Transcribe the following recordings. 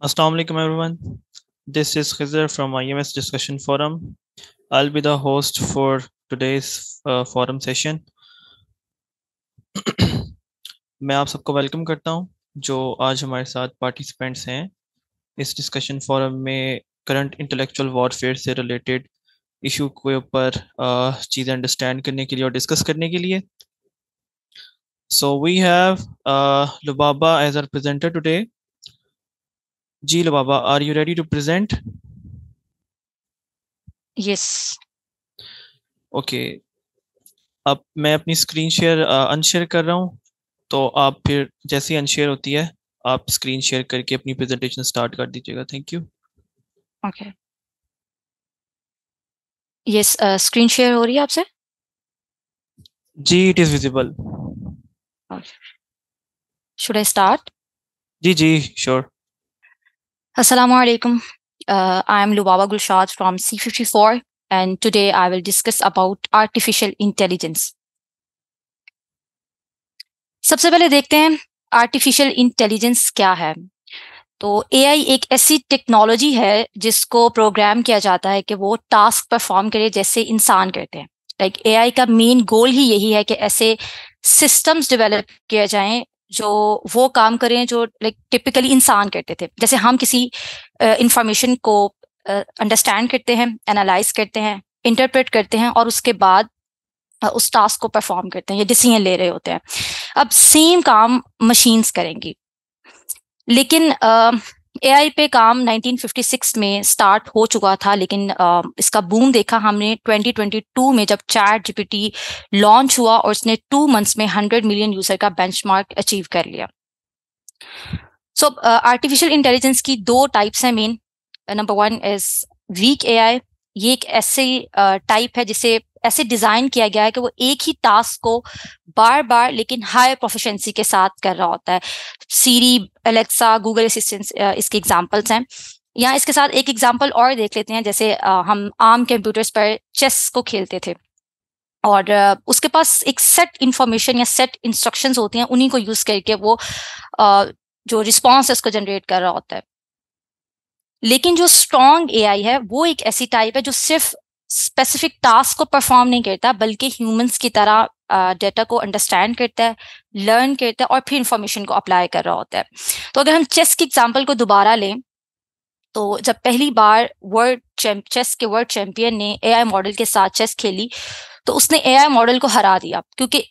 Assalamu alaikum everyone. This is Khizr from IMS Discussion Forum. I'll be the host for today's forum session. मैं आप सबको welcome करता हूं जो आज हमारे साथ पार्टिसिपेंट्स हैं इस डिस्कशन फोरम में करंट इंटेलेक्चुअल वॉरफेयर से रिलेटेड इशू के ऊपर चीज़ें अंडरस्टैंड करने के लिए और डिस्कस करने के लिए. So we have Lubaba as our presenter today. Ji Lubaba, are you ready to present? Yes. Okay. अब मैं अपनी स्क्रीन शेयर अनशेयर कर रहा हूँ, तो आप फिर जैसे ही अनशेयर होती है आप स्क्रीन शेयर करके अपनी प्रेजेंटेशन स्टार्ट कर दीजिएगा. Thank you. Okay. Yes. Screen share हो रही है आपसे? जी, it is visible. Should I start? जी जी, sure. Assalamu alaikum. I am Lubaba Gulshad from C54, and today I will discuss about artificial intelligence. सबसे पहले देखते हैं आर्टिफिशियल इंटेलिजेंस क्या है. तो एआई एक ऐसी टेक्नोलॉजी है जिसको प्रोग्राम किया जाता है कि वो टास्क परफॉर्म करे जैसे इंसान करते हैं. लाइक एआई का मेन गोल ही यही है कि ऐसे सिस्टम्स डेवलप किए जाएं जो वो काम करें जो लाइक टिपिकली इंसान करते थे. जैसे हम किसी इंफॉर्मेशन को अंडरस्टैंड करते हैं, एनालाइज करते हैं, इंटरप्रेट करते हैं और उसके बाद उस टास्क को परफॉर्म करते हैं या डिसीजन ले रहे होते हैं. अब सेम काम मशीन्स करेंगी, लेकिन एआई पे काम 1956 में स्टार्ट हो चुका था, लेकिन इसका बूम देखा हमने 2022 में जब चैट जीपीटी लॉन्च हुआ और उसने 2 मंथ्स में 100 मिलियन यूजर का बेंचमार्क अचीव कर लिया. सो आर्टिफिशियल इंटेलिजेंस की 2 टाइप्स हैं main. Number 1 is weak AI. ये एक ऐसे टाइप है जिसे ऐसे डिजाइन किया गया है कि वो एक ही टास्क को बार बार लेकिन हाई प्रोफिशिएंसी के साथ कर रहा होता है. सीरी, एलेक्सा, गूगल असिस्टेंट इसके एग्जांपल्स हैं. यहाँ इसके साथ एक एग्जांपल और देख लेते हैं. जैसे हम आम कंप्यूटर्स पर चेस को खेलते थे और उसके पास एक सेट इंफॉर्मेशन या सेट इंस्ट्रक्शंस होती हैं, उन्हीं को यूज करके वो जो रिस्पॉन्स है उसको जनरेट कर रहा होता है. लेकिन जो स्ट्रॉन्ग एआई है वो एक ऐसी टाइप है जो सिर्फ स्पेसिफिक टास्क को परफॉर्म नहीं करता, बल्कि ह्यूमंस की तरह डेटा को अंडरस्टैंड करता है, लर्न करता है और फिर इंफॉर्मेशन को अप्लाई कर रहा होता है. तो अगर हम चेस की एग्जांपल को दोबारा लें, तो जब पहली बार चेस के वर्ल्ड चैंपियन ने एआई मॉडल के साथ चेस खेली तो उसने एआई मॉडल को हरा दिया, क्योंकि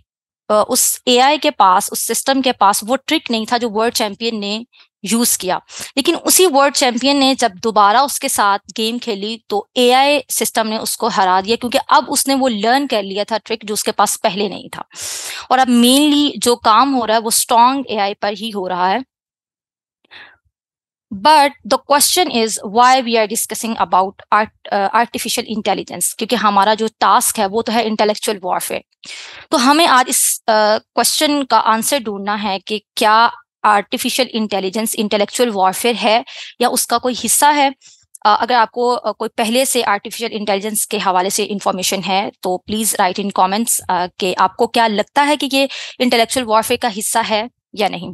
उस एआई के पास, उस सिस्टम के पास वो ट्रिक नहीं था जो वर्ल्ड चैंपियन ने यूज किया. लेकिन उसी वर्ल्ड चैंपियन ने जब दोबारा उसके साथ गेम खेली तो एआई सिस्टम ने उसको हरा दिया, क्योंकि अब उसने वो लर्न कर लिया था ट्रिक जो उसके पास पहले नहीं था. और अब मेनली जो काम हो रहा है वो स्ट्रॉन्ग एआई पर ही हो रहा है. But the question is why we are discussing about artificial intelligence, क्योंकि हमारा जो टास्क है वो तो है इंटेलेक्चुअल वॉरफेयर. तो हमें आज इस क्वेश्चन का आंसर ढूंढना है कि क्या आर्टिफिशियल इंटेलिजेंस इंटेलेक्चुअल वॉरफेयर है या उसका कोई हिस्सा है. अगर आपको कोई पहले से आर्टिफिशियल इंटेलिजेंस के हवाले से इंफॉर्मेशन है तो प्लीज राइट इन कमेंट्स कि आपको क्या लगता है कि ये इंटेलेक्चुअल वॉरफेयर का हिस्सा है या नहीं.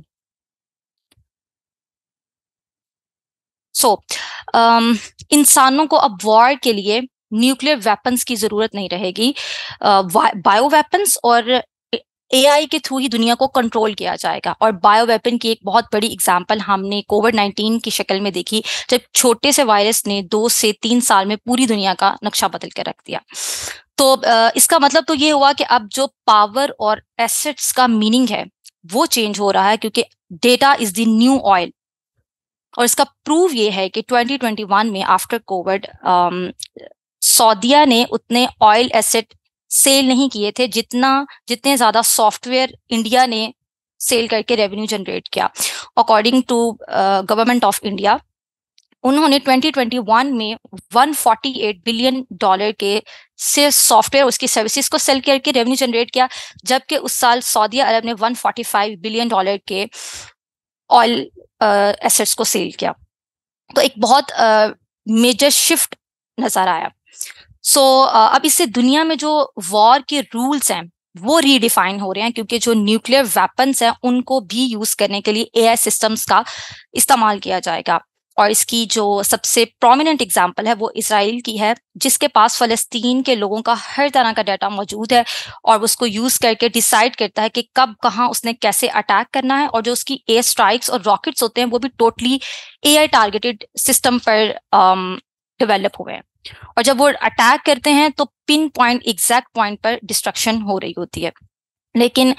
इंसानों को अब वॉर के लिए न्यूक्लियर वेपन्स की जरूरत नहीं रहेगी. बायो वेपन्स और एआई के थ्रू ही दुनिया को कंट्रोल किया जाएगा. और बायो वेपन की एक बहुत बड़ी एग्जांपल हमने कोविड-19 की शक्ल में देखी, जब छोटे से वायरस ने 2 से 3 साल में पूरी दुनिया का नक्शा बदल कर रख दिया. तो इसका मतलब तो ये हुआ कि अब जो पावर और एसेट्स का मीनिंग है वो चेंज हो रहा है, क्योंकि data is the new oil. और इसका प्रूव ये है कि 2021 में आफ्टर कोविड सऊदीया ने उतने ऑयल एसेट सेल नहीं किए थे जितने ज्यादा सॉफ्टवेयर इंडिया ने सेल करके रेवेन्यू जनरेट किया. According to government of India, उन्होंने 2021 में $148 बिलियन के सिर्फ सॉफ्टवेयर उसकी सर्विसेज को सेल करके रेवेन्यू जनरेट किया, जबकि उस साल सऊदी अरब ने $145 बिलियन के ऑयल एसेट्स को सेल किया. तो एक बहुत मेजर शिफ्ट नजर आया. अब इससे दुनिया में जो वॉर के रूल्स हैं वो रीडिफाइन हो रहे हैं, क्योंकि जो न्यूक्लियर वेपन्स हैं उनको भी यूज करने के लिए एआई सिस्टम्स का इस्तेमाल किया जाएगा. और इसकी जो सबसे प्रोमिनेंट एग्जांपल है वो इसराइल की है, जिसके पास फ़लस्तीन के लोगों का हर तरह का डाटा मौजूद है और उसको यूज़ करके डिसाइड करता है कि कब कहाँ उसने कैसे अटैक करना है। और जो उसकी एयर स्ट्राइक्स और रॉकेट्स होते हैं वो भी टोटली AI टारगेटेड सिस्टम पर डेवलप हुए हैं। और जब वो अटैक करते हैं तो पिन पॉइंट, एग्जैक्ट पॉइंट पर डिस्ट्रक्शन हो रही होती है। लेकिन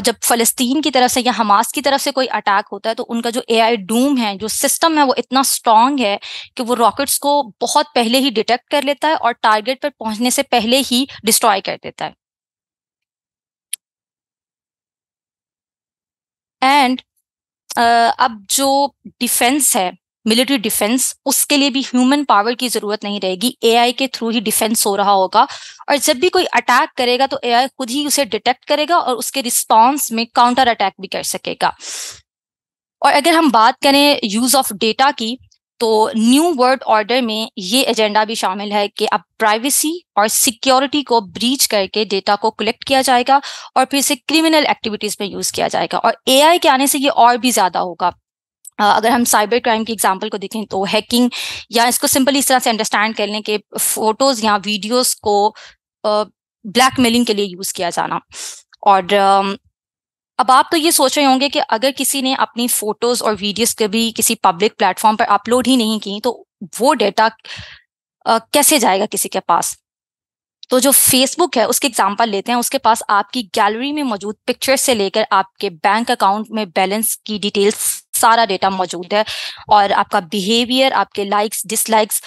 जब फ़लस्तीन की तरफ से या हमास की तरफ से कोई अटैक होता है तो उनका जो AI डूम है, जो सिस्टम है, वो इतना स्ट्रांग है कि वो रॉकेट्स को बहुत पहले ही डिटेक्ट कर लेता है और टारगेट पर पहुंचने से पहले ही डिस्ट्रॉय कर देता है। एंड अब जो डिफेंस है, मिलिट्री डिफेंस, उसके लिए भी ह्यूमन पावर की जरूरत नहीं रहेगी, AI के थ्रू ही डिफेंस हो रहा होगा। और जब भी कोई अटैक करेगा तो AI खुद ही उसे डिटेक्ट करेगा और उसके रिस्पॉन्स में काउंटर अटैक भी कर सकेगा। और अगर हम बात करें यूज ऑफ डेटा की, तो न्यू वर्ल्ड ऑर्डर में ये एजेंडा भी शामिल है कि अब प्राइवेसी और सिक्योरिटी को ब्रीच करके डेटा को कलेक्ट किया जाएगा और फिर इसे क्रिमिनल एक्टिविटीज में यूज किया जाएगा। और AI के आने से ये और भी ज्यादा होगा। अगर हम साइबर क्राइम की एग्जांपल को देखें तो हैकिंग, या इसको सिंपली इस तरह से अंडरस्टैंड कर लें कि फोटोज या वीडियोस को ब्लैकमेलिंग के लिए यूज किया जाना। और अब आप तो ये सोच रहे होंगे कि अगर किसी ने अपनी फोटोज और वीडियोस कभी किसी पब्लिक प्लेटफॉर्म पर अपलोड ही नहीं की तो वो डेटा कैसे जाएगा किसी के पास। तो जो फेसबुक है उसके एग्जांपल लेते हैं, उसके पास आपकी गैलरी में मौजूद पिक्चर्स से लेकर आपके बैंक अकाउंट में बैलेंस की डिटेल्स, सारा डेटा मौजूद है। और आपका बिहेवियर, आपके लाइक्स, डिसलाइक्स,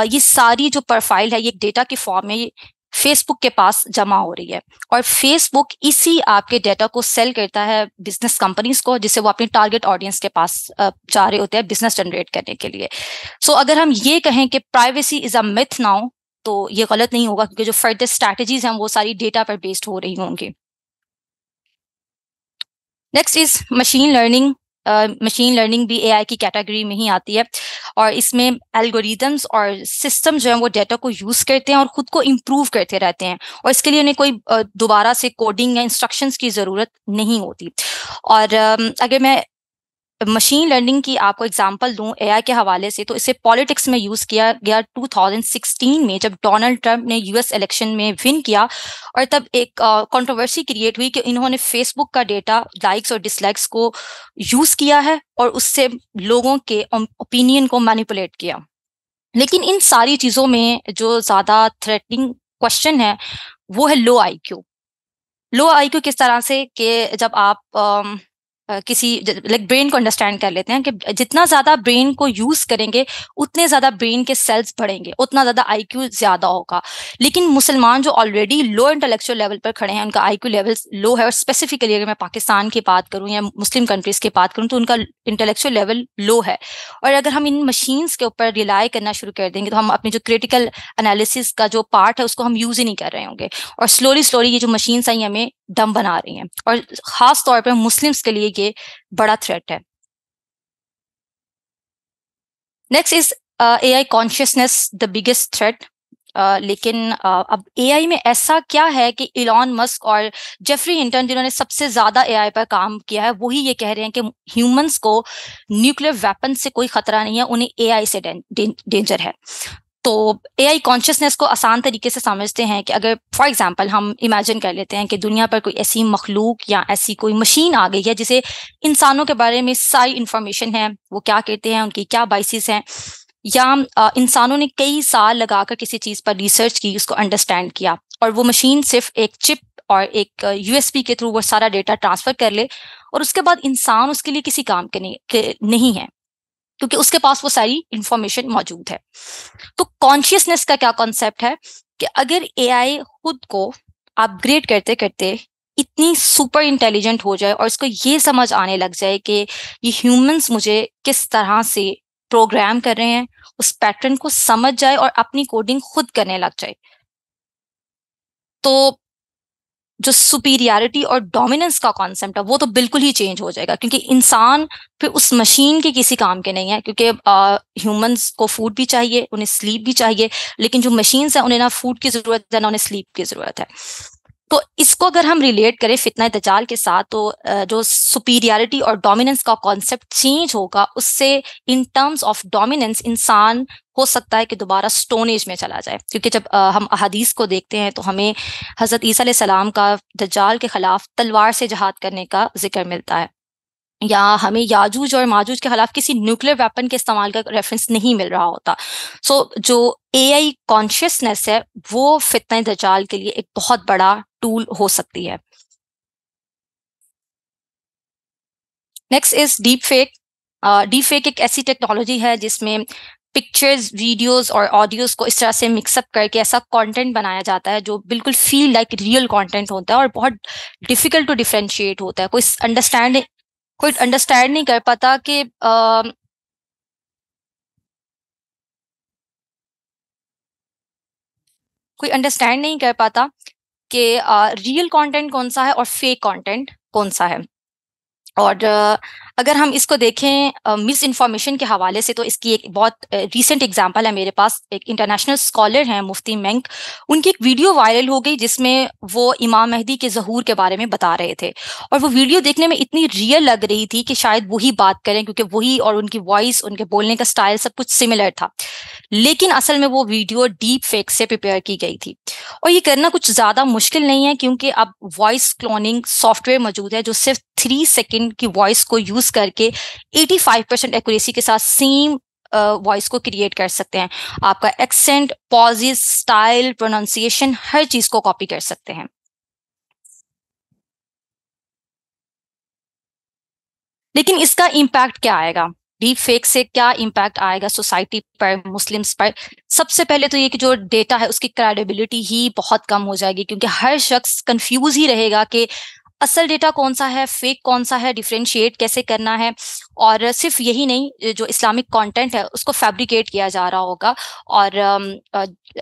ये सारी जो प्रोफाइल है ये डेटा के फॉर्म में फेसबुक के पास जमा हो रही है। और फेसबुक इसी आपके डेटा को सेल करता है बिजनेस कंपनीज को, जिसे वो अपनी टारगेट ऑडियंस के पास जा रहे होते हैं बिजनेस जनरेट करने के लिए। सो अगर हम ये कहें कि privacy is a myth now, तो ये गलत नहीं होगा, क्योंकि जो फर्दर स्ट्रैटेजीज हैं वो सारी डेटा पर बेस्ड हो रही होंगी। Next is machine learning. Machine learning भी AI की कैटेगरी में ही आती है और इसमें एल्गोरिदम्स और सिस्टम जो है वो डेटा को यूज करते हैं और खुद को इम्प्रूव करते रहते हैं, और इसके लिए उन्हें कोई दोबारा से कोडिंग या इंस्ट्रक्शंस की जरूरत नहीं होती। और अगर मैं मशीन लर्निंग की आपको एग्जांपल दूं AI के हवाले से, तो इसे पॉलिटिक्स में यूज किया गया 2016 में, जब डोनाल्ड ट्रंप ने US इलेक्शन में विन किया। और तब एक कंट्रोवर्सी क्रिएट हुई कि इन्होंने फेसबुक का डेटा, लाइक्स और डिसलाइक्स को यूज किया है और उससे लोगों के ओपिनियन को मैनिपुलेट किया। लेकिन इन सारी चीजों में जो ज्यादा थ्रेटनिंग क्वेश्चन है वो है लो IQ। लो IQ किस तरह से कि जब आप किसी लाइक ब्रेन को अंडरस्टैंड कर लेते हैं कि जितना ज्यादा ब्रेन को यूज करेंगे उतने ज्यादा ब्रेन के सेल्स बढ़ेंगे, उतना ज्यादा IQ ज्यादा होगा। लेकिन मुसलमान जो ऑलरेडी लो इंटेलेक्चुअल लेवल पर खड़े हैं, उनका IQ लेवल लो है। और स्पेसिफिकली अगर मैं पाकिस्तान की बात करूं या मुस्लिम कंट्रीज की बात करूं तो उनका इंटेलेक्चुअल लेवल लो है। और अगर हम इन मशीन्स के ऊपर रिलाई करना शुरू कर देंगे तो हम अपनी जो क्रिटिकल एनालिसिस का जो पार्ट है उसको हम यूज ही नहीं कर रहे होंगे, और स्लोली स्लोली ये जो मशीन्स आई हमें डम बना रही हैं। और खास तौर पर मुस्लिम्स के लिए ये बड़ा थ्रेट है। Next is AI consciousness, the biggest threat. लेकिन अब AI में ऐसा क्या है कि इलॉन मस्क और जेफरी हिंटन, जिन्होंने सबसे ज्यादा AI पर काम किया है, वही ये कह रहे हैं कि ह्यूमंस को न्यूक्लियर वेपन से कोई खतरा नहीं है, उन्हें AI से डेंजर है। तो AI कॉन्शियसनेस को आसान तरीके से समझते हैं कि अगर फॉर एग्जांपल हम इमेजिन कर लेते हैं कि दुनिया पर कोई ऐसी मखलूक या ऐसी कोई मशीन आ गई है जिसे इंसानों के बारे में सारी इंफॉर्मेशन है, वो क्या कहते हैं, उनकी क्या बाइसिस हैं, या इंसानों ने कई साल लगाकर किसी चीज पर रिसर्च की, उसको अंडरस्टैंड किया, और वो मशीन सिर्फ एक चिप और एक USB के थ्रू वो सारा डेटा ट्रांसफर कर ले, और उसके बाद इंसान उसके लिए किसी काम के नहीं है, क्योंकि उसके पास वो सारी इंफॉर्मेशन मौजूद है। तो कॉन्शियसनेस का क्या कॉन्सेप्ट है कि अगर AI खुद को अपग्रेड करते करते इतनी सुपर इंटेलिजेंट हो जाए और इसको ये समझ आने लग जाए कि ये ह्यूमंस मुझे किस तरह से प्रोग्राम कर रहे हैं, उस पैटर्न को समझ जाए और अपनी कोडिंग खुद करने लग जाए, तो जो सुपीरियरिटी और डोमिनेंस का कॉन्सेप्ट है वो तो बिल्कुल ही चेंज हो जाएगा, क्योंकि इंसान फिर उस मशीन के किसी काम के नहीं है। क्योंकि ह्यूमंस को फूड भी चाहिए, उन्हें स्लीप भी चाहिए, लेकिन जो मशीन्स हैं उन्हें ना फूड की जरूरत है ना उन्हें स्लीप की जरूरत है। तो इसको अगर हम रिलेट करें फितना दज्जाल के साथ, तो जो सुपीरियरिटी और डोमिनेंस का कॉन्सेप्ट चेंज होगा, उससे इन टर्म्स ऑफ डोमिनेंस इंसान हो सकता है कि दोबारा स्टोन एज में चला जाए। क्योंकि जब हम अहादीस को देखते हैं तो हमें हज़रत ईसा अलैहिस्सलाम का दज्जाल के खिलाफ तलवार से जहाद करने का जिक्र मिलता है, या हमें याजूज और माजूज के खिलाफ किसी न्यूक्लियर वेपन के इस्तेमाल का रेफरेंस नहीं मिल रहा होता। सो जो एआई कॉन्शियसनेस है वो फितना दज्जाल के लिए एक बहुत बड़ा टूल हो सकती है। Next is deep fake. Deep fake एक ऐसी टेक्नोलॉजी है जिसमें पिक्चर्स, वीडियोस और ऑडियोज को इस तरह से मिक्सअप करके ऐसा कंटेंट बनाया जाता है जो बिल्कुल फील लाइक रियल कंटेंट होता है और बहुत डिफिकल्ट टू डिफरेंशिएट होता है। कोई अंडरस्टैंड नहीं कर पाता कि रियल कंटेंट कौन सा है और फेक कंटेंट कौन सा है। और अगर हम इसको देखें मिस इन्फॉर्मेशन के हवाले से, तो इसकी एक बहुत रीसेंट एग्जांपल है मेरे पास। एक इंटरनेशनल स्कॉलर हैं मुफ्ती मेंक, उनकी एक वीडियो वायरल हो गई जिसमें वो इमाम मेहदी के ज़हूर के बारे में बता रहे थे, और वो वीडियो देखने में इतनी रियल लग रही थी कि शायद वही बात करें, क्योंकि वही और उनकी वॉइस, उनके बोलने का स्टाइल सब कुछ सिमिलर था। लेकिन असल में वो वीडियो डीप फेक से प्रिपेयर की गई थी। और ये करना कुछ ज़्यादा मुश्किल नहीं है, क्योंकि अब वॉइस क्लोनिंग सॉफ्टवेयर मौजूद है जो सिर्फ 3 सेकंड की वॉइस को यूज करके 85% एक्यूरेसी के साथ सेम वॉइस को क्रिएट कर सकते हैं। आपका एक्सेंट, पॉजेस, स्टाइल, प्रोनाउंसिएशन, हर चीज को कॉपी कर सकते हैं। लेकिन इसका इम्पैक्ट क्या आएगा? डीप फेक से क्या इम्पैक्ट आएगा सोसाइटी पर, मुस्लिम्स पर? सबसे पहले तो ये कि जो डेटा है उसकी क्रेडिबिलिटी ही बहुत कम हो जाएगी, क्योंकि हर शख्स कंफ्यूज ही रहेगा कि असल डेटा कौन सा है, फेक कौन सा है, डिफरेंशिएट कैसे करना है। और सिर्फ यही नहीं, जो इस्लामिक कंटेंट है उसको फैब्रिकेट किया जा रहा होगा। और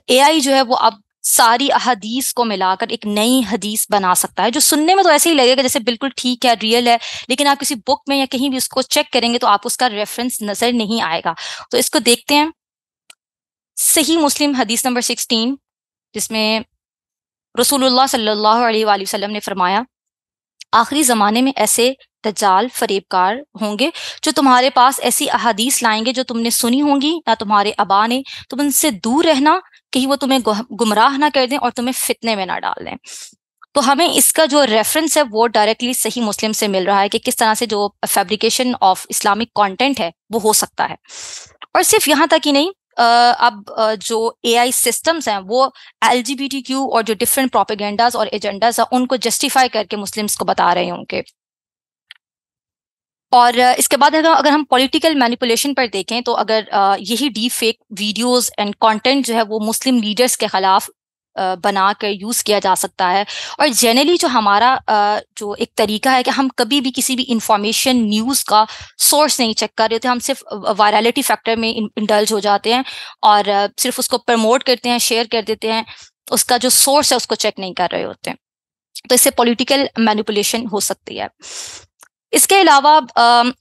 एआई जो है वो अब सारी अहदीस को मिलाकर एक नई हदीस बना सकता है, जो सुनने में तो ऐसे ही लगेगा जैसे बिल्कुल ठीक है, रियल है, लेकिन आप किसी बुक में या कहीं भी उसको चेक करेंगे तो आपको उसका रेफरेंस नजर नहीं आएगा। तो इसको देखते हैं। सही मुस्लिम हदीस नंबर 16, जिसमें रसूलुल्लाह सल्लल्लाहु अलैहि वसल्लम ने फरमाया, आखिरी ज़माने में ऐसे दज्जाल फरेबकार होंगे जो तुम्हारे पास ऐसी अहादीस लाएंगे जो तुमने सुनी होंगी या तुम्हारे अबा ने। तुम उनसे दूर रहना, कहीं वो तुम्हें गुमराह ना कर दें और तुम्हें फितने में ना डाल दें। तो हमें इसका जो रेफरेंस है वो डायरेक्टली सही मुस्लिम से मिल रहा है कि किस तरह से जो फैब्रिकेशन ऑफ इस्लामिक कंटेंट है वो हो सकता है। और सिर्फ यहाँ तक ही नहीं, अब जो एआई सिस्टम्स हैं वो एलजीबीटीक्यू और जो डिफरेंट प्रोपेगेंडाज और एजेंडाज हैं उनको जस्टिफाई करके मुस्लिम्स को बता रहे होंगे। और इसके बाद अगर हम पॉलिटिकल मैनिपुलेशन पर देखें, तो अगर यही deep fake videos and content जो है वो मुस्लिम लीडर्स के खिलाफ बना कर यूज़ किया जा सकता है। और जनरली जो हमारा जो एक तरीका है कि हम कभी भी किसी भी इंफॉर्मेशन, न्यूज़ का सोर्स नहीं चेक कर रहे होते, हम सिर्फ वायरलिटी फैक्टर में इंडल्ज हो जाते हैं और सिर्फ उसको प्रमोट करते हैं, शेयर कर देते हैं, उसका जो सोर्स है उसको चेक नहीं कर रहे होते हैं। तो इससे पॉलिटिकल मैनिपुलेशन हो सकती है। इसके अलावा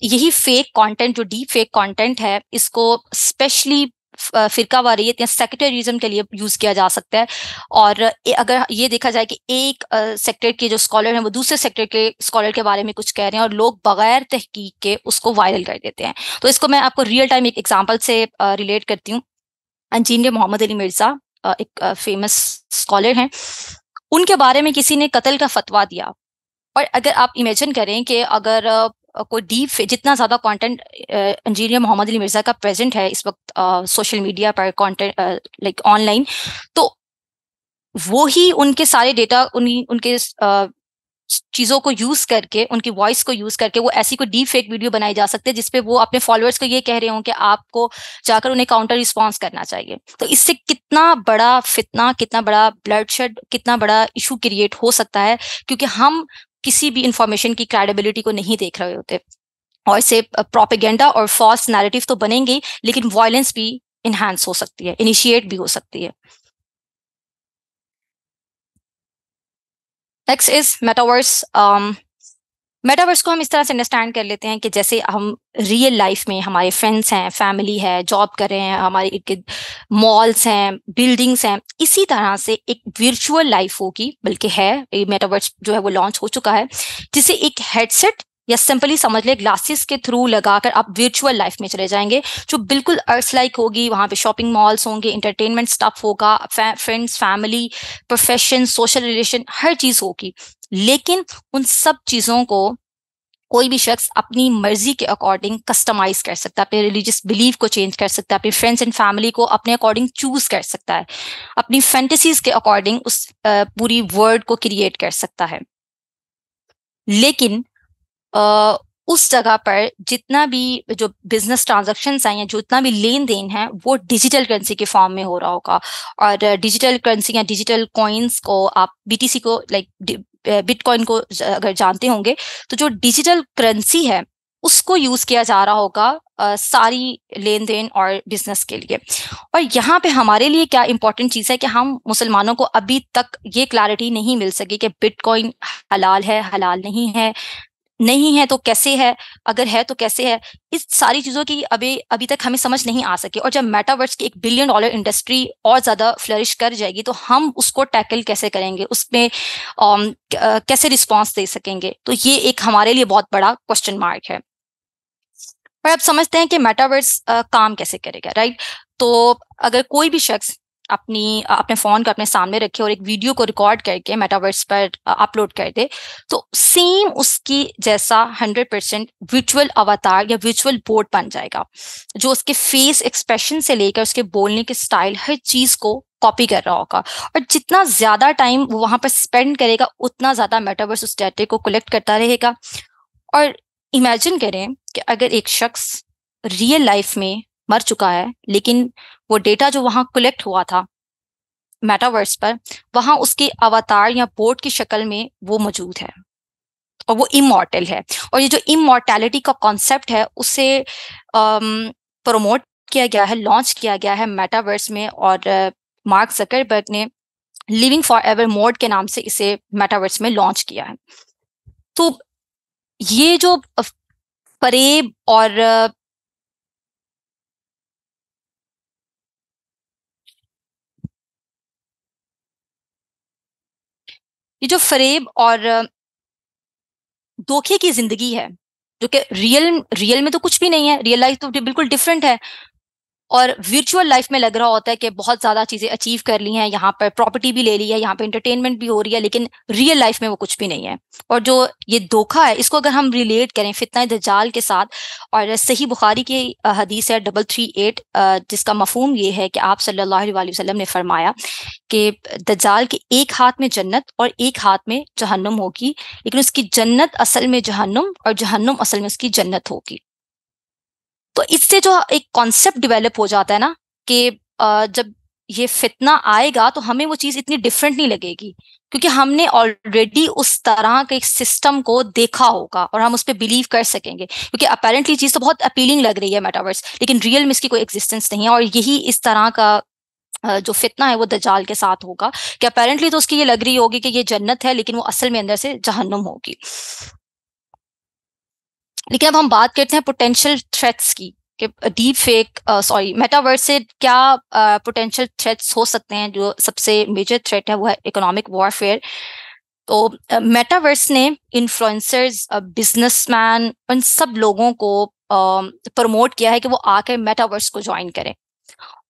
यही फेक कंटेंट, जो डीप फेक कंटेंट है, इसको स्पेशली फिरकावारियत या सेक्टरिज्म के लिए यूज किया जा सकता है। और अगर ये देखा जाए कि एक सेक्टर के जो स्कॉलर हैं वो दूसरे सेक्टर के स्कॉलर के बारे में कुछ कह रहे हैं और लोग बगैर तहकीक के उसको वायरल कर देते हैं, तो इसको मैं आपको रियल टाइम एक एग्जांपल से रिलेट करती हूँ। इंजीनियर मोहम्मद अली मिर्जा एक फेमस स्कॉलर हैं, उनके बारे में किसी ने कत्ल का फतवा दिया। और अगर आप इमेजिन करें कि अगर कोई डीप, जितना ज़्यादा कंटेंट इंजीनियर मोहम्मद अली मिर्ज़ा का प्रेजेंट है इस वक्त सोशल मीडिया पर, कंटेंट लाइक ऑनलाइन, तो वो ही उनके सारे डेटा उनके चीज़ों को यूज़ करके, उनकी वॉइस को यूज़ करके वो ऐसी कोई डीप फेक वीडियो बनाई जा सकती है जिसपे वो अपने फॉलोअर्स को ये कह रहे हों कि आपको जाकर उन्हें काउंटर रिस्पॉन्स करना चाहिए। तो इससे कितना बड़ा फितना, कितना बड़ा ब्लडशेड, कितना बड़ा इशू क्रिएट हो सकता है, क्योंकि हम किसी भी इंफॉर्मेशन की क्रेडिबिलिटी को नहीं देख रहे होते। और इससे प्रोपेगेंडा और फॉल्स नैरेटिव तो बनेंगे, लेकिन वायलेंस भी इनहांस हो सकती है, इनिशिएट भी हो सकती है। Next is metaverse. मेटावर्स को हम इस तरह से अंडरस्टैंड कर लेते हैं कि जैसे हम रियल लाइफ में हमारे फ्रेंड्स हैं, फैमिली है, जॉब कर रहे हैं, हमारे इर्द मॉल्स हैं, बिल्डिंग्स हैं, इसी तरह से एक वर्चुअल लाइफ होगी, बल्कि है, मेटावर्स जो है वो लॉन्च हो चुका है, जिसे एक हेडसेट या सिंपली समझ ले ग्लासेस के थ्रू लगाकर आप वर्चुअल लाइफ में चले जाएंगे, जो बिल्कुल अर्थ लाइक होगी। वहां पे शॉपिंग मॉल्स होंगे, एंटरटेनमेंट स्टफ होगा, friends, family, profession, social relation, हर चीज होगी। लेकिन उन सब चीजों को कोई भी शख्स अपनी मर्जी के अकॉर्डिंग कस्टमाइज कर सकता है, अपने रिलीजियस बिलीफ को चेंज कर सकता है, अपने फ्रेंड्स एंड फैमिली को अपने अकॉर्डिंग चूज कर सकता है, अपनी फैंटेसीज के अकॉर्डिंग उस पूरी वर्ल्ड को क्रिएट कर सकता है। लेकिन उस जगह पर जितना भी जो बिजनेस ट्रांजैक्शंस हैं या जितना भी लेन देन है वो डिजिटल करेंसी के फॉर्म में हो रहा होगा। और डिजिटल करेंसी या डिजिटल कॉइन्स को आप बीटीसी को लाइक बिटकॉइन को अगर जानते होंगे, तो जो डिजिटल करेंसी है उसको यूज किया जा रहा होगा सारी लेन देन और बिजनेस के लिए। और यहाँ पे हमारे लिए क्या इंपॉर्टेंट चीज है कि हम मुसलमानों को अभी तक ये क्लैरिटी नहीं मिल सकी कि बिटकॉइन हलाल है, हलाल नहीं है, नहीं है तो कैसे है, अगर है तो कैसे है। इस सारी चीजों की अभी तक हमें समझ नहीं आ सकी। और जब मेटावर्स की $1 बिलियन इंडस्ट्री और ज्यादा फ्लरिश कर जाएगी तो हम उसको टैकल कैसे करेंगे, उसमें कैसे रिस्पॉन्स दे सकेंगे, तो ये एक हमारे लिए बहुत बड़ा क्वेश्चन मार्क है। पर अब समझते हैं कि मेटावर्स काम कैसे करेगा, राइट। तो अगर कोई भी शख्स अपने फोन को अपने सामने रखे और एक वीडियो को रिकॉर्ड करके मेटावर्स पर अपलोड कर दे, तो सेम उसकी जैसा 100% विजुअल अवतार या विजुअल बोर्ड बन जाएगा, जो उसके फेस एक्सप्रेशन से लेकर उसके बोलने के स्टाइल, हर चीज को कॉपी कर रहा होगा। और जितना ज्यादा टाइम वो वहां पर स्पेंड करेगा उतना ज्यादा मेटावर्स उस डाटा को कलेक्ट करता रहेगा। और इमेजिन करें कि अगर एक शख्स रियल लाइफ में मर चुका है, लेकिन वो डेटा जो वहां कलेक्ट हुआ था मेटावर्स पर, वहां उसके अवतार या बोर्ड की शक्ल में वो मौजूद है और वो इमॉर्टल है। और ये जो इमॉर्टैलिटी का कॉन्सेप्ट है उसे प्रमोट किया गया है, लॉन्च किया गया है मेटावर्स में। और मार्क जकरबर्ग ने लिविंग फॉर एवर मोड के नाम से इसे मेटावर्स में लॉन्च किया है। तो ये जो फरेब और ये जो फरेब और धोखे की जिंदगी है, जो कि रियल में तो कुछ भी नहीं है, रियल लाइफ तो बिल्कुल डिफरेंट है। और वर्चुअल लाइफ में लग रहा होता है कि बहुत ज्यादा चीजें अचीव कर ली हैं, यहाँ पर प्रॉपर्टी भी ले ली है, यहाँ पे एंटरटेनमेंट भी हो रही है, लेकिन रियल लाइफ में वो कुछ भी नहीं है। और जो ये धोखा है, इसको अगर हम रिलेट करें फितना दज्जाल के साथ, और सही बुखारी की हदीस है 338, जिसका मफहूम ये है कि आप सल्लल्लाहु अलैहि वसल्लम ने फरमाया कि दज्जाल के एक हाथ में जन्नत और एक हाथ में जहन्नुम होगी, लेकिन उसकी जन्नत असल में जहन्नुम और जहन्नुम असल में उसकी जन्नत होगी। तो इससे जो एक कॉन्सेप्ट डेवलप हो जाता है ना कि जब ये फितना आएगा तो हमें वो चीज इतनी डिफरेंट नहीं लगेगी, क्योंकि हमने ऑलरेडी उस तरह के एक को देखा होगा और हम उस पर बिलीव कर सकेंगे। क्योंकि अपेरेंटली चीज तो बहुत अपीलिंग लग रही है मेटावर्स, लेकिन रियल में इसकी कोई एग्जिस्टेंस नहीं है। और यही इस तरह का जो फितना है वो दज्जाल के साथ होगा कि अपेरेंटली तो उसकी ये लग रही होगी कि ये जन्नत है, लेकिन वो असल में अंदर से जहन्नुम होगी। लेकिन अब हम बात करते हैं पोटेंशियल थ्रेट्स की, कि डीप फेक मेटावर्स से क्या पोटेंशियल थ्रेट्स हो सकते हैं। जो सबसे मेजर थ्रेट है वो है इकोनॉमिक वॉरफेयर। तो मेटावर्स ने इन्फ्लुएंसर्स, बिजनेसमैन, उन सब लोगों को प्रमोट किया है कि वो आकर मेटावर्स को ज्वाइन करें।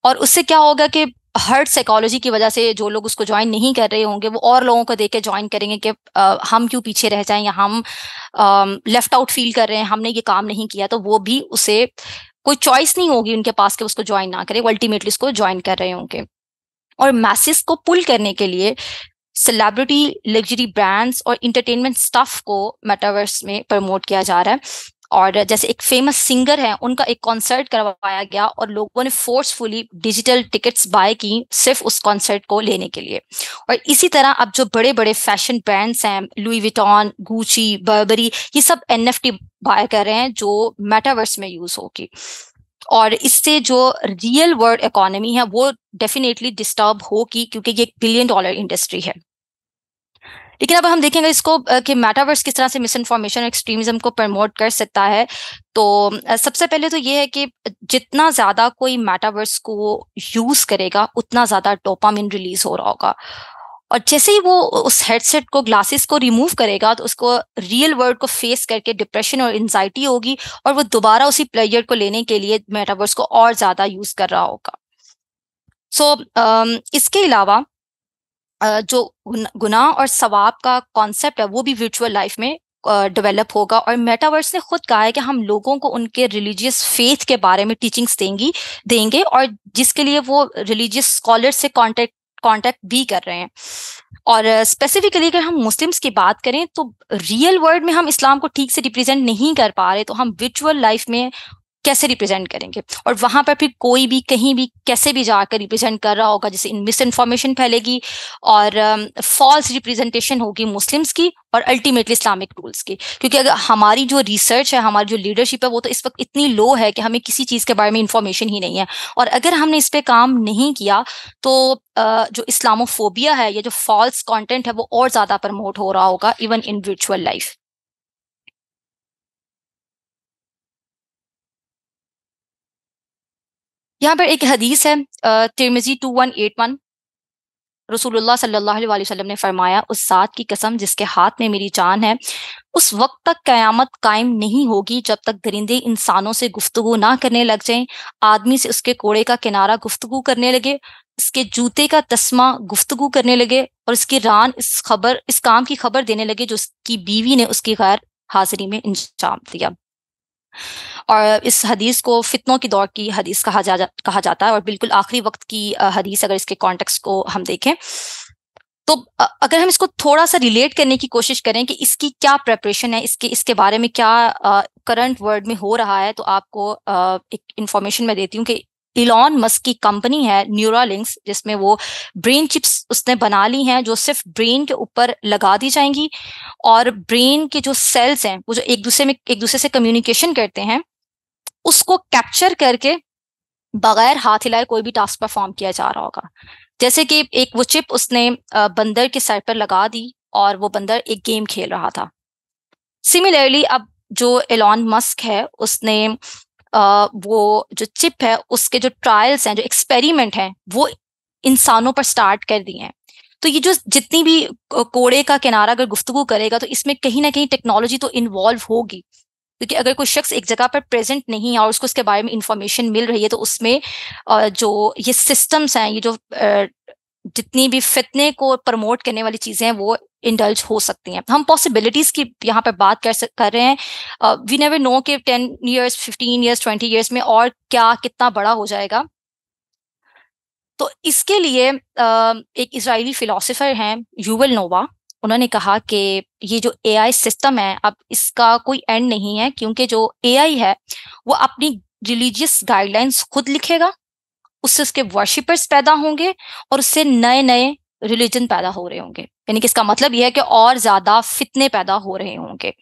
और उससे क्या होगा कि हर्ट साइकोलॉजी की वजह से जो लोग उसको ज्वाइन नहीं कर रहे होंगे वो और लोगों को देख के ज्वाइन करेंगे कि हम क्यों पीछे रह जाएं या हम लेफ्ट आउट फील कर रहे हैं, हमने ये काम नहीं किया, तो वो भी उसे कोई चॉइस नहीं होगी उनके पास कि उसको ज्वाइन ना करें, वो अल्टीमेटली उसको ज्वाइन कर रहे होंगे। और मैसेज को पुल करने के लिए सेलिब्रिटी, लग्जरी ब्रांड्स और इंटरटेनमेंट स्टफ को मेटावर्स में प्रमोट किया जा रहा है। और जैसे एक फेमस सिंगर है, उनका एक कॉन्सर्ट करवाया गया और लोगों ने फोर्सफुली डिजिटल टिकट्स बाय की सिर्फ उस कॉन्सर्ट को लेने के लिए। और इसी तरह अब जो बड़े बड़े फैशन ब्रांड्स हैं, लुई विटॉन, गुची, बर्बरी, ये सब NFT बाय कर रहे हैं जो मेटावर्स में यूज होगी। और इससे जो रियल वर्ल्ड इकोनॉमी है वो डेफिनेटली डिस्टर्ब होगी, क्योंकि ये $1 बिलियन इंडस्ट्री है। लेकिन अब हम देखेंगे इसको कि मेटावर्स किस तरह से मिस इन्फॉर्मेशन और एक्सट्रीमिज्म को प्रमोट कर सकता है। तो सबसे पहले तो ये है कि जितना ज्यादा कोई मेटावर्स को यूज करेगा उतना ज्यादा डोपामिन रिलीज हो रहा होगा, और जैसे ही वो उस हेडसेट को, ग्लासेस को रिमूव करेगा तो उसको रियल वर्ल्ड को फेस करके डिप्रेशन और एंजाइटी होगी, और वो दोबारा उसी प्लेयर को लेने के लिए मेटावर्स को और ज्यादा यूज कर रहा होगा। सो इसके अलावा जो गुनाह और सवाब का कॉन्सेप्ट है वो भी वर्चुअल लाइफ में डेवलप होगा, और मेटावर्स ने खुद कहा है कि हम लोगों को उनके रिलीजियस फेथ के बारे में टीचिंग्स देंगे, और जिसके लिए वो रिलीजियस स्कॉलर से कांटेक्ट भी कर रहे हैं। और स्पेसिफिकली अगर हम मुस्लिम्स की बात करें तो रियल वर्ल्ड में हम इस्लाम को ठीक से रिप्रेजेंट नहीं कर पा रहे, तो हम वर्चुअल लाइफ में कैसे रिप्रेजेंट करेंगे, और वहां पर फिर कोई भी कहीं भी कैसे भी जाकर रिप्रेजेंट कर रहा होगा, जैसे मिस इन्फॉर्मेशन फैलेगी और फॉल्स रिप्रेजेंटेशन होगी मुस्लिम्स की और अल्टीमेटली इस्लामिक रूल्स की। क्योंकि अगर हमारी जो रिसर्च है, हमारी जो लीडरशिप है, वो तो इस वक्त इतनी लो है कि हमें किसी चीज के बारे में इंफॉर्मेशन ही नहीं है, और अगर हमने इस पे काम नहीं किया तो जो इस्लामोफोबिया है या जो फॉल्स कॉन्टेंट है वो और ज्यादा प्रमोट हो रहा होगा इवन इन वर्चुअल लाइफ। यहाँ पर एक हदीस है तिरमिजी 2181। रसूलुल्लाह सल्लल्लाहु अलैहि वसल्लम ने फरमाया, उस ज़ात की कसम जिसके हाथ में मेरी जान है, उस वक्त तक क़यामत कायम नहीं होगी जब तक दरिंदे इंसानों से गुफ्तगू ना करने लग जाएं, आदमी से उसके कोड़े का किनारा गुफ्तगू करने लगे, इसके जूते का तस्मा गुफ्तगू करने लगे, और इसकी रान इस काम की खबर देने लगे जो उसकी बीवी ने उसकी गैर हाजिरी में अंजाम दिया। और इस हदीस को फितनों की दौर की हदीस कहा जाता है, और बिल्कुल आखिरी वक्त की हदीस अगर इसके कॉन्टेक्स्ट को हम देखें तो अगर हम इसको थोड़ा सा रिलेट करने की कोशिश करें कि इसकी क्या प्रेपरेशन है, इसके बारे में क्या करंट वर्ल्ड में हो रहा है, तो आपको एक इंफॉर्मेशन मैं देती हूँ कि इलॉन मस्क की कंपनी है न्यूरालिंक्स, जिसमें वो ब्रेन चिप्स उसने बना ली हैं जो सिर्फ ब्रेन के ऊपर लगा दी जाएंगी, और ब्रेन के जो सेल्स हैं वो जो एक दूसरे से कम्युनिकेशन करते हैं उसको कैप्चर करके बगैर हाथ हिलाए कोई भी टास्क परफॉर्म किया जा रहा होगा। जैसे कि एक वो चिप उसने बंदर के सर पर लगा दी और वो बंदर एक गेम खेल रहा था। सिमिलरली अब जो एलॉन मस्क है उसने वो जो चिप है उसके जो ट्रायल्स हैं, जो एक्सपेरिमेंट हैं, वो इंसानों पर स्टार्ट कर दिए हैं। तो ये जो जितनी भी कोड़े का किनारा अगर गुफ्तगू करेगा तो इसमें कहीं ना कहीं टेक्नोलॉजी तो इन्वॉल्व होगी, क्योंकि अगर कोई शख्स एक जगह पर प्रेजेंट नहीं है और उसको उसके बारे में इंफॉर्मेशन मिल रही है तो उसमें जो ये सिस्टम्स हैं, ये जो जितनी भी फितने को प्रमोट करने वाली चीजें हैं वो इंडल्ज हो सकती हैं। हम पॉसिबिलिटीज की यहाँ पर बात कर रहे हैं। वी नेवर नो कि 10 ईयर्स 15 ईयर्स 20 ईयर्स में और क्या कितना बड़ा हो जाएगा। तो इसके लिए एक इजरायली फिलोसोफर हैं युवल नोवा, उन्होंने कहा कि ये जो एआई सिस्टम है अब इसका कोई एंड नहीं है, क्योंकि जो एआई है वो अपनी रिलीजियस गाइडलाइंस खुद लिखेगा, उससे उसके वर्शिपर्स पैदा होंगे और उससे नए नए रिलीजन पैदा हो रहे होंगे। यानी कि इसका मतलब यह है कि और ज्यादा फितने पैदा हो रहे होंगे।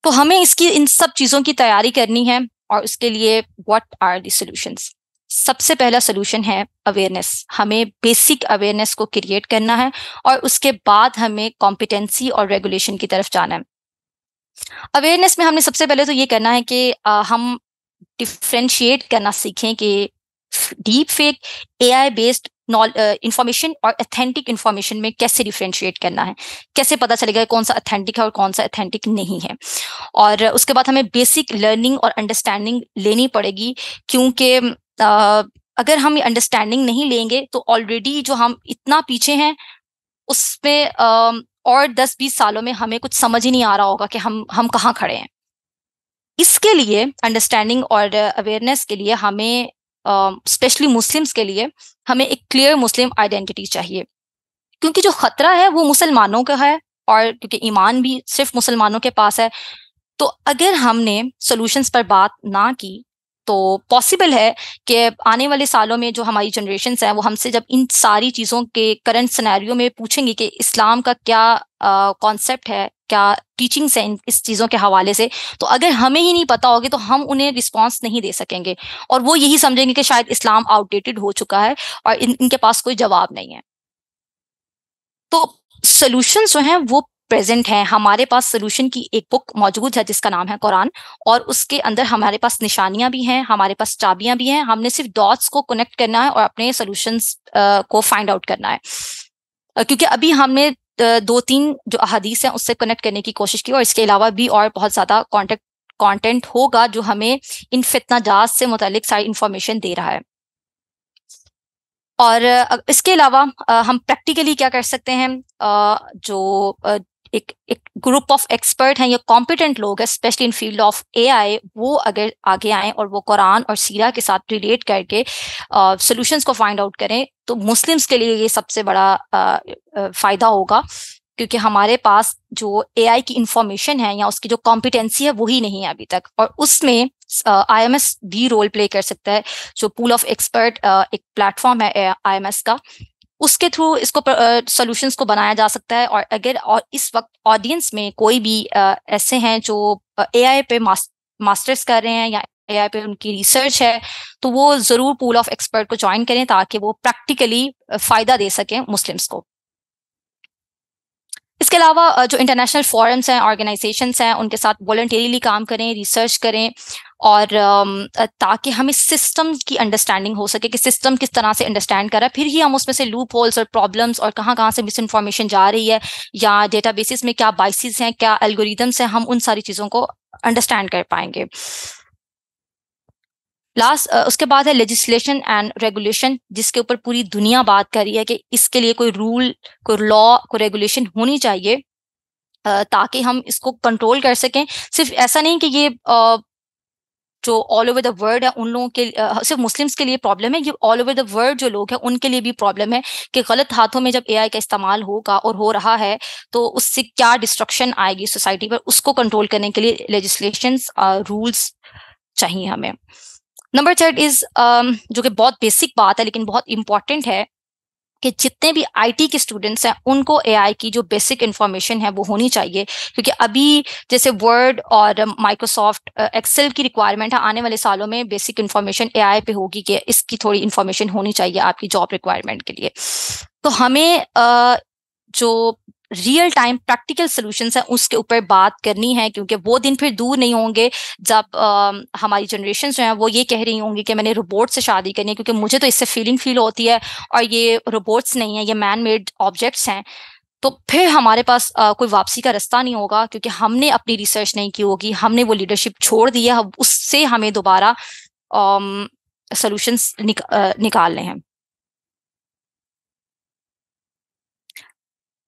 तो हमें इसकी इन सब चीजों की तैयारी करनी है, और उसके लिए व्हाट आर द सॉल्यूशंस। सबसे पहला सोल्यूशन है अवेयरनेस। हमें बेसिक अवेयरनेस को क्रिएट करना है और उसके बाद हमें कॉम्पिटेंसी और रेगुलेशन की तरफ जाना है। अवेयरनेस में हमने सबसे पहले तो ये करना है कि हम डिफ्रेंशिएट करना सीखें कि deep fake, AI based information और अथेंटिक इंफॉर्मेशन में कैसे डिफ्रेंशिएट करना है, कैसे पता चलेगा कौन सा अथेंटिक है और कौन सा अथेंटिक नहीं है। और उसके बाद हमें बेसिक लर्निंग और अंडरस्टैंडिंग लेनी पड़ेगी, क्योंकि अगर हम ये अंडरस्टैंडिंग नहीं लेंगे तो ऑलरेडी जो हम इतना पीछे हैं उसमें और 10-20 सालों में हमें कुछ समझ ही नहीं आ रहा होगा कि हम कहाँ खड़े हैं। इसके लिए अंडरस्टैंडिंग और अवेयरनेस के लिए हमें स्पेशली मुस्लिम्स के लिए हमें एक क्लियर मुस्लिम आइडेंटिटी चाहिए, क्योंकि जो खतरा है वो मुसलमानों का है, और क्योंकि ईमान भी सिर्फ मुसलमानों के पास है। तो अगर हमने सॉल्यूशंस पर बात ना की तो पॉसिबल है कि आने वाले सालों में जो हमारी जनरेशन्स हैं वो हमसे जब इन सारी चीज़ों के करंट सिनेरियो में पूछेंगे कि इस्लाम का क्या कॉन्सेप्ट है, क्या टीचिंग्स हैं इस चीज़ों के हवाले से, तो अगर हमें ही नहीं पता होगी तो हम उन्हें रिस्पॉन्स नहीं दे सकेंगे, और वो यही समझेंगे कि शायद इस्लाम आउटडेटेड हो चुका है और इनके पास कोई जवाब नहीं है। तो सोल्यूशन जो हैं वो प्रेजेंट हैं, हमारे पास सोल्यूशन की एक बुक मौजूद है जिसका नाम है कुरान, और उसके अंदर हमारे पास निशानियां भी हैं, हमारे पास चाबियां भी हैं, हमने सिर्फ डॉट्स को कनेक्ट करना है और अपने सोल्यूशंस को फाइंड आउट करना है। क्योंकि अभी हमने 2-3 जो अहादीस हैं उससे कनेक्ट करने की कोशिश की, और इसके अलावा भी और बहुत ज्यादा कंटेंट होगा जो हमें इन फितनाजात से मुतालिक सारी इंफॉर्मेशन दे रहा है। और इसके अलावा हम प्रैक्टिकली क्या कर सकते हैं, जो एक ग्रुप ऑफ एक्सपर्ट हैं या कॉम्पिटेंट लोग हैं specially in field of AI, वो अगर आगे आए और वो कुरान और सीरा के साथ रिलेट करके सॉल्यूशंस को फाइंड आउट करें, तो मुस्लिम्स के लिए ये सबसे बड़ा फायदा होगा, क्योंकि हमारे पास जो एआई की इंफॉर्मेशन है या उसकी जो कॉम्पिटेंसी है वही नहीं है अभी तक, और उसमें आईएमएस भी रोल प्ले कर सकता है। जो पूल ऑफ एक्सपर्ट एक प्लेटफॉर्म है आईएमएस का, उसके थ्रू इसको सॉल्यूशंस को बनाया जा सकता है। और अगर और इस वक्त ऑडियंस में कोई भी ऐसे हैं जो एआई पे मास्टर्स कर रहे हैं या एआई पे उनकी रिसर्च है, तो वो जरूर पूल ऑफ एक्सपर्ट को ज्वाइन करें ताकि वो प्रैक्टिकली फायदा दे सकें मुस्लिम्स को। इसके अलावा जो इंटरनेशनल फोरम्स हैं, ऑर्गेनाइजेशंस हैं, उनके साथ वॉलंटियरली काम करें, रिसर्च करें, और ताकि हमें सिस्टम की अंडरस्टैंडिंग हो सके कि सिस्टम किस तरह से अंडरस्टैंड कर रहा है, फिर ही हम उसमें से लूप होल्स और प्रॉब्लम्स और कहाँ से मिस इन्फॉर्मेशन जा रही है या डेटाबेसिस में क्या बाइसिस हैं, क्या एल्गोरिदम्स हैं, हम उन सारी चीज़ों को अंडरस्टैंड कर पाएंगे। उसके बाद है लेजिस्लेशन एंड रेगुलेशन, जिसके ऊपर पूरी दुनिया बात कर रही है कि इसके लिए कोई रूल, कोई लॉ, कोई रेगुलेशन होनी चाहिए ताकि हम इसको कंट्रोल कर सकें। सिर्फ ऐसा नहीं कि ये जो ऑल ओवर द वर्ल्ड है उन लोगों के सिर्फ मुस्लिम्स के लिए प्रॉब्लम है, ये ऑल ओवर द वर्ल्ड जो लोग हैं उनके लिए भी प्रॉब्लम है कि गलत हाथों में जब एआई का इस्तेमाल होगा और हो रहा है तो उससे क्या डिस्ट्रक्शन आएगी सोसाइटी पर, उसको कंट्रोल करने के लिए लेजिस्लेशंस, रूल्स चाहिए हमें। नंबर 3 इज जो कि बहुत बेसिक बात है लेकिन बहुत इंपॉर्टेंट है, कि जितने भी आईटी के स्टूडेंट्स हैं उनको एआई की जो बेसिक इंफॉर्मेशन है वो होनी चाहिए, क्योंकि अभी जैसे वर्ड और माइक्रोसॉफ्ट एक्सेल की रिक्वायरमेंट है, आने वाले सालों में बेसिक इंफॉर्मेशन एआई पे होगी कि इसकी थोड़ी इंफॉर्मेशन होनी चाहिए आपकी जॉब रिक्वायरमेंट के लिए। तो हमें जो रियल टाइम प्रैक्टिकल सॉल्यूशंस हैं उसके ऊपर बात करनी है, क्योंकि वो दिन फिर दूर नहीं होंगे जब हमारी जनरेशन जो है वो ये कह रही होंगी कि मैंने रोबोट से शादी करनी है, क्योंकि मुझे तो इससे फील होती है और ये रोबोट्स नहीं है, ये मैन मेड ऑब्जेक्ट्स हैं। तो फिर हमारे पास कोई वापसी का रास्ता नहीं होगा, क्योंकि हमने अपनी रिसर्च नहीं की होगी, हमने वो लीडरशिप छोड़ दी है, उससे हमें दोबारा सॉल्यूशंस निकालने हैं।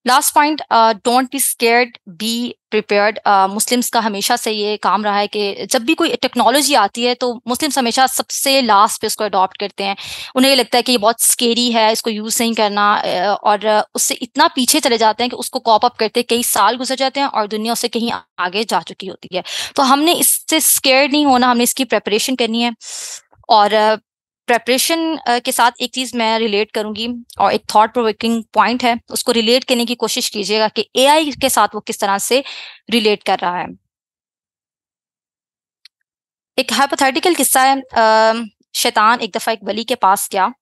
Last point, don't be scared, be prepared. Muslims का हमेशा से ये काम रहा है कि जब भी कोई टेक्नोलॉजी आती है तो मुस्लिम्स हमेशा सबसे लास्ट पे उसको अडॉप्ट करते हैं। उन्हें ये लगता है कि ये बहुत स्केरी है, इसको यूज़ नहीं करना, और उससे इतना पीछे चले जाते हैं कि उसको कॉप अप करते कई साल गुजर जाते हैं और दुनिया उससे कहीं आगे जा चुकी होती है। तो हमने इससे स्केर्ड नहीं होना, हमने इसकी प्रेपरेशन करनी है। और प्रेपरेशन के साथ एक चीज मैं रिलेट करूंगी और एक थॉट प्रोवोकिंग पॉइंट है, उसको रिलेट करने की कोशिश कीजिएगा कि एआई के साथ वो किस तरह से रिलेट कर रहा है। एक हाइपोथेटिकल किस्सा है, शैतान एक दफा एक वली के पास गया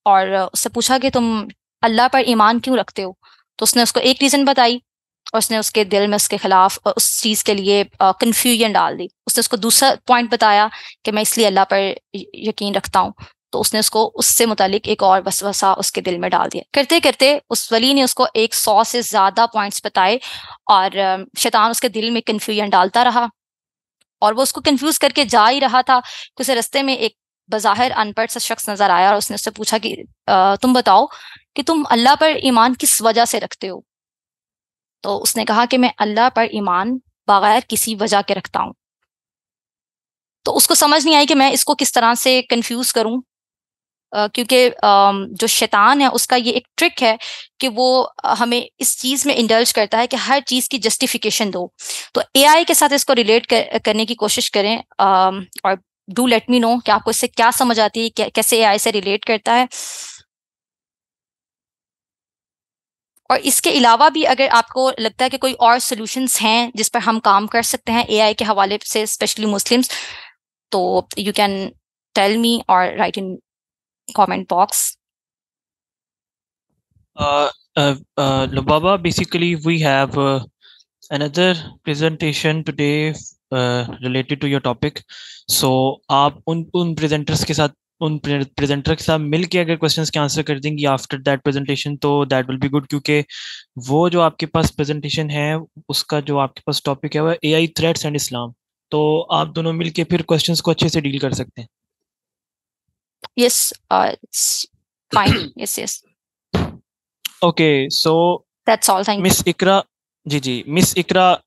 और उससे पूछा कि तुम अल्लाह पर ईमान क्यों रखते हो। तो उसने उसको एक रीजन बताई और उसने उसके दिल में उसके खिलाफ उस चीज के लिए कंफ्यूजन डाल दी। उसने उसको दूसरा पॉइंट बताया कि मैं इसलिए अल्लाह पर यकीन रखता हूँ, तो उसने उसको उससे मुतालिक एक और वसवसा उसके दिल में डाल दिया। करते करते उस वली ने उसको 100 से ज्यादा पॉइंट्स बताए और शैतान उसके दिल में कंफ्यूजन डालता रहा और वो उसको कंफ्यूज करके जा ही रहा था कि उसे रास्ते में एक बज़ाहिर अनपढ़ सा शख्स नजर आया और उसने उससे पूछा कि तुम बताओ कि तुम अल्लाह पर ईमान किस वजह से रखते हो। तो उसने कहा कि मैं अल्लाह पर ईमान बगैर किसी वजह के रखता हूँ। तो उसको समझ नहीं आई कि मैं इसको किस तरह से कंफ्यूज करूं, क्योंकि जो शैतान है उसका ये एक ट्रिक है कि वो हमें इस चीज में इंडल्ज करता है कि हर चीज की जस्टिफिकेशन दो। तो एआई के साथ इसको रिलेट करने की कोशिश करें, और डू लेट मी नो कि आपको इससे क्या समझ आती है, कैसे एआई से रिलेट करता है। और इसके अलावा भी अगर आपको लगता है कि कोई और सॉल्यूशंस हैं जिस पर हम काम कर सकते हैं एआई के हवाले से, स्पेशली मुस्लिम्स, तो यू कैन टेल मी और right in comment box. Lubaba, basically we have another presentation today related to your topic. So आप उन presenters के साथ उन presenter के साथ मिल के अगर questions के आंसर कर देंगी after that presentation तो that will be good, क्योंकि वो जो आपके पास presentation है उसका जो आपके पास topic है वो AI threats and Islam, तो आप दोनों मिल के फिर questions को अच्छे से deal कर सकते हैं. Yes, it's fine. Yes. Okay, so That's all. Thank you. Miss Ikra, ji, Miss Ikra,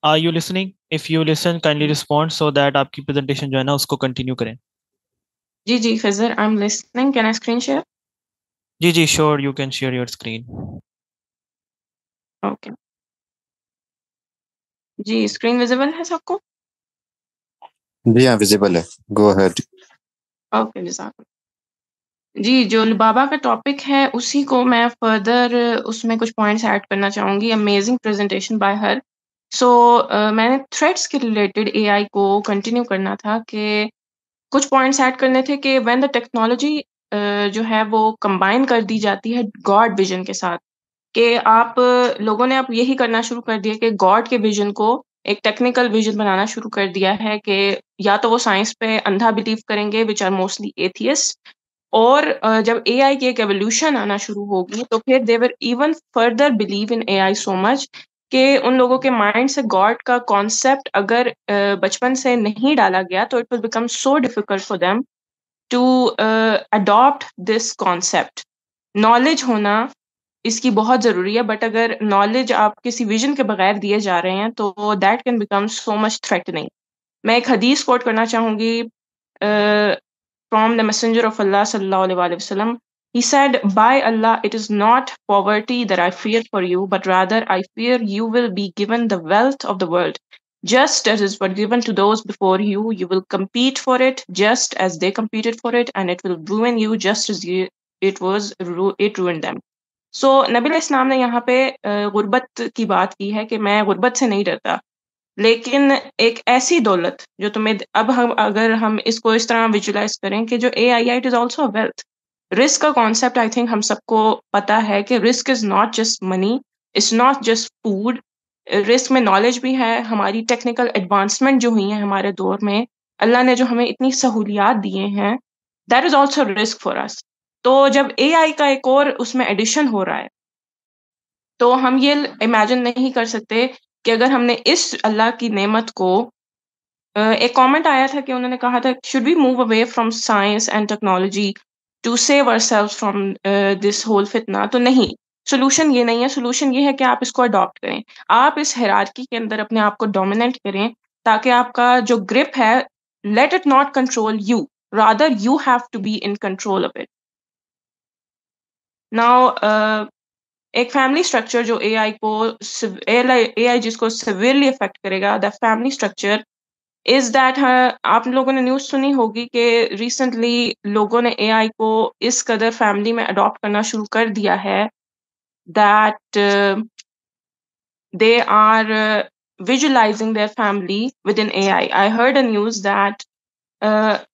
are you listening? If you listen, kindly respond so that आपकी presentation जो है ना उसको continue करें. जी Fazir, I'm listening. Can I screen share? Ji, sure, you can share your screen. Okay. Ji, screen visible है सबको? जी हाँ, visible है. गो अहेड. ओके, जी, जो लुबाबा का टॉपिक है उसी को मैं फर्दर उसमें कुछ पॉइंट्स ऐड करना चाहूँगी. Amazing presentation by her. So मैंने थ्रेड्स के रिलेटेड एआई को कंटिन्यू करना था कि कुछ पॉइंट्स ऐड करने थे कि व्हेन द टेक्नोलॉजी जो है वो कंबाइन कर दी जाती है गॉड विजन के साथ, कि आप लोगों ने अब यही करना शुरू कर दिया कि गॉड के विजन को एक टेक्निकल विजन बनाना शुरू कर दिया है कि या तो वो साइंस पे अंधा बिलीव करेंगे विच आर मोस्टली एथियस्ट, और जब एआई की एक एवोल्यूशन आना शुरू होगी तो फिर they will even further believe in AI so much कि उन लोगों के माइंड से गॉड का कॉन्सेप्ट अगर बचपन से नहीं डाला गया तो it will become so difficult for them to adopt this concept. Knowledge होना इसकी बहुत ज़रूरी है, बट अगर नॉलेज आप किसी विजन के बगैर दिए जा रहे हैं तो that can become so much threatening. मैं एक हदीस कोट करना चाहूँगी from the Messenger of Allah sallallahu alaihi wasallam. He said, "By Allah, it is not poverty that I fear for you, but rather I fear you will be given the wealth of the world, just as is were given to those before you. You will compete for it, just as they competed for it, and it will ruin you, just as it ruined them." So नबी इस्लाम ने यहाँ पे गुर्बत की बात की है कि मैं गुर्बत से नहीं डरता, लेकिन एक ऐसी दौलत जो तुम्हें अब हम अगर हम इसको इस तरह विजुलाइज करें कि जो एआई है it is also a wealth. Risk का कॉन्सेप्ट आई थिंक हम सबको पता है कि risk is not just money, it's not just food. Risk में नॉलेज भी है. हमारी टेक्निकल एडवांसमेंट जो हुई है हमारे दौर में, अल्लाह ने जो हमें इतनी सहूलियात दिए हैं, that is also risk for us. तो जब एआई का एक और उसमें एडिशन हो रहा है तो हम ये इमेजिन नहीं कर सकते कि अगर हमने इस अल्लाह की नेमत को एक कमेंट आया था कि उन्होंने कहा था should we move away from science and technology to save ourselves from this whole फितना. तो नहीं, सोल्यूशन ये नहीं है. सोल्यूशन ये है कि आप इसको अडॉप्ट करें. आप इस हायरार्की के अंदर अपने आप को डोमिनेंट करें ताकि आपका जो ग्रिप है, let it not control you, rather you have to be in control of it. Now एक फैमिली स्ट्रक्चर जो एआई जिसको सिवियरली इफेक्ट करेगा, the family structure is that, आप लोगों ने न्यूज़ सुनी होगी कि रिसेंटली लोगों ने एआई को इस कदर फैमिली में अडॉप्ट करना शुरू कर दिया है that they are visualising their family within AI. I heard a news that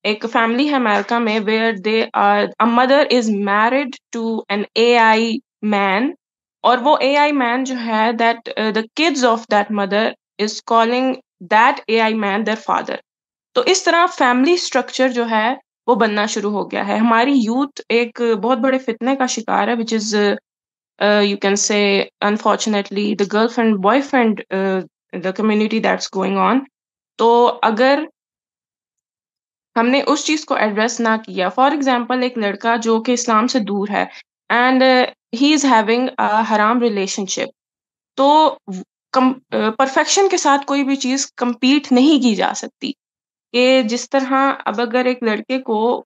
एक फैमिली है अमेरिका में where they are a mother is married to an AI man, और वो एआई मैन जो है that the kids of that mother is calling that AI man their father. तो इस तरह फैमिली स्ट्रक्चर जो है वो बनना शुरू हो गया है. हमारी यूथ एक बहुत बड़े फितने का शिकार है which is you can say unfortunately the girlfriend boyfriend the community that's going on. तो अगर हमने उस चीज़ को एड्रेस ना किया, फॉर एग्जांपल एक लड़का जो कि इस्लाम से दूर है and he is having a हराम रिलेशनशिप, तो परफेक्शन के साथ कोई भी चीज़ compete नहीं की जा सकती. कि जिस तरह अब अगर एक लड़के को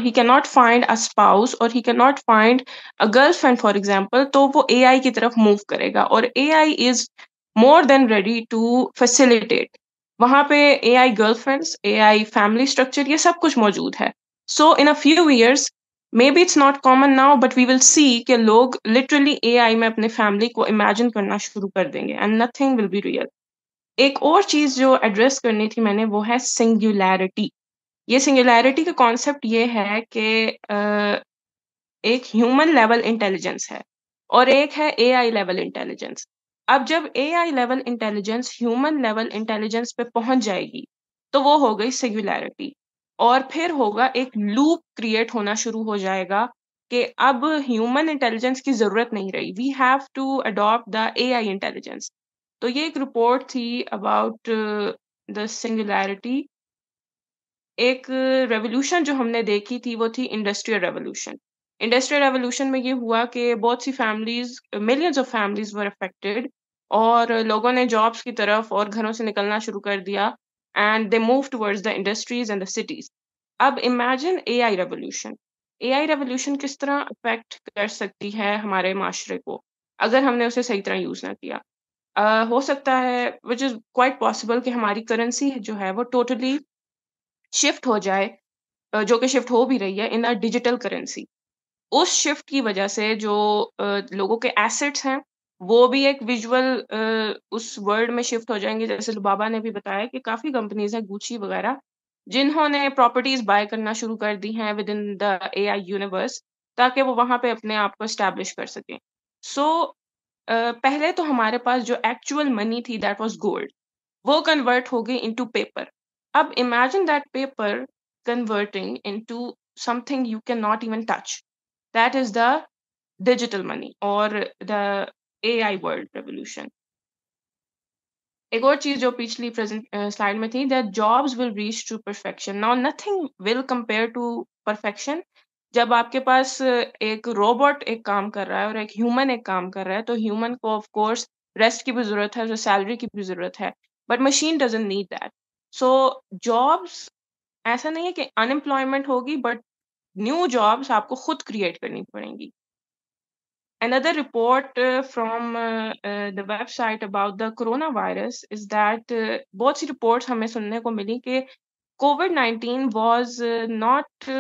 he can not find a spouse और he can not find a girlfriend for example, तो वो एआई की तरफ मूव करेगा, और AI is more than ready to facilitate. वहाँ पे AI girlfriends, AI family structure, ये सब कुछ मौजूद है. So in a few years, maybe it's not common now, but we will see कि लोग लिटरली एआई में अपने फैमिली को इमेजिन करना शुरू कर देंगे and nothing will be real. एक और चीज़ जो एड्रेस करनी थी मैंने वो है सिंगुलैरिटी. ये सिंगुलैरिटी का कॉन्सेप्ट ये है कि एक ह्यूमन लेवल इंटेलिजेंस है और एक है एआई लेवल इंटेलिजेंस। अब जब AI level intelligence human level intelligence पे पहुंच जाएगी तो वो हो गई सिंगुलैरिटी और फिर होगा एक लूप क्रिएट होना शुरू हो जाएगा कि अब ह्यूमन इंटेलिजेंस की जरूरत नहीं रही, we have to adopt the AI intelligence. तो ये एक रिपोर्ट थी अबाउट द सिंगुलैरिटी। एक रेवोल्यूशन जो हमने देखी थी वो थी इंडस्ट्रियल रेवोल्यूशन। इंडस्ट्रियल रेवोल्यूशन में ये हुआ कि बहुत सी families, millions of families were affected और लोगों ने जॉब्स की तरफ और घरों से निकलना शुरू कर दिया and they move towards the industries and the cities. अब imagine AI revolution. AI revolution किस तरह अफेक्ट कर सकती है हमारे माशरे को अगर हमने उसे सही तरह यूज ना किया। हो सकता है विच इज क्वाइट पॉसिबल कि हमारी करेंसी जो है वो टोटली शिफ्ट हो जाए, जो कि शिफ्ट हो भी रही है इन अ डिजिटल करेंसी। उस शिफ्ट की वजह से जो लोगों के एसेट्स हैं वो भी एक विजुअल उस वर्ल्ड में शिफ्ट हो जाएंगे। जैसे लुबाबा ने भी बताया कि काफी कंपनीज हैं गुची वगैरह जिन्होंने प्रॉपर्टीज बाय करना शुरू कर दी हैं with in the AI universe ताकि वो वहां पे अपने आप को एस्टैब्लिश कर सकें। सो पहले तो हमारे पास जो एक्चुअल मनी थी दैट वाज गोल्ड, वो कन्वर्ट हो गई इनटू पेपर। अब imagine that paper converting into something you can not even touch, that is the digital money और द एआई वर्ल्ड रेवोल्यूशन। एक और चीज जो पिछली प्रेजेंट स्लाइड में थी, that jobs will reach to perfection. Now nothing will compare to perfection. जब आपके पास एक रोबोट एक काम कर रहा है और एक ह्यूमन एक काम कर रहा है तो ह्यूमन को ऑफ कोर्स रेस्ट की भी जरूरत है, उसे सैलरी की भी जरूरत है, but machine doesn't need that. So jobs, ऐसा नहीं है कि अनएम्प्लॉयमेंट होगी, बट न्यू जॉब्स आपको खुद क्रिएट करनी पड़ेंगी। Another report from the website about the coronavirus is that बहुत सी reports हमें सुनने को मिली कि COVID-19 was not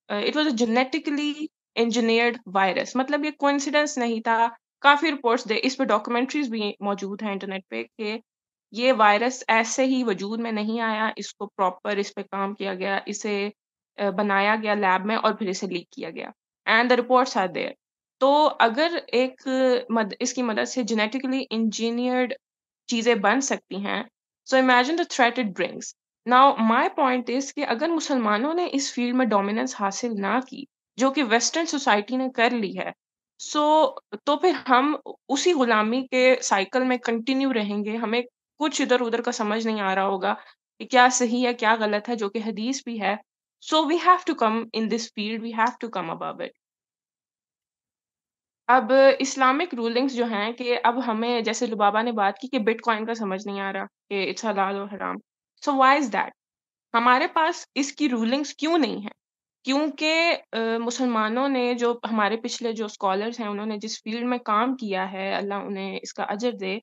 it was a genetically engineered virus। मतलब ये coincidence नहीं था। काफी reports दे, इस पे documentaries भी मौजूद हैं इंटरनेट पे कि ये वायरस ऐसे ही वजूद में नहीं आया, इसको प्रॉपर इस पे काम किया गया, इसे बनाया गया लैब में और फिर इसे लीक किया गया and the reports are there. तो अगर इसकी मदद से जेनेटिकली इंजीनियर्ड चीजें बन सकती हैं, so imagine the threat it brings. Now my point is कि अगर मुसलमानों ने इस फील्ड में डोमिनेंस हासिल ना की जो कि वेस्टर्न सोसाइटी ने कर ली है, सो तो फिर हम उसी गुलामी के साइकिल में कंटिन्यू रहेंगे। हमें कुछ इधर उधर का समझ नहीं आ रहा होगा कि क्या सही है क्या गलत है, जो कि हदीस भी है। So we have to come in this field, we have to come above it. अब इस्लामिक रूलिंग्स जो हैं कि अब हमें, जैसे लुबाबा ने बात की कि बिटकॉइन का समझ नहीं आ रहा कि इट्स हलाल और हराम। So why is that? हमारे पास इसकी रूलिंग्स क्यों नहीं है? क्योंकि मुसलमानों ने, जो हमारे पिछले जो स्कॉलर्स हैं, उन्होंने जिस फील्ड में काम किया है, अल्लाह उन्हें इसका अजर दे,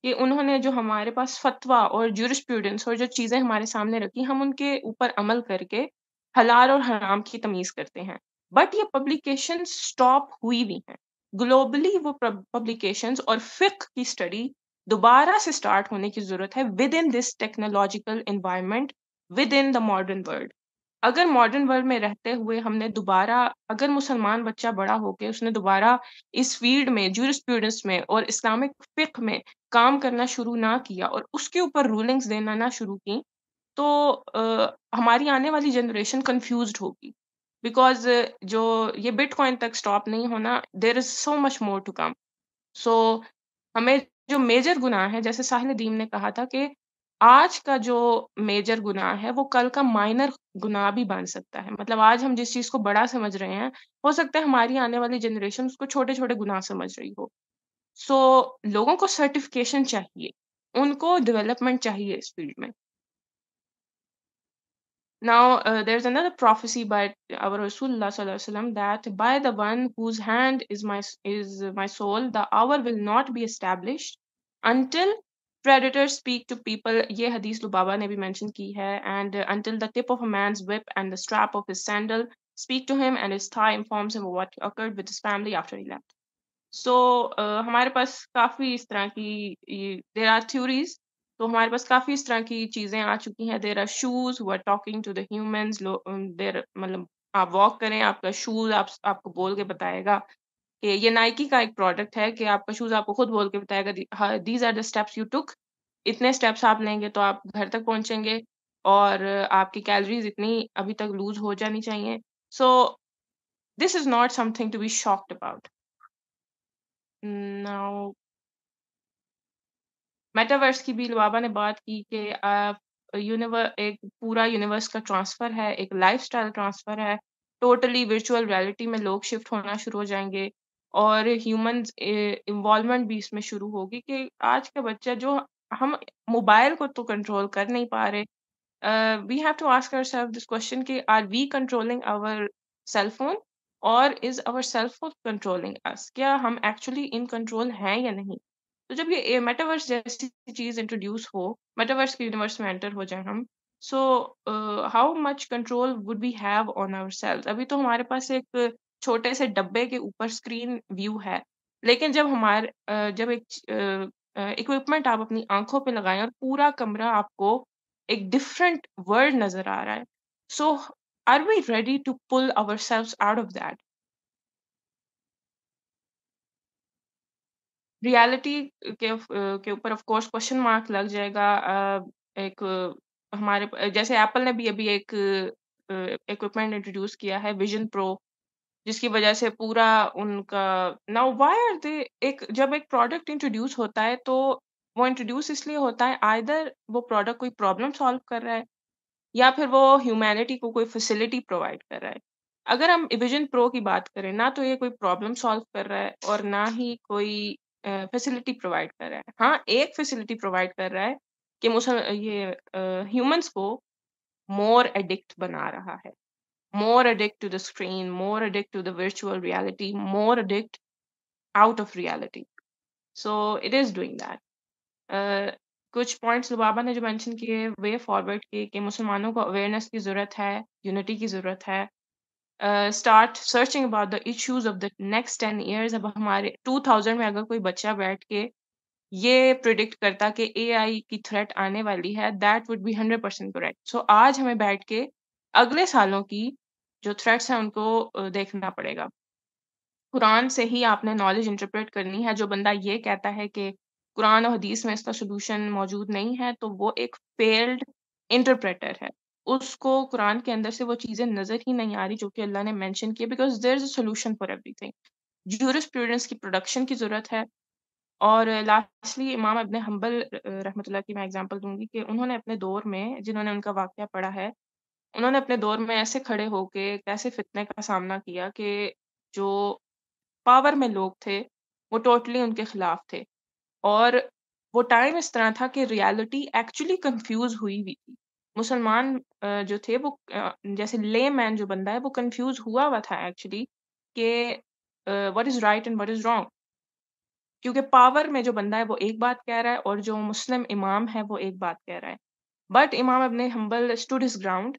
कि उन्होंने जो हमारे पास फतवा और ज्यूरिस्प्रूडेंस और जो चीज़ें हमारे सामने रखी, हम उनके ऊपर अमल करके हलाल और हराम की तमीज़ करते हैं। बट ये पब्लिकेशन स्टॉप हुई नहीं है। ग्लोबली वो पब्लिकेशंस और फ़िक़्ह की स्टडी दोबारा से स्टार्ट होने की ज़रूरत है with in this technological environment, with in the modern world. अगर मॉडर्न वर्ल्ड में रहते हुए हमने दोबारा, अगर मुसलमान बच्चा बड़ा होके उसने दोबारा इस फील्ड में, ज्यूरिस्प्रूडेंस में और इस्लामिक फ़िक़्ह में काम करना शुरू ना किया और उसके ऊपर रूलिंग्स देना ना शुरू की, तो हमारी आने वाली जनरेशन कन्फ्यूज़्ड होगी। बिकॉज़ जो ये बिटकॉइन तक स्टॉप नहीं होना, there is so much more to come. So हमें जो मेजर गुनाह है, जैसे साहिल दीन ने कहा था कि आज का जो मेजर गुनाह है वो कल का माइनर गुनाह भी बन सकता है। मतलब आज हम जिस चीज़ को बड़ा समझ रहे हैं, हो सकता है हमारी आने वाली जनरेशन उसको छोटे-छोटे गुनाह समझ रही हो। सो लोगों को सर्टिफ़िकेशन चाहिए, उनको डेवलपमेंट चाहिए इस फील्ड में। Now, there's another prophecy by our Rasulullah Sallallahu Alaihi Wasallam that by the one whose hand is my soul, the hour will not be established until predators speak to people. ये हदीस लुबाबा ने भी mention की है, and until the tip of a man's whip and the strap of his sandal speak to him and his thigh informs him of what occurred with his family after he left. So हमारे पास काफ़ी इस तरह की there are theories। तो हमारे पास काफ़ी इस तरह की चीज़ें आ चुकी हैं। There are shoes who are talking to the humans, there मतलब आप वॉक करें, आपका शूज़ आपको बोल के बताएगा कि ये नाइकी का एक प्रोडक्ट है कि आपका शूज़ आपको खुद बोल के बताएगा these are the steps you took, इतने स्टेप्स आप लेंगे तो आप घर तक पहुँचेंगे और आपकी कैलोरीज़ इतनी अभी तक लूज़ हो जानी चाहिए। So this is not something to be shocked about. Now metaverse की भी लुबाबा ने बात की कि एक पूरा यूनिवर्स का ट्रांसफ़र है, एक लाइफ़स्टाइल ट्रांसफ़र है, टोटली वर्चुअल रियलिटी में लोग शिफ्ट होना शुरू हो जाएँगे और ह्यूमन्स इन्वॉल्वमेंट भी इसमें शुरू होगी कि आज का बच्चा जो हम मोबाइल को तो कंट्रोल कर नहीं पा रहे। We have to ask ourselves this question कि are we controlling our cell phone और is our cell phone controlling us? क्या हम एक्चुअली इन कंट्रोल हैं या नहीं? तो जब ये मेटावर्स जैसी चीज़ इंट्रोड्यूस हो, मेटावर्स के यूनिवर्स में एंटर हो जाएँ हम, so how much control would we have on ourselves? अभी तो हमारे पास एक छोटे से डब्बे के ऊपर स्क्रीन व्यू है, लेकिन जब एक इक्विपमेंट आप अपनी आँखों पे लगाएँ और पूरा कमरा आपको एक डिफरेंट वर्ल्ड नज़र आ रहा है, so are we ready to pull ourselves out of that? Reality के ऊपर ऑफ कोर्स क्वेश्चन मार्क लग जाएगा। एक जैसे एप्पल ने भी अभी एक इक्विपमेंट इंट्रोड्यूस किया है विज़न प्रो, जिसकी वजह से पूरा उनका नाउ व्हाई आर दे जब एक प्रोडक्ट इंट्रोड्यूस होता है तो वो इंट्रोड्यूस इसलिए होता है आइदर वो प्रोडक्ट कोई प्रॉब्लम सॉल्व कर रहा है या फिर वो ह्यूमैनिटी को कोई फैसिलिटी प्रोवाइड कर रहा है। अगर हम विज़न प्रो की बात करें, ना तो ये कोई प्रॉब्लम सॉल्व कर रहा है और ना ही कोई फैसिलिटी प्रोवाइड कर रहा है। हाँ, एक फैसिलिटी प्रोवाइड कर रहा है कि ह्यूमन्स को मोर एडिक्ट बना रहा है। More addict to the screen, more addict to the virtual reality, more addict out of reality. So it is doing that. Uh, कुछ पॉइंट्स लुबाबा ने जो मेंशन किए वे फॉरवर्ड किए कि मुसलमानों को अवेयरनेस की ज़रूरत है, यूनिटी की ज़रूरत है। Start searching about the issues of the next 10 years. अब हमारे 2000 में अगर कोई बच्चा बैठ के ये प्रिडिक्ट करता कि एआई की थ्रेट आने वाली है, दैट वुड बी 100% करेक्ट। सो आज हमें बैठ के अगले सालों की जो थ्रेट्स हैं उनको देखना पड़ेगा। कुरान से ही आपने नॉलेज इंटरप्रेट करनी है। जो बंदा ये कहता है कि कुरान और हदीस में इसका सॉल्यूशन मौजूद नहीं है, तो वो एक फेल्ड इंटरप्रेटर है। उसको कुरान के अंदर से वो चीज़ें नज़र ही नहीं आ रही जो कि अल्लाह ने मेंशन की है, because there is a solution for everything. Jurisprudence की प्रोडक्शन की ज़रूरत है और लास्टली इमाम इब्न हंबल रहमतुल्लाह की मैं एग्ज़ाम्पल दूँगी कि उन्होंने अपने दौर में जिन्होंने उनका वाक़या पढ़ा है, उन्होंने अपने दौर में ऐसे खड़े होके कैसे फितने का सामना किया कि जो पावर में लोग थे, वो टोटली उनके खिलाफ थे और वो टाइम इस तरह था कि रियलिटी एक्चुअली कन्फ्यूज़ हुई हुई थी। मुसलमान जो थे वो जैसे लेमैन जो बंदा है वो कन्फ्यूज़ हुआ हुआ था एक्चुअली कि what is right and what is wrong, क्योंकि पावर में जो बंदा है वो एक बात कह रहा है और जो मुस्लिम इमाम है वो एक बात कह रहा है। But Imam Ibn Hanbal stood his ground,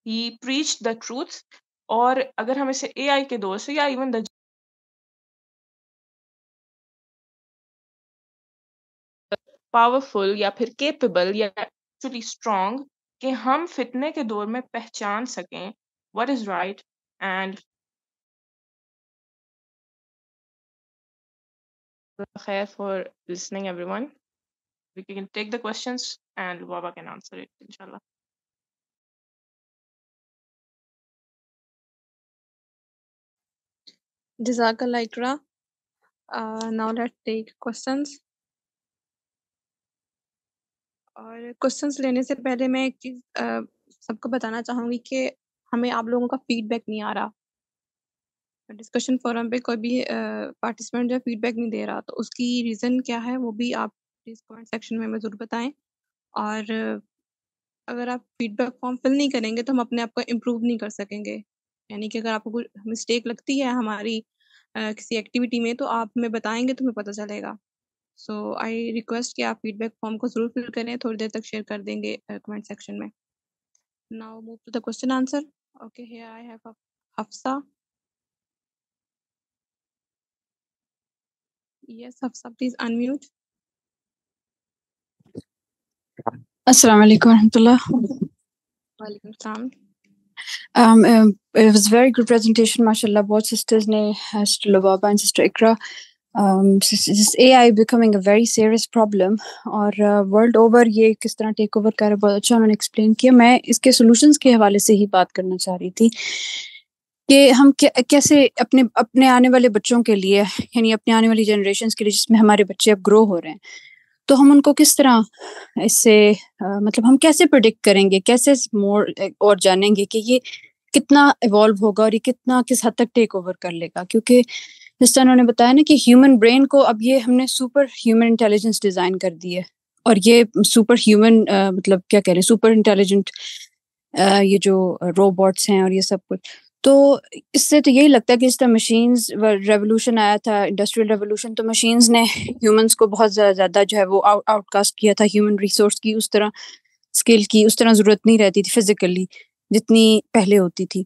he preached the truth. और अगर हम इसे एआई के दौर से या इवन द पावरफुल या फिर कैपेबल या एक्चुअली स्ट्रॉन्ग कि हम फितने के दौर में पहचान सकें व्हाट इज राइट एंड खैर for listening everyone. We can take the questions and Baba can answer it, inshallah. Jazakallah Ikra. Now let's take questions. और क्वेश्चंस लेने से पहले मैं एक चीज़ सबको बताना चाहूँगी कि हमें आप लोगों का फीडबैक नहीं आ रहा। डिस्कशन फोरम पे कोई भी पार्टिसिपेंट जो फीडबैक नहीं दे रहा, तो उसकी रीज़न क्या है वो भी आप प्लीज़ कमेंट सेक्शन में ज़रूर बताएँ। और अगर आप फीडबैक फॉर्म फिल नहीं करेंगे तो हम अपने आप को इम्प्रूव नहीं कर सकेंगे। यानी कि अगर आपको कोई मिस्टेक लगती है हमारी किसी एक्टिविटी में, तो आप हमें बताएँगे तो हमें पता चलेगा। सो आई रिक्वेस्ट कि आप फीडबैक फॉर्म को ज़रूर फिल करें, थोड़ी देर तक शेयर कर देंगे कमेंट सेक्शन में। Now move to the question answer. Okay, here I have Hafsa. Yes Hafsa, please unmute. अस्सलाम वालेकुम रहमतुल्लाह। वालेकुम सलाम। It was a very good presentation, mashallah. Both sisters ne, Sister Lubaba and Sister Ikra. This AI becoming a very serious problem और world over ये किस तरह take over कर रहा है, बहुत अच्छा उन्होंने एक्सप्लेन किया. मैं इसके सॉल्यूशंस के हवाले से ही बात करना चाह रही थी कि हम कैसे अपने अपने आने वाले बच्चों के लिए, यानी अपने आने वाली जनरेशन्स के लिए जिसमें हमारे बच्चे अब ग्रो हो रहे हैं, तो हम उनको किस तरह इससे मतलब हम कैसे प्रिडिक्ट करेंगे, कैसे मोर और जानेंगे कि ये कितना इवॉल्व होगा और ये कितना किस हद तक टेक ओवर कर लेगा. क्योंकि जिस तरह उन्होंने बताया ना कि ह्यूमन ब्रेन को अब ये हमने सुपर ह्यूमन इंटेलिजेंस डिज़ाइन कर दी है, और ये सुपर ह्यूमन मतलब क्या कह रहे हैं, सुपर इंटेलिजेंट ये जो रोबोट्स हैं और ये सब कुछ. तो इससे तो यही लगता है कि इस तरह मशीन्स रेवोल्यूशन आया था, इंडस्ट्रियल रेवोल्यूशन, तो मशीन्स ने ह्यूमंस को बहुत ज़्यादा जो है वो आउटकास्ट किया था. ह्यूमन रिसोर्स की उस तरह स्किल की उस तरह ज़रूरत नहीं रहती थी फिजिकली जितनी पहले होती थी.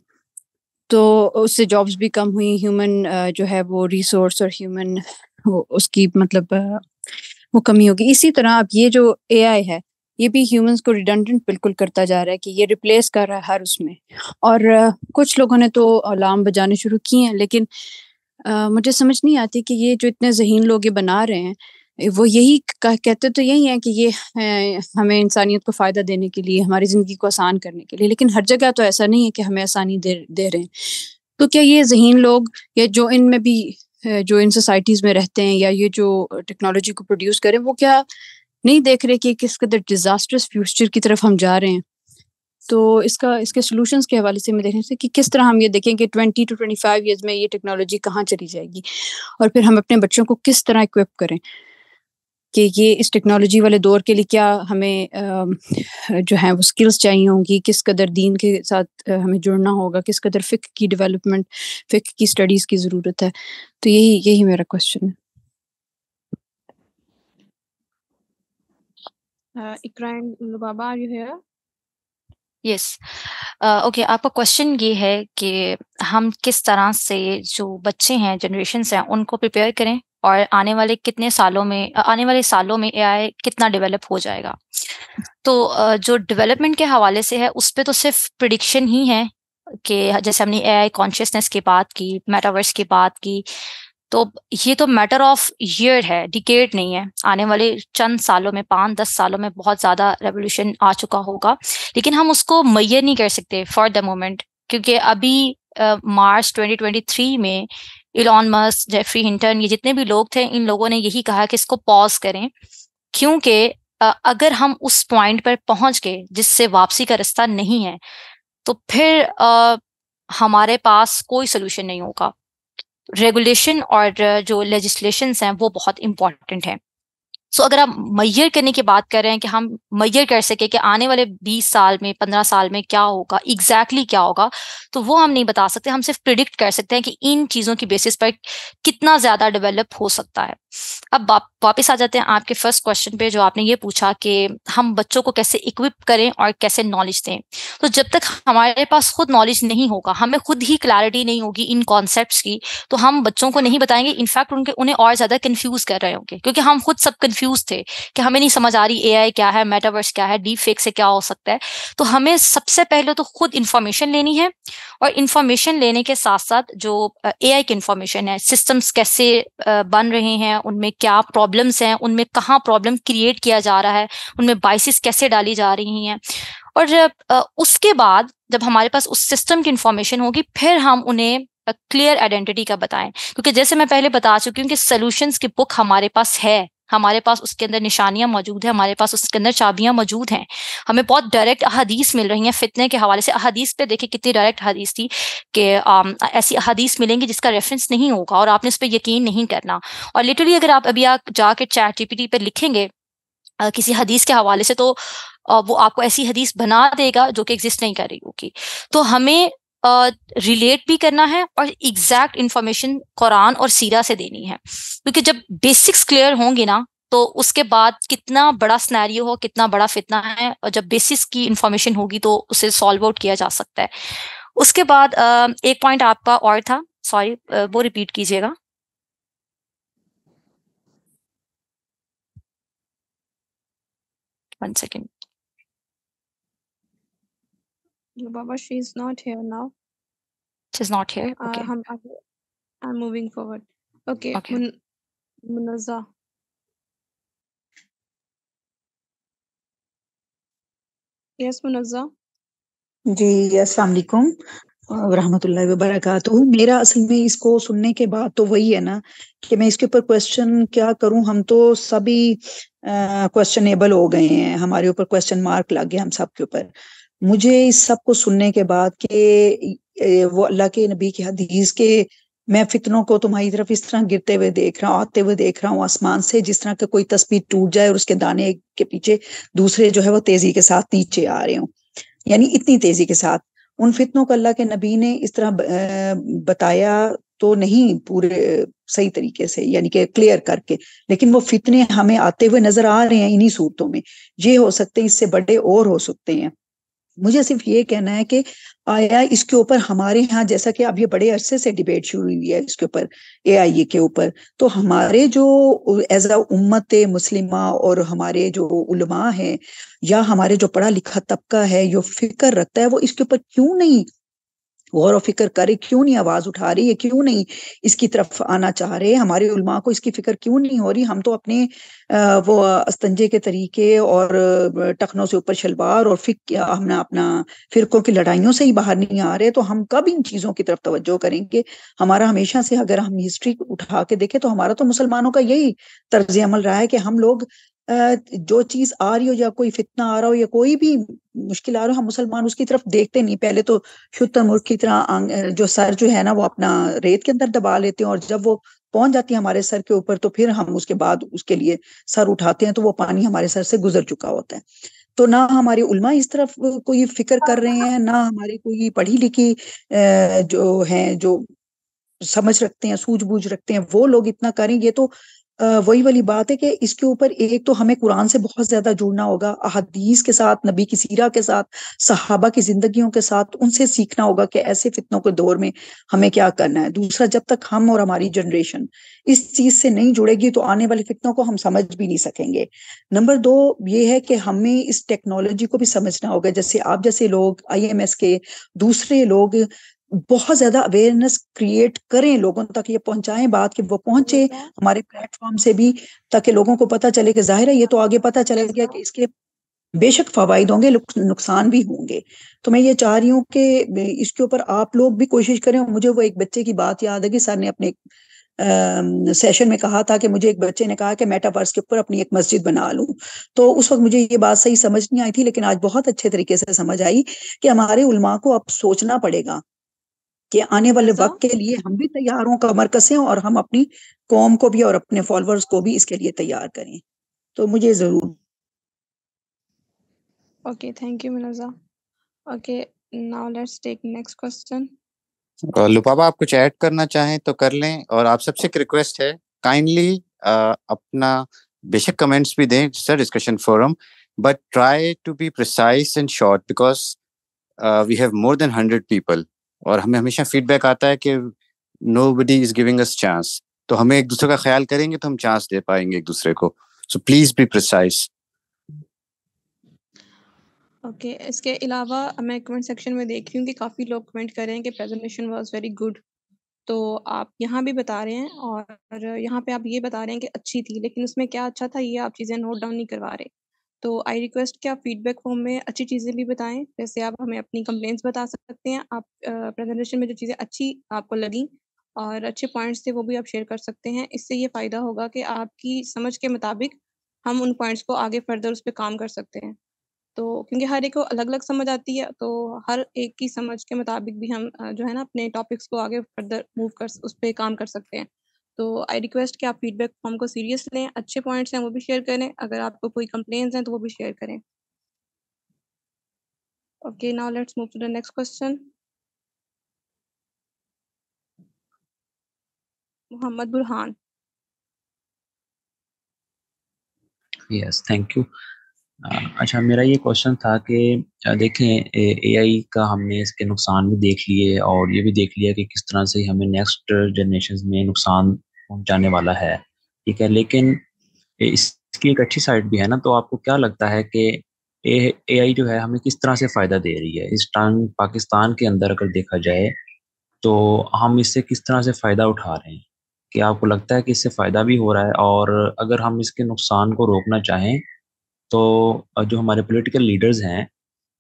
तो उससे जॉब्स भी कम हुई, ह्यूमन जो है वो रिसोर्स और ह्यूमन उसकी मतलब वो कमी होगी. इसी तरह अब ये जो एआई है ये भी ह्यूमंस को रिडंडेंट बिल्कुल करता जा रहा है कि ये रिप्लेस कर रहा है हर उसमें. और कुछ लोगों ने तो अलार्म बजाने शुरू किए हैं, लेकिन मुझे समझ नहीं आती कि ये जो इतने ज़हीन लोग ये बना रहे हैं वो यही कहते तो यही है कि ये हमें इंसानियत को फ़ायदा देने के लिए, हमारी ज़िंदगी को आसान करने के लिए, लेकिन हर जगह तो ऐसा नहीं है कि हमें आसानी दे रहे हैं. तो क्या ये ज़हीन लोग या जो इनमें भी जो इन सोसाइटीज़ में रहते हैं या ये जो टेक्नोलॉजी को प्रोड्यूस करें, वो क्या नहीं देख रहे कि किस कदर डिज़ास्टर्स फ्यूचर की तरफ हम जा रहे हैं? तो इसके सॉल्यूशंस के हवाले से मैं देखने से कि किस तरह हम ये देखें कि 20 to 25 ईयर्स में ये टेक्नोलॉजी कहाँ चली जाएगी, और फिर हम अपने बच्चों को किस तरह इक्विप करें कि ये इस टेक्नोलॉजी वाले दौर के लिए क्या हमें जो है वो स्किल्स चाहिए होंगी, किस कदर दीन के साथ हमें जुड़ना होगा, किस कदर फ़िक़्ह की डेवलपमेंट, फ़िक़्ह की स्टडीज़ की ज़रूरत है. तो यही मेरा क्वेश्चन है. Ikra and Lubaba, are you here? Yes. Okay, आपका क्वेश्चन ये है कि हम किस तरह से जो बच्चे हैं, जनरेशन्स हैं, उनको प्रिपेयर करें और आने वाले सालों में एआई कितना डेवलप हो जाएगा. तो जो डेवलपमेंट के हवाले से है उस पे तो सिर्फ प्रिडिक्शन ही है कि जैसे हमने एआई कॉन्शियसनेस की बात की, मेटावर्स की बात की, तो ये तो मैटर ऑफ ईयर है, डिकेड नहीं है. आने वाले चंद सालों में, 5-10 सालों में बहुत ज़्यादा रेवोल्यूशन आ चुका होगा, लेकिन हम उसको मेजर नहीं कर सकते फॉर द मोमेंट, क्योंकि अभी मार्च 2023 में इलॉन मस्क, जेफरी हिंटन, ये जितने भी लोग थे, इन लोगों ने यही कहा कि इसको पॉज करें, क्योंकि अगर हम उस पॉइंट पर पहुंच गए जिससे वापसी का रास्ता नहीं है, तो फिर हमारे पास कोई सोल्यूशन नहीं होगा. रेगुलेशन और जो लेजिस्लेशंस हैं वो बहुत इंपॉर्टेंट हैं. सो अगर आप मेजर करने की बात कर रहे हैं कि हम मेजर कर सके कि आने वाले 20 साल में, 15 साल में क्या होगा, एग्जैक्टली क्या होगा, तो वो हम नहीं बता सकते. हम सिर्फ प्रिडिक्ट कर सकते हैं कि इन चीज़ों की बेसिस पर कितना ज़्यादा डेवलप हो सकता है. अब वापस आ जाते हैं आपके फर्स्ट क्वेश्चन पे, जो आपने ये पूछा कि हम बच्चों को कैसे इक्विप करें और कैसे नॉलेज दें. तो जब तक हमारे पास खुद नॉलेज नहीं होगा, हमें खुद ही क्लैरिटी नहीं होगी इन कॉन्सेप्ट्स की, तो हम बच्चों को नहीं बताएंगे. इनफैक्ट उन्हें और ज़्यादा कन्फ्यूज कर रहे होंगे, क्योंकि हम खुद सब कन्फ्यूज थे कि हमें नहीं समझ आ रही एआई क्या है, मेटावर्स क्या है, डीप फेक से क्या हो सकता है. तो हमें सबसे पहले तो खुद इंफॉर्मेशन लेनी है, और इंफॉर्मेशन लेने के साथ साथ जो एआई की इंफॉर्मेशन है, सिस्टम्स कैसे बन रहे हैं, उनमें क्या प्रॉब्लम्स हैं, उनमें कहाँ प्रॉब्लम क्रिएट किया जा रहा है, उनमें बाइसिस कैसे डाली जा रही हैं, और उसके बाद जब हमारे पास उस सिस्टम की इंफॉर्मेशन होगी, फिर हम उन्हें क्लियर आइडेंटिटी का बताएं. क्योंकि जैसे मैं पहले बता चुकी हूँ कि सॉल्यूशंस की बुक हमारे पास है, हमारे पास उसके अंदर निशानियां मौजूद है, हमारे पास उसके अंदर चाबियां मौजूद हैं. हमें बहुत डायरेक्ट अहादीस मिल रही हैं फितने के हवाले से. अहादीस पे देखिए कितनी डायरेक्ट हदीस थी कि ऐसी अहादीस मिलेंगी जिसका रेफरेंस नहीं होगा और आपने उस पर यकीन नहीं करना. और लिटरली अगर आप अभी जाके चैट जीपीटी पर लिखेंगे किसी हदीस के हवाले से, तो वो आपको ऐसी हदीस बना देगा जो कि एग्जिस्ट नहीं कर रही होगी. तो हमें रिलेट भी करना है और एग्जैक्ट इंफॉर्मेशन कुरान और सीरा से देनी है, क्योंकि जब बेसिक्स क्लियर होंगे ना, तो उसके बाद कितना बड़ा सिनेरियो हो, कितना बड़ा फितना है, और जब बेसिक्स की इंफॉर्मेशन होगी तो उसे सॉल्व आउट किया जा सकता है. उसके बाद एक पॉइंट आपका और था, सॉरी, वो रिपीट कीजिएगा. One second. Lubaba, she is not here now. She's not here. Okay. I'm moving forward. Okay. Okay. Munazza. Yes, Munazza. जी अस्सलाम वालेकुम रहमतुल्लाहि व बरकातुहू। मेरा असल में इसको सुनने के बाद तो वही है ना कि मैं इसके ऊपर क्वेश्चन क्या करूं। हम तो सभी क्वेश्चनेबल हो गए हैं, हमारे ऊपर क्वेश्चन मार्क लग गया हम सब के ऊपर। मुझे इस सब को सुनने के बाद कि वो अल्लाह के नबी की हदीस के मैं फितनों को तुम्हारी तरफ इस तरह गिरते हुए देख रहा हूँ, आते हुए देख रहा हूँ आसमान से, जिस तरह का कोई तस्बीह टूट जाए और उसके दाने के पीछे दूसरे जो है वो तेजी के साथ नीचे आ रहे हों, यानी इतनी तेजी के साथ। उन फितनों को अल्लाह के नबी ने इस तरह बताया तो नहीं पूरे सही तरीके से, यानी कि क्लियर करके, लेकिन वो फितने हमें आते हुए नजर आ रहे हैं इन्हीं सूरतों में। ये हो सकते हैं, इससे बड़े और हो सकते हैं। मुझे सिर्फ ये कहना है कि आया इसके ऊपर हमारे यहाँ, जैसा कि अब ये बड़े अरसे से डिबेट शुरू हुई है इसके ऊपर, एआई के ऊपर, तो हमारे जो एज अ उम्मत मुस्लिमा और हमारे जो उलमा है या हमारे जो पढ़ा लिखा तबका है जो फिक्र रखता है, वो इसके ऊपर क्यों नहीं गौर और फिक्र करे, क्यों नहीं आवाज उठा रही है, क्यों नहीं इसकी तरफ आना चाह रहे, हमारे उलमा को इसकी फिक्र क्यों नहीं हो रही। हम तो अपने वो अस्तंजे के तरीके और टखनों से ऊपर शलवार और हमने अपना फिरकों की लड़ाइयों से ही बाहर नहीं आ रहे, तो हम कब इन चीजों की तरफ तवज्जो करेंगे। हमारा हमेशा से अगर हम हिस्ट्री उठा के देखें तो हमारा तो मुसलमानों का यही तर्ज अमल रहा है कि हम लोग जो चीज आ रही हो या कोई फितना आ रहा हो या कोई भी मुश्किल आ रहा हो, हम मुसलमान उसकी तरफ देखते नहीं। पहले तो शुतुरमुर्ग की तरह जो सर जो है ना वो अपना रेत के अंदर दबा लेते हैं, और जब वो पहुंच जाती है हमारे सर के ऊपर तो फिर हम उसके बाद उसके लिए सर उठाते हैं तो वो पानी हमारे सर से गुजर चुका होता है। तो ना हमारे उलमा इस तरफ कोई फिक्र कर रहे हैं, ना हमारी कोई पढ़ी लिखी जो हैं, जो समझ रखते हैं, सूझबूझ रखते हैं, वो लोग इतना करें। ये तो वही वाली बात है कि इसके ऊपर एक तो हमें कुरान से बहुत ज्यादा जुड़ना होगा, अहादीस के साथ, नबी की सीरा के साथ, सहाबा की जिंदगियों के साथ, उनसे सीखना होगा कि ऐसे फितनों के दौर में हमें क्या करना है। दूसरा, जब तक हम और हमारी जनरेशन इस चीज से नहीं जुड़ेगी तो आने वाले फितनों को हम समझ भी नहीं सकेंगे। नंबर 2 ये है कि हमें इस टेक्नोलॉजी को भी समझना होगा। जैसे आप जैसे लोग, IMS के दूसरे लोग बहुत ज्यादा अवेयरनेस क्रिएट करें, लोगों तक ये पहुंचाएं बात कि वो पहुंचे हमारे प्लेटफॉर्म से भी, ताकि लोगों को पता चले कि जाहिर है ये तो आगे पता चल गया कि इसके बेशक फवाइद होंगे, नुकसान भी होंगे। तो मैं ये चाह रही हूँ कि इसके ऊपर आप लोग भी कोशिश करें। मुझे वो एक बच्चे की बात याद है कि सर ने अपने सेशन में कहा था कि मुझे एक बच्चे ने कहा कि मेटावर्स के ऊपर अपनी एक मस्जिद बना लूं। तो उस वक्त मुझे ये बात सही समझ नहीं आई थी, लेकिन आज बहुत अच्छे तरीके से समझ आई कि हमारे उलमा को अब सोचना पड़ेगा कि आने वाले वक्त के लिए हम भी तैयार हों, कमर कसें, और हम अपनी कौम को भी और अपने फॉलोअर्स को भी इसके लिए तैयार करें। तो मुझे जरूर। Okay, thank you, Munazza. Okay, now let's take next question. लुबाबा, आप कुछ ऐड करना चाहें तो कर लें, और आप सबसे एक रिक्वेस्ट है, काइंडली अपना बेशक कमेंट्स भी दें sir discussion forum, but try to be precise and short, because we have more than 100 people, और हमें हमेशा फीडबैक आता है कि nobody is giving us chance. तो हमें एक दूसरे का ख्याल करेंगे तो हम चांस दे पाएंगे एक दूसरे को। So please be precise. Okay, इसके अलावा मैं कमेंट सेक्शन में देख रही हूँ कि काफ़ी लोग कमेंट कर रहे हैं कि प्रेजेंटेशन वाज वेरी गुड। तो आप यहाँ भी बता रहे हैं और यहाँ पे आप ये बता रहे हैं कि अच्छी थी, लेकिन उसमें क्या अच्छा था ये आप चीज़ें नोट डाउन नहीं करवा रहे। तो आई रिक्वेस्ट कि आप फीडबैक फॉर्म में अच्छी चीज़ें भी बताएं। जैसे आप हमें अपनी कंप्लेंट्स बता सकते हैं, आप प्रेजेंटेशन में जो चीज़ें अच्छी आपको लगी और अच्छे पॉइंट्स थे वो भी आप शेयर कर सकते हैं। इससे ये फ़ायदा होगा कि आपकी समझ के मुताबिक हम उन पॉइंट्स को आगे फर्दर उस पर काम कर सकते हैं। तो क्योंकि हर एक को अलग-अलग समझ आती है, तो हर एक की समझ के मुताबिक भी हम जो है ना अपने टॉपिक्स को आगे फर्दर मूव कर उस पे काम कर सकते हैं। तो आई रिक्वेस्ट कि आप फीडबैक फॉर्म को सीरियस लें, अच्छे पॉइंट्स हैं वो भी शेयर करें, अगर आपको कोई कंप्लेंट्स हैं तो वो भी शेयर करें। Okay, now let's move to the next question. Mohammad Burhan. Yes, thank you. अच्छा, मेरा ये क्वेश्चन था कि देखें एआई का हमने इसके नुकसान भी देख लिए और ये भी देख लिया कि किस तरह से हमें नेक्स्ट जनरेशन में नुकसान पहुंचाने वाला है, ठीक है। लेकिन इसकी एक अच्छी साइड भी है ना, तो आपको क्या लगता है कि AI जो है हमें किस तरह से फ़ायदा दे रही है इस टाइम पाकिस्तान के अंदर अगर देखा जाए, तो हम इससे किस तरह से फ़ायदा उठा रहे हैं? क्या आपको लगता है कि इससे फ़ायदा भी हो रहा है? और अगर हम इसके नुकसान को रोकना चाहें, तो जो हमारे पॉलिटिकल लीडर्स हैं,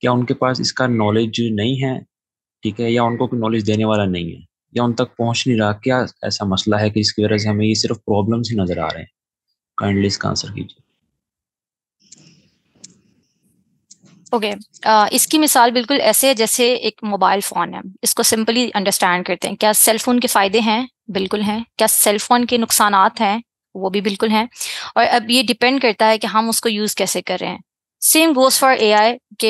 क्या उनके पास इसका नॉलेज नहीं है, ठीक है? या उनको कोई नॉलेज देने वाला नहीं है? या उन तक पहुँच नहीं रहा? क्या ऐसा मसला है कि जिसकी वजह से हमें ये सिर्फ़ प्रॉब्लम्स ही नज़र आ रहे हैं? काइंडली इसका आंसर कीजिए। ओके इसकी मिसाल बिल्कुल ऐसे है जैसे एक मोबाइल फ़ोन है। इसको सिंपली अंडरस्टैंड करते हैं। क्या सेल फ़ोन के फ़ायदे हैं? बिल्कुल हैं। क्या सेल फ़ोन के नुकसानात हैं? वो भी बिल्कुल हैं। और अब ये डिपेंड करता है कि हम उसको यूज़ कैसे कर रहे हैं। सेम गोज़ फॉर एआई के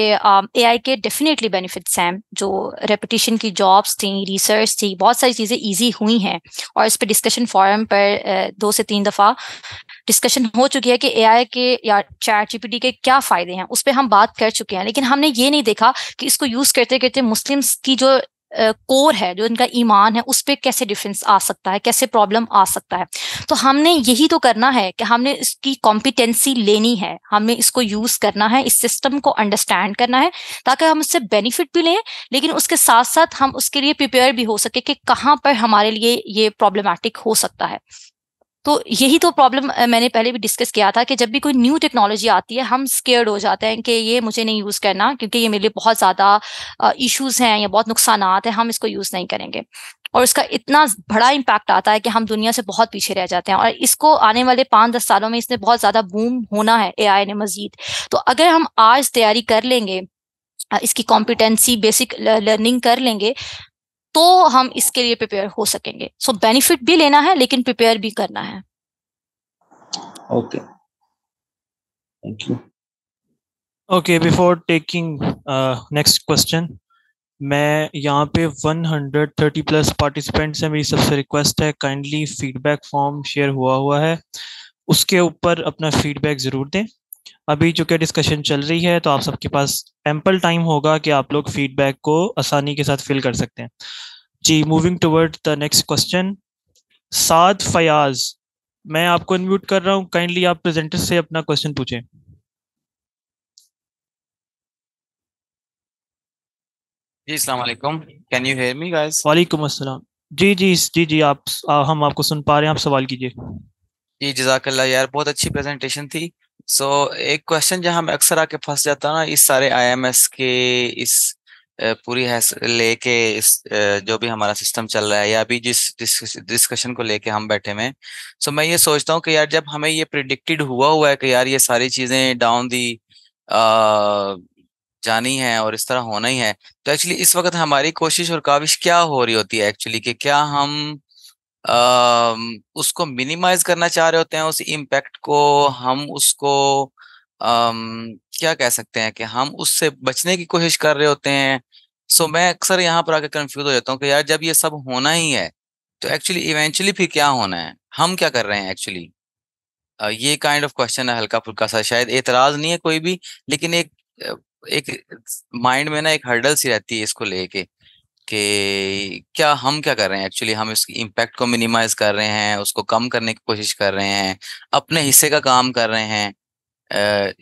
एआई के डेफिनेटली बेनिफिट्स हैं। जो रेपिटिशन की जॉब्स थी, रिसर्च थी, बहुत सारी चीज़ें ईज़ी हुई हैं और इस पे डिस्कशन फोरम पर 2 से 3 दफ़ा डिस्कशन हो चुकी है कि एआई के या चैट जीपीटी के क्या फ़ायदे हैं, उस पे हम बात कर चुके हैं। लेकिन हमने ये नहीं देखा कि इसको यूज़ करते-करते मुस्लिम्स की जो कोर है, जो उनका ईमान है, उस पे कैसे डिफरेंस आ सकता है, कैसे प्रॉब्लम आ सकता है। तो हमने यही तो करना है कि हमने इसकी कॉम्पिटेंसी लेनी है, हमने इसको यूज़ करना है, इस सिस्टम को अंडरस्टैंड करना है, ताकि हम उससे बेनिफिट भी लें, लेकिन उसके साथ-साथ हम उसके लिए प्रिपेयर भी हो सके कि कहाँ पर हमारे लिए ये प्रॉब्लमैटिक हो सकता है। तो यही तो प्रॉब्लम मैंने पहले भी डिस्कस किया था कि जब भी कोई न्यू टेक्नोलॉजी आती है, हम स्केयर्ड हो जाते हैं कि ये मुझे नहीं यूज़ करना, क्योंकि ये मेरे लिए बहुत ज़्यादा इश्यूज़ हैं या बहुत नुकसानात हैं, हम इसको यूज़ नहीं करेंगे। और इसका इतना बड़ा इम्पैक्ट आता है कि हम दुनिया से बहुत पीछे रह जाते हैं और इसको आने वाले 5-10 सालों में इसने बहुत ज़्यादा बूम होना है एआई ने मज़ीद। तो अगर हम आज तैयारी कर लेंगे, इसकी कॉम्पिटेंसी बेसिक लर्निंग कर लेंगे, तो हम इसके लिए प्रिपेयर हो सकेंगे। सो बेनिफिट भी लेना है, लेकिन प्रिपेयर भी करना है। Okay, thank you. Okay, before taking next question, मैं यहाँ पे 130 प्लस पार्टिसिपेंट्स हैं। मेरी सबसे रिक्वेस्ट है, काइंडली फीडबैक फॉर्म शेयर हुआ है, उसके ऊपर अपना फीडबैक ज़रूर दें। अभी जो कि डिस्कशन चल रही है, तो आप सबके पास एम्पल टाइम होगा कि आप लोग फीडबैक को आसानी के साथ फिल कर सकते हैं। जी, moving toward the next question, Saad Fayaz, मैं आपको अनम्यूट कर रहा हूँ, काइंडली आप प्रेजेंटर से अपना क्वेश्चन पूछें। जी, अस्सलाम वालेकुम। Can you hear me guys? वालेकुम अस्सलाम। जी, आप हम आपको सुन पा रहे हैं, आप सवाल कीजिए। जी, जज़ाकल्लाह यार, बहुत अच्छी प्रेजेंटेशन थी। एक क्वेश्चन जहाँ मैं अक्सर आके फंस जाता हूँ ना, इस सारे आईएमएस के इस पूरी लेके इस जो भी हमारा सिस्टम चल रहा है या अभी जिस डिस्कशन को लेके हम बैठे हुए हैं, मैं ये सोचता हूँ कि यार जब हमें ये प्रिडिक्टेड हुआ है कि यार ये सारी चीजें डाउन दी जानी है और इस तरह होना ही है, तो एक्चुअली इस वक्त हमारी कोशिश और काविश क्या हो रही होती है एक्चुअली, कि क्या हम उसको मिनिमाइज करना चाह रहे होते हैं, उस इम्पैक्ट को हम उसको क्या कह सकते हैं कि हम उससे बचने की कोशिश कर रहे होते हैं। मैं अक्सर यहाँ पर आके कंफ्यूज हो जाता हूँ कि यार जब ये सब होना ही है, तो एक्चुअली इवेंचुअली फिर क्या होना है, हम क्या कर रहे हैं एक्चुअली। ये काइंड ऑफ क्वेश्चन है, हल्का फुल्का सा, शायद एतराज नहीं है कोई भी, लेकिन एक माइंड में ना एक हर्डल सी रहती है इसको लेके कि क्या हम क्या कर रहे हैं एक्चुअली, हम इसकी इम्पैक्ट को मिनिमाइज कर रहे हैं, उसको कम करने की कोशिश कर रहे हैं, अपने हिस्से का काम कर रहे हैं।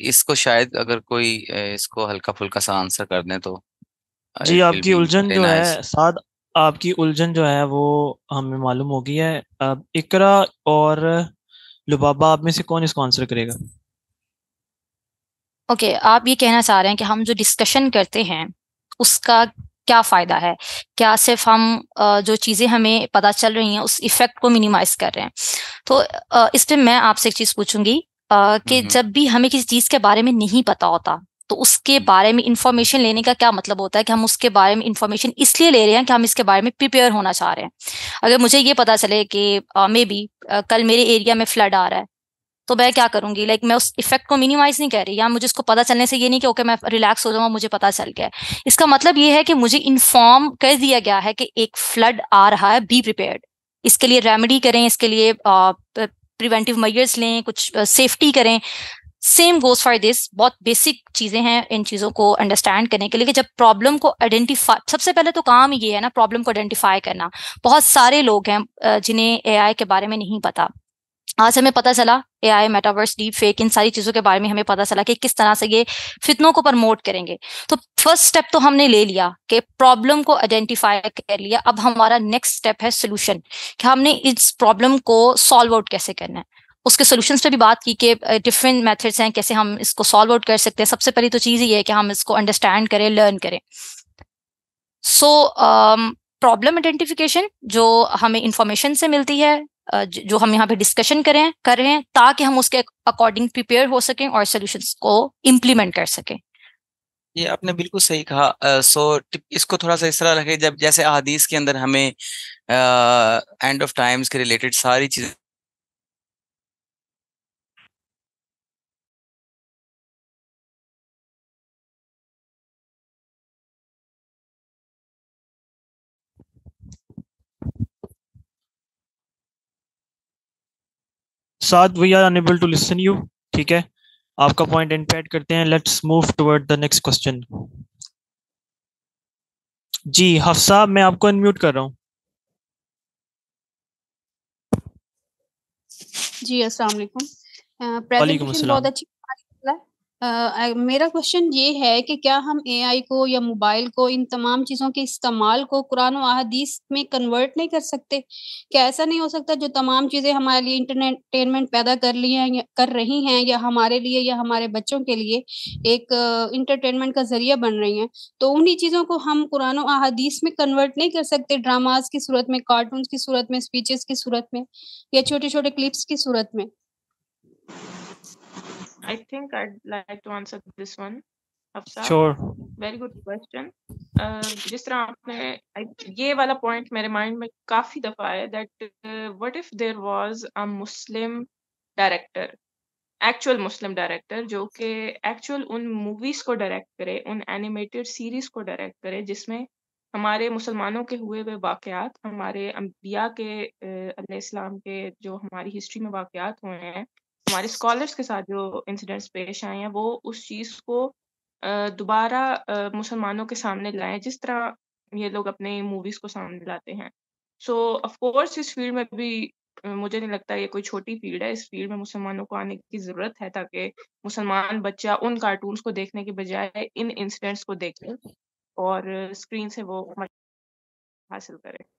इसको शायद अगर कोई इसको हल्का फुल्का सा आंसर कर दें तो जी, इट विल आपकी बी उलझन वेरी जो नाइस। है साद, आपकी उलझन जो है वो हमें मालूम हो गई है। अब इकरा और लुबाबा, आप में से कौन इसको आंसर करेगा? ओके आप ये कहना चाह रहे हैं कि हम जो डिस्कशन करते हैं उसका क्या फ़ायदा है? क्या सिर्फ हम जो चीज़ें हमें पता चल रही हैं उस इफ़ेक्ट को मिनिमाइज़ कर रहे हैं? तो इस पे मैं आपसे एक चीज़ पूछूँगी कि जब भी हमें किसी चीज़ के बारे में नहीं पता होता, तो उसके बारे में इन्फॉर्मेशन लेने का क्या मतलब होता है कि हम उसके बारे में इन्फॉर्मेशन इसलिए ले रहे हैं कि हम इसके बारे में प्रिपेयर होना चाह रहे हैं। अगर मुझे ये पता चले कि मेबी कल मेरे एरिया में फ्लड आ रहा है, तो मैं क्या करूँगी? लाइक मैं उस इफ़ेक्ट को मिनिमाइज़ नहीं कर रही, या मुझे इसको पता चलने से ये नहीं कि ओके मैं रिलैक्स हो जाऊँगा, मुझे पता चल गया है। इसका मतलब ये है कि मुझे इन्फॉर्म कर दिया गया है कि एक फ्लड आ रहा है, बी प्रिपेयर्ड। इसके लिए रेमेडी करें, इसके लिए प्रिवेंटिव मेजर्स लें, कुछ सेफ्टी करें। Same goes for this. बहुत बेसिक चीज़ें हैं इन चीज़ों को अंडरस्टैंड करने के लिए कि जब प्रॉब्लम को आइडेंटिफाई, सबसे पहले तो काम ये है ना प्रॉब्लम को आइडेंटिफाई करना। बहुत सारे लोग हैं जिन्हें एआई के बारे में नहीं पता। आज हमें पता चला एआई, मेटावर्स, डीप फेक, इन सारी चीजों के बारे में हमें पता चला कि किस तरह से ये फितनों को प्रमोट करेंगे। तो फर्स्ट स्टेप तो हमने ले लिया कि प्रॉब्लम को आइडेंटिफाई कर लिया। अब हमारा नेक्स्ट स्टेप है सोल्यूशन, कि हमने इस प्रॉब्लम को सॉल्व आउट कैसे करना है। उसके सोल्यूशंस पे भी बात की कि डिफरेंट मेथड्स हैं कैसे हम इसको सॉल्व आउट कर सकते हैं। सबसे पहली तो चीज ये है कि हम इसको अंडरस्टैंड करें, लर्न करें। सो प्रॉब्लम आइडेंटिफिकेशन जो हमें इंफॉर्मेशन से मिलती है, जो हम यहाँ पे डिस्कशन कर रहे हैं ताकि हम उसके अकॉर्डिंग प्रिपेयर हो सकें और सॉल्यूशंस को इम्प्लीमेंट कर सकें। ये आपने बिल्कुल सही कहा। इसको थोड़ा सा इस तरह रखें, जब जैसे अहादीस के अंदर हमें एंड ऑफ टाइम्स के रिलेटेड सारी चीजें Saad, we are unable to listen you. ठीक है, आपका पॉइंट एंड पे ऐड करते हैं। Let's move toward the next question. जी हफ्सा, मैं आपको अनम्यूट कर रहा हूँ। जी अस्सलाम वालेकुम। वालेकुम प्रेजेंटेशन अस्सलाम। बहुत अच्छी मेरा क्वेश्चन ये है कि क्या हम एआई को या मोबाइल को, इन तमाम चीज़ों के इस्तेमाल को कुरान और अहदीस में कन्वर्ट नहीं कर सकते? क्या ऐसा नहीं हो सकता जो तमाम चीज़ें हमारे लिए इंटरटेनमेंट पैदा कर रही हैं या हमारे लिए या हमारे बच्चों के लिए एक इंटरटेनमेंट का ज़रिया बन रही हैं, तो उन्हीं चीज़ों को हम कुरान और अहदीस में कन्वर्ट नहीं कर सकते, ड्रामास की सूरत में, कार्टून्स की सूरत में, स्पीचेस की सूरत में या छोटे-छोटे क्लिप्स की सूरत में? I think I'd like to answer this one. Hafsa, sure. very good question. जिस तरह आपने ये वाला पॉइंट मेरे माइंड में काफी दफा है that what if there was a Muslim director, actual Muslim director जो कि एक्चुअल उन मूवीज को डायरेक्ट करे, उन एनिमेटेड सीरीज को डायरेक्ट करे जिसमें हमारे मुसलमानों के हुए हुए वाकयात, हमारे अंबिया के अलैहिस्सलाम के जो हमारी हिस्ट्री में वाकयात हुए हैं, हमारे स्कॉलर्स के साथ जो इंसिडेंट्स पेश आए हैं, वो उस चीज़ को दोबारा मुसलमानों के सामने लाएं जिस तरह ये लोग अपने मूवीज को सामने लाते हैं। सो ऑफ कोर्स इस फील्ड में भी मुझे नहीं लगता ये कोई छोटी फील्ड है। इस फील्ड में मुसलमानों को आने की ज़रूरत है ताकि मुसलमान बच्चा उन कार्टून्स को देखने के बजाय इन इंसिडेंट्स को देखे और स्क्रीन से वो हासिल करे।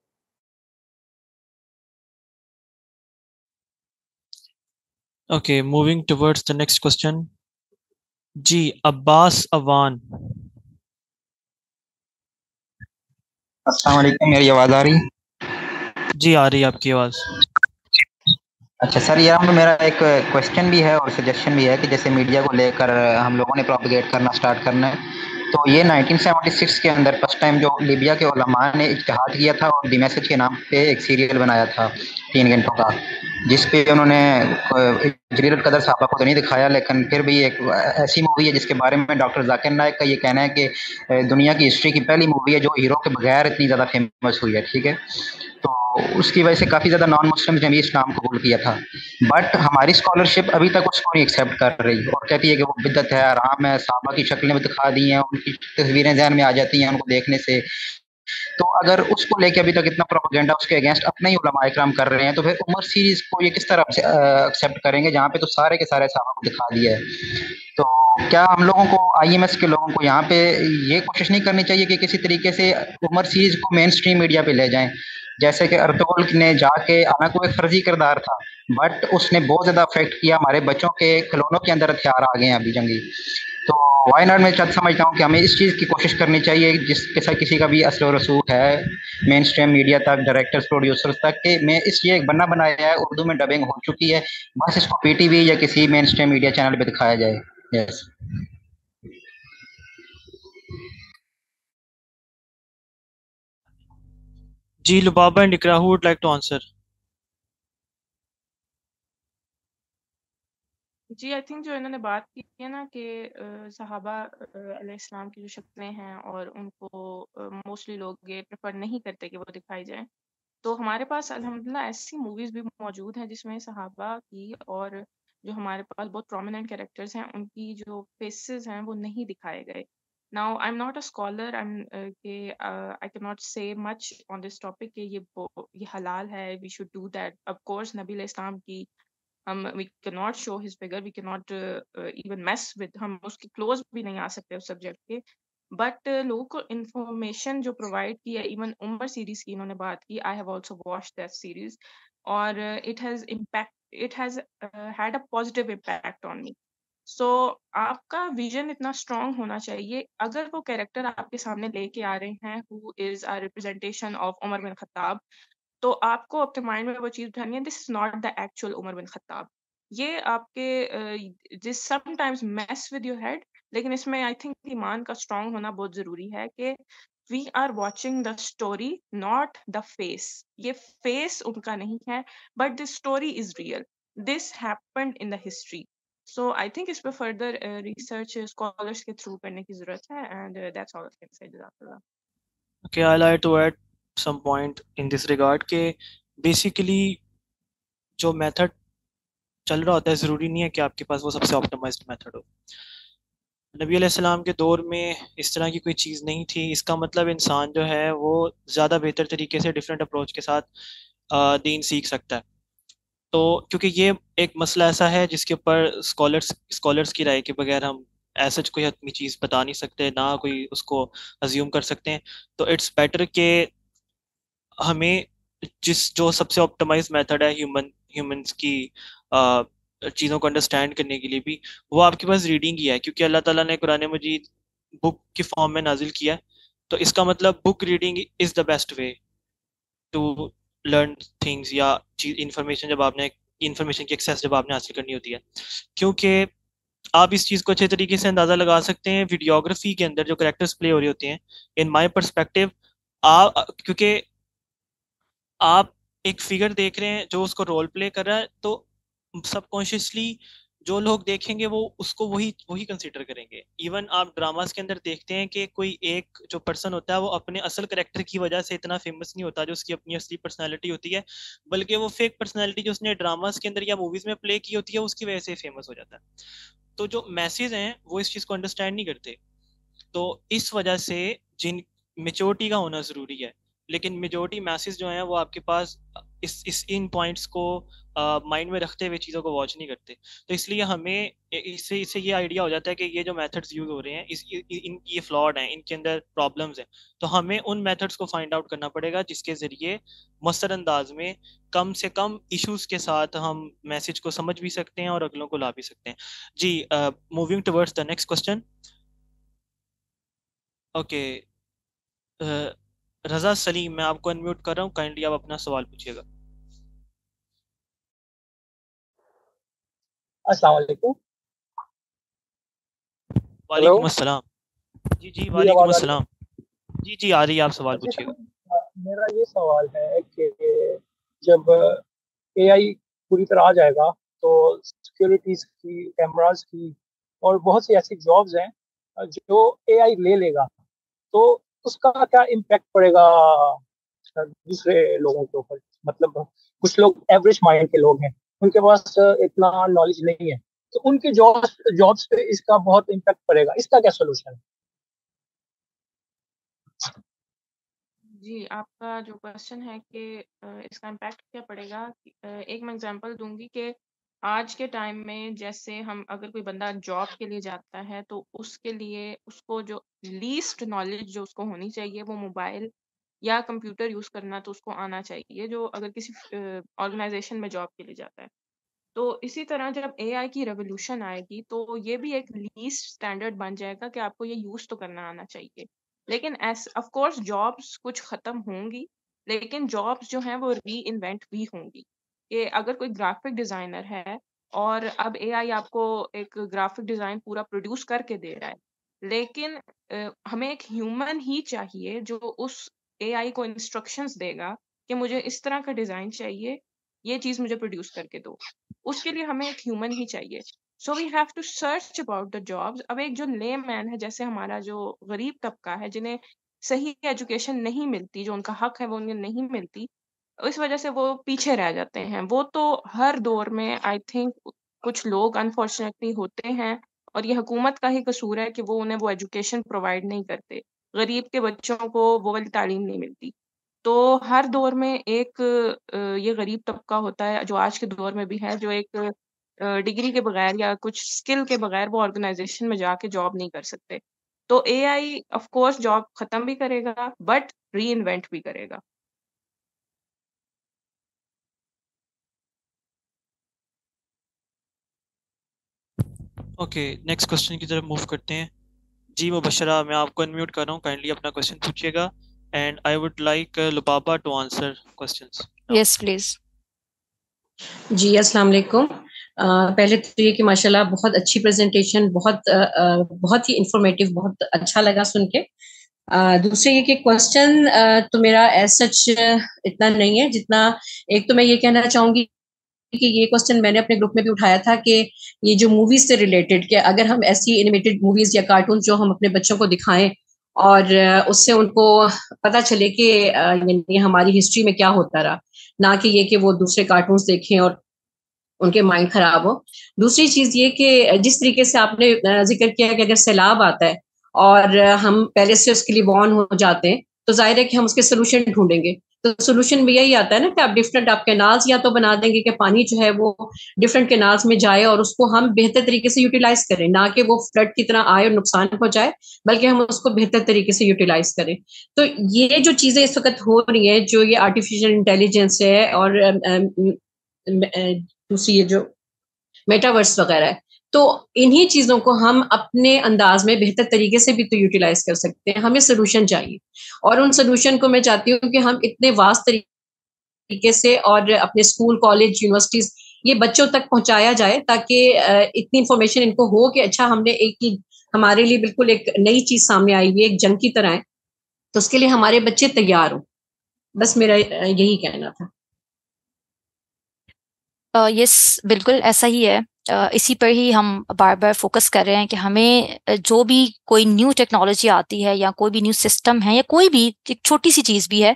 Okay, moving towards the next question. जी अब्बास अवान। अस्सलाम वालेकुम, मेरी आवाज़ आ रही? जी आ रही है आपकी आवाज़। अच्छा सर, ये मेरा एक क्वेश्चन भी है और सजेशन भी है कि जैसे मीडिया को लेकर हम लोगों ने प्रोपेगेट करना स्टार्ट करना है, तो ये 1976 के अंदर फर्स्ट टाइम जो लीबिया के उलमा ने इज्तिहाद किया था और द मैसेज के नाम पे एक सीरियल बनाया था 3 घंटों का, जिस पे उन्होंने जलील कदर साहबा को तो नहीं दिखाया, लेकिन फिर भी एक ऐसी मूवी है जिसके बारे में डॉक्टर जाकिर नायक का ये कहना है कि दुनिया की हिस्ट्री की पहली मूवी है जो हीरो के बगैर इतनी ज़्यादा फेमस हुई है। ठीक है, तो उसकी वजह से काफ़ी ज़्यादा नॉन मुस्लिम्स ने भी इस्लाम कबूल किया था, बट हमारी स्कॉलरशिप अभी तक उसको नहीं एक्सेप्ट कर रही और कहती है कि वो बिदअत है, हराम है, साहबा की शक्लें भी दिखा दी हैं, उनकी तस्वीरें ज़हन में आ जाती हैं उनको देखने से। तो अगर उसको लेके अभी तक इतना प्रोपेगेंडा उसके अगेंस्ट अपने ही उलमा इकराम कर रहे हैं, तो फिर उमर सीरीज को ये किस तरह से एक्सेप्ट करेंगे जहाँ पे तो सारे के सारे साहबा को दिखा दिया है। तो क्या हम लोगों को, आईएमएस के लोगों को यहाँ पे ये कोशिश नहीं करनी चाहिए कि किसी तरीके से उमर सीरीज को मेन स्ट्रीम मीडिया पे ले जाएं, जैसे कि अर्तुगरुल ने जाके, हालांकि वो एक फर्जी किरदार था बट उसने बहुत ज़्यादा अफेक्ट किया, हमारे बच्चों के खिलौनों के अंदर हथियार आ गए हैं अभी जंगी। तो वाई नॉट, मैं समझता हूँ कि हमें इस चीज़ की कोशिश करनी चाहिए जिसके साथ किसी का भी असर और रसूख है मेन स्ट्रीम मीडिया तक, डायरेक्टर्स प्रोड्यूसर्स तक, कि मैं इस ये एक बन्ना बनाया है, उर्दू में डबिंग हो चुकी है, बस इसको पीटीवी या किसी मेन स्ट्रीम मीडिया चैनल पे दिखाया जाए। यस। जी Lubaba and Iqra, who would like to answer? जी आई थिंक जो इन्होंने बात की है ना कि सहाबा अलैहिस्सलाम की जो शक्लें हैं और उनको मोस्टली लोग ये प्रेफर नहीं करते कि वो दिखाई जाए, तो हमारे पास अल्हम्दुलिल्लाह ऐसी मूवीज भी मौजूद हैं जिसमें सहाबा की और जो हमारे पास बहुत प्रोमिनेंट कैरेक्टर्स हैं उनकी जो फेसेस हैं वो नहीं दिखाए गए। Now I am not a scholar, I can not say much on this topic कि ये हलाल है, we should do that. Of course नबी अलैहिस्सलाम की we cannot show his figure, we cannot even mess with, हम उसके close भी नहीं आ सकते उस subject के, but लोगों को information जो provide की है, even उमर series की इन्होंने बात की, I have also watched that series, और it has had a positive impact on me. So आपका विजन इतना स्ट्रांग होना चाहिए, अगर वो कैरेक्टर आपके सामने लेके आ रहे हैं who is a representation of Umar bin Khattab, तो आपको अपने माइंड में वो चीज उठानी है, this is not the actual Umar bin Khattab. ये आपके this sometimes mess with your head, लेकिन इसमें आई थिंक ईमान का स्ट्रांग होना बहुत जरूरी है कि we are watching the story not the face. ये फेस उनका नहीं है, but this story is real, this happened in the history. So I think इस पे फर्दर रिसर्च स्कॉलर्स के थ्रू करने की जरूरत है, and that's all I can say. जज़ाकल्लाह। Okay, I'd like to add some point in this regard कि basically जो मेथड चल रहा होता है ज़रूरी नहीं है कि आपके पास वो सबसे ऑप्टिमाइज्ड मेथड हो। नबी अलैहिस्सलाम के दौर में इस तरह की कोई चीज़ नहीं थी, इसका मतलब इंसान जो है वो ज़्यादा बेहतर तरीके से डिफरेंट अप्रोच के साथ दीन सीख सकता है। तो क्योंकि ये एक मसला ऐसा है जिसके ऊपर स्कॉलर्स की राय के बगैर हम ऐसा कोई हतमी चीज़ बता नहीं सकते, ना कोई उसको अज्यूम कर सकते हैं। तो इट्स बेटर कि हमें जो सबसे ऑप्टिमाइज मेथड है ह्यूमंस की चीज़ों को अंडरस्टैंड करने के लिए भी, वो आपके पास रीडिंग ही है, क्योंकि अल्लाह ताला ने कुरान मजीद बुक की फॉर्म में नाजिल किया है। तो इसका मतलब book reading is the best way to learn things, या इंफॉर्मेशन की एक्सेस जब आपने हासिल करनी होती है। क्योंकि आप इस चीज़ को अच्छे तरीके से अंदाज़ा लगा सकते हैं वीडियोग्राफी के अंदर जो कैरेक्टर्स प्ले हो रही होती हैं। इन माई परस्पेक्टिव, क्योंकि आप एक फिगर देख रहे हैं जो उसको रोल प्ले कर रहा है, तो सबकॉन्शियसली जो लोग देखेंगे वो उसको वही कंसीडर करेंगे। इवन आप ड्रामास के अंदर देखते हैं कि कोई एक जो पर्सन होता है वो अपने असल करेक्टर की वजह से इतना फेमस नहीं होता जो उसकी अपनी असली पर्सनैलिटी होती है, बल्कि वो फेक पर्सनैलिटी जो उसने ड्रामास के अंदर या मूवीज में प्ले की होती है उसकी वजह से फेमस हो जाता है। तो जो मैसेज हैं वो इस चीज़ को अंडरस्टैंड नहीं करते। तो इस वजह से जिन मेच्योरिटी का होना ज़रूरी है, लेकिन मेजोरिटी मैसेज जो हैं वो आपके पास इस इन पॉइंट्स को माइंड में रखते हुए चीज़ों को वॉच नहीं करते। तो इसलिए हमें इससे ये आइडिया हो जाता है कि ये जो मेथड्स यूज़ हो रहे हैं ये फ्लॉड हैं, इनके अंदर प्रॉब्लम्स हैं। तो हमें उन मेथड्स को फाइंड आउट करना पड़ेगा जिसके ज़रिए मसर अंदाज में कम से कम इश्यूज़ के साथ हम मैसेज को समझ भी सकते हैं और अगलों को ला भी सकते हैं। जी, moving towards the next question. Okay, Raza Saleem, मैं आपको अनम्यूट कर रहा हूँ, काइंडली आप अपना सवाल पूछिएगा। अस्सलाम वालेकुम। वालेकुम अस्सलाम। जी वालेकुम अस्सलाम। जी आ रही है, आप सवाल पूछिएगा। मेरा ये सवाल है कि जब एआई पूरी तरह आ जाएगा तो सिक्योरिटीज की, कैमरास की और बहुत सी ऐसी जॉब्स हैं जो एआई ले लेगा, तो उसका क्या इम्पैक्ट पड़ेगा दूसरे लोगों के ऊपर? मतलब कुछ लोग एवरेज माइंड के लोग हैं, उनके पास इतना नॉलेज नहीं है, तो उनके जॉब्स पे इसका बहुत इम्पैक्ट पड़ेगा। इसका क्या सोल्यूशन है? जी, आपका जो क्वेश्चन है कि इसका इम्पैक्ट क्या पड़ेगा, एक मैं एग्जांपल दूंगी कि आज के टाइम में जैसे हम अगर कोई बंदा जॉब के लिए जाता है तो उसके लिए उसको जो लीस्ट नॉलेज जो उसको होनी चाहिए वो मोबाइल या कंप्यूटर यूज़ करना तो उसको आना चाहिए, जो अगर किसी ऑर्गेनाइजेशन में जॉब के लिए जाता है। तो इसी तरह जब एआई की रेवोल्यूशन आएगी तो ये भी एक लीस्ट स्टैंडर्ड बन जाएगा कि आपको ये यूज़ तो करना आना चाहिए। लेकिन ऑफ कोर्स जॉब्स कुछ ख़त्म होंगी, लेकिन जॉब्स जो हैं वो री इन्वेंट भी होंगी। कि अगर कोई ग्राफिक डिज़ाइनर है और अब एआई आपको एक ग्राफिक डिज़ाइन पूरा प्रोड्यूस करके दे रहा है, लेकिन हमें एक ह्यूमन ही चाहिए जो उस एआई को इंस्ट्रक्शंस देगा कि मुझे इस तरह का डिज़ाइन चाहिए, ये चीज़ मुझे प्रोड्यूस करके दो। उसके लिए हमें एक ह्यूमन ही चाहिए। So we have to search about the jobs. अब एक जो ले मैन है, जैसे हमारा जो गरीब तबका है जिन्हें सही एजुकेशन नहीं मिलती, जो उनका हक है वो उन्हें नहीं मिलती, इस वजह से वो पीछे रह जाते हैं। वो तो हर दौर में आई थिंक कुछ लोग अनफॉर्चुनेटली होते हैं, और ये हुकूमत का ही कसूर है कि वो उन्हें वो एजुकेशन प्रोवाइड नहीं करते। गरीब के बच्चों को वो वाली तालीम नहीं मिलती। तो हर दौर में एक ये गरीब तबका होता है जो आज के दौर में भी है, जो एक डिग्री के बगैर या कुछ स्किल के बगैर वो ऑर्गेनाइजेशन में जाके जॉब नहीं कर सकते। तो एआई ऑफ कोर्स जॉब खत्म भी करेगा बट रीइन्वेंट भी करेगा। ओके, नेक्स्ट क्वेश्चन की तरफ मूव करते हैं। जी मुबशरा, मैं आपको अनम्यूट कर रहा हूँ, काइंडली अपना क्वेश्चन पूछिएगा and I would like Lubaba to answer questions now. Yes please. जी अस्सलाम वालेकुम। पहले तो ये कि माशाल्लाह बहुत अच्छी प्रेजेंटेशन, बहुत ही इंफॉर्मेटिव, बहुत अच्छा लगा सुन के। दूसरे ये कि क्वेश्चन तो मेरा एज सच इतना नहीं है जितना, एक तो मैं ये कहना चाहूंगी कि ये क्वेश्चन मैंने अपने ग्रुप में भी उठाया था कि ये जो मूवीज से रिलेटेड, कि अगर हम ऐसी एनिमेटेड मूवीज या कार्टून जो हम अपने बच्चों को दिखाएं और उससे उनको पता चले कि यानी हमारी हिस्ट्री में क्या होता रहा, ना कि ये कि वो दूसरे कार्टून्स देखें और उनके माइंड खराब हो। दूसरी चीज ये कि जिस तरीके से आपने जिक्र किया कि अगर सैलाब आता है और हम पहले से उसके लिए वॉर्न हो जाते हैं, तो जाहिर है कि हम उसके सोल्यूशन ढूंढेंगे। तो सोल्यूशन में यही आता है ना कि आप डिफरेंट आप कैनाल्स या तो बना देंगे कि पानी जो है वो डिफरेंट कैनाल्स में जाए और उसको हम बेहतर तरीके से यूटिलाइज करें, ना कि वो फ्लड की तरह आए और नुकसान पहुंचाए, बल्कि हम उसको बेहतर तरीके से यूटिलाइज करें। तो ये जो चीजें इस वक्त हो रही हैं, जो ये आर्टिफिशियल इंटेलिजेंस है और दूसरी ये जो मेटावर्स वगैरह है, तो इन्हीं चीजों को हम अपने अंदाज में बेहतर तरीके से भी तो यूटिलाइज कर सकते हैं। हमें सोल्यूशन चाहिए और उन सोल्यूशन को मैं चाहती हूँ कि हम इतने वास्ट तरीके से और अपने स्कूल, कॉलेज, यूनिवर्सिटीज ये बच्चों तक पहुंचाया जाए, ताकि इतनी इंफॉर्मेशन इनको हो कि अच्छा हमने एक हमारे लिए बिल्कुल एक नई चीज सामने आई हुई है, एक जंग की तरह है, तो उसके लिए हमारे बच्चे तैयार हो। बस मेरा यही कहना था। यस बिल्कुल ऐसा ही है। इसी पर ही हम बार बार फोकस कर रहे हैं कि हमें जो भी कोई न्यू टेक्नोलॉजी आती है या कोई भी न्यू सिस्टम है या कोई भी एक छोटी सी चीज़ भी है,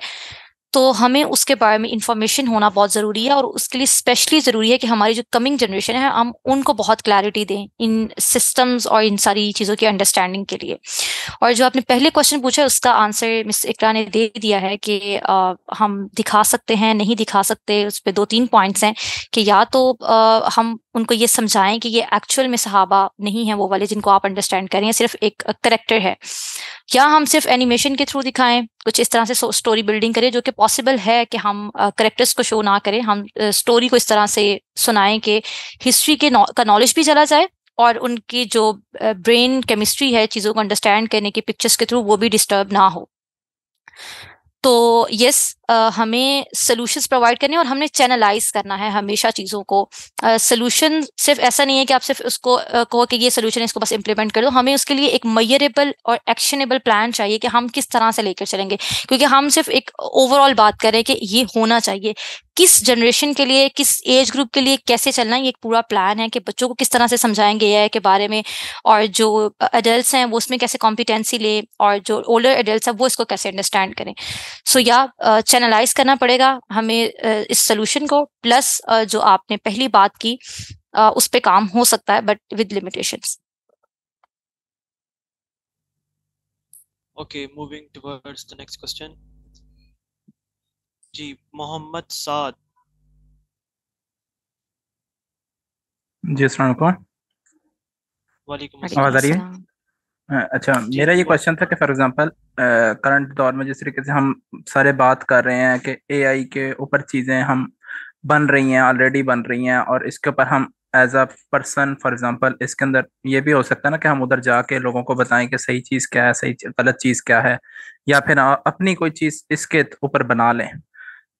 तो हमें उसके बारे में इंफॉर्मेशन होना बहुत ज़रूरी है। और उसके लिए स्पेशली ज़रूरी है कि हमारी जो कमिंग जनरेशन है हम उनको बहुत क्लैरिटी दें इन सिस्टम्स और इन सारी चीज़ों की अंडरस्टैंडिंग के लिए। और जो आपने पहले क्वेश्चन पूछा उसका आंसर मिस इकरा ने दे दिया है कि हम दिखा सकते हैं, नहीं दिखा सकते। उस पर 2-3 पॉइंट्स हैं कि या तो हम उनको ये समझाएं कि ये एक्चुअल में सहाबा नहीं है वो वाले जिनको आप अंडरस्टैंड करें, या सिर्फ एक करेक्टर है, या हम सिर्फ एनिमेशन के थ्रू दिखाएं, कुछ इस तरह से स्टोरी बिल्डिंग करें, जो कि पॉसिबल है कि हम करेक्टर्स को शो ना करें, हम स्टोरी को इस तरह से सुनाएं कि हिस्ट्री का नॉलेज भी चला जाए और उनकी जो ब्रेन केमिस्ट्री है चीज़ों को अंडरस्टैंड करने की पिक्चर्स के थ्रू वो भी डिस्टर्ब ना हो। तो यस, हमें सोल्यूशंस प्रोवाइड करने और हमने चैनलाइज करना है हमेशा चीज़ों को। सोल्यूशन सिर्फ ऐसा नहीं है कि आप सिर्फ उसको कहो कि ये सोल्यूशन है, इसको बस इम्प्लीमेंट कर दो। हमें उसके लिए एक मेजरेबल और एक्शनेबल प्लान चाहिए कि हम किस तरह से लेकर चलेंगे, क्योंकि हम सिर्फ एक ओवरऑल बात कर रहे हैं कि ये होना चाहिए। किस जनरेशन के लिए, किस एज ग्रुप के लिए कैसे चलना है, ये एक पूरा प्लान है कि बच्चों को किस तरह से समझाएंगे एआई के बारे में, और जो एडल्ट्स हैं वो उसमें कैसे कॉम्पिटेंसी ले, और जो ओल्डर एडल्ट्स हैं वो इसको कैसे अंडरस्टैंड करें। सो या चैनलाइज करना पड़ेगा हमें इस सोल्यूशन को, प्लस जो आपने पहली बात की उस पे काम हो सकता है, but with limitations. Okay, moving towards the next question. जी मोहम्मद साद। जी अस्सलाम वालेकुम। वालेकुम आवाज आ रही है? अस्सलाम। अच्छा, जी मेरा ये बोल। क्वेश्चन था कि फॉर एग्जांपल करंट दौर में जिस तरीके से हम सारे बात कर रहे हैं कि एआई के ऊपर चीज़ें हम बन रही हैं, ऑलरेडी बन रही हैं, और इसके ऊपर हम as a person for example इसके अंदर ये भी हो सकता है ना कि हम उधर जाके लोगों को बताएं कि सही चीज़ क्या है, गलत चीज़ क्या है, या फिर अपनी कोई चीज़ इसके ऊपर बना लें।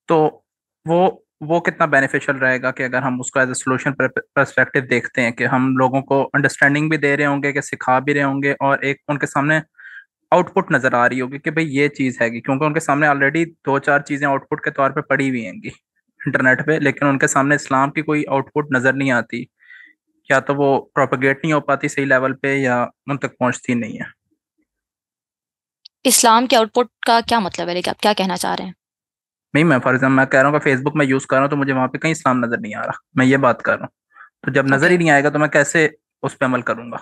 तो वो कितना बेनिफिशियल रहेगा कि अगर हम उसको एज ए सोल्यूशन पर्सपेक्टिव देखते हैं कि हम लोगों को अंडरस्टैंडिंग भी दे रहे होंगे, कि सिखा भी रहे होंगे, और एक उनके सामने आउटपुट नजर आ रही होगी कि भाई ये चीज हैगी, क्योंकि उनके सामने ऑलरेडी 2-4 चीजें आउटपुट के तौर पे पड़ी हुई हैंगी इंटरनेट पे, लेकिन उनके सामने इस्लाम की कोई आउटपुट नजर नहीं आती, या तो वो प्रोपेगेट नहीं हो पाती सही लेवल पे, या उन तक पहुंचती नहीं है। इस्लाम के आउटपुट का क्या मतलब है, लेकिन आप क्या कहना चाह रहे हैं? नहीं, मैं फॉर एग्जाम्पल मैं कह रहा हूँ कि फेसबुक में यूज कर रहा हूँ तो मुझे वहां पे कहीं इस्लाम नजर नहीं आ रहा, मैं ये बात कर रहा हूँ। तो जब नजर ही नहीं आएगा तो मैं कैसे उस पर अमल करूंगा,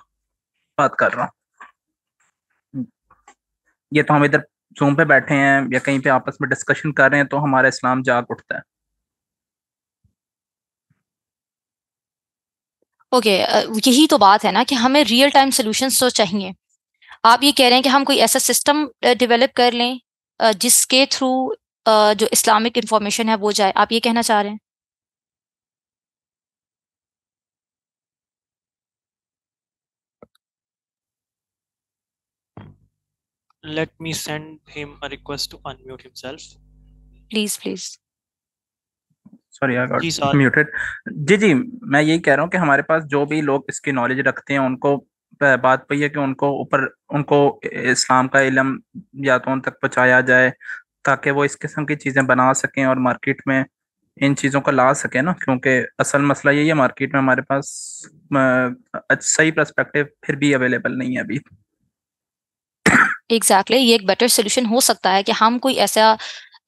बात कर रहा हूँ। ये तो हम इधर जूम पे बैठे हैं या कहीं पे आपस में डिस्कशन कर रहे हैं तो हमारा इस्लाम जाग उठता है। ओके, यही तो बात है ना कि हमें रियल टाइम सॉल्यूशंस तो चाहिए। आप ये कह रहे हैं कि हम कोई ऐसा सिस्टम डेवलप कर लें जिसके थ्रू जो इस्लामिक इंफॉर्मेशन है वो जाए, आप ये कहना चाह रहे हैं? Let me send him a request to unmute himself. Please please. Sorry I जी गॉट सर। म्यूटेड। जी मैं यही कह रहा हूँ कि हमारे पास जो भी लोग इसकी नॉलेज रखते हैं उनको बात वही है कि उनको इस्लाम का इल्म या तो उन तक पहुंचाया जाए ताकि वो इस किस्म की चीजें बना सकें और मार्केट में इन चीजों को ला सके ना, क्योंकि असल मसला यही है मार्केट में हमारे पास सही पर्सपेक्टिव फिर भी अवेलेबल नहीं है अभी। एग्जैक्टली, ये एक बेटर सोल्यूशन हो सकता है कि हम कोई ऐसा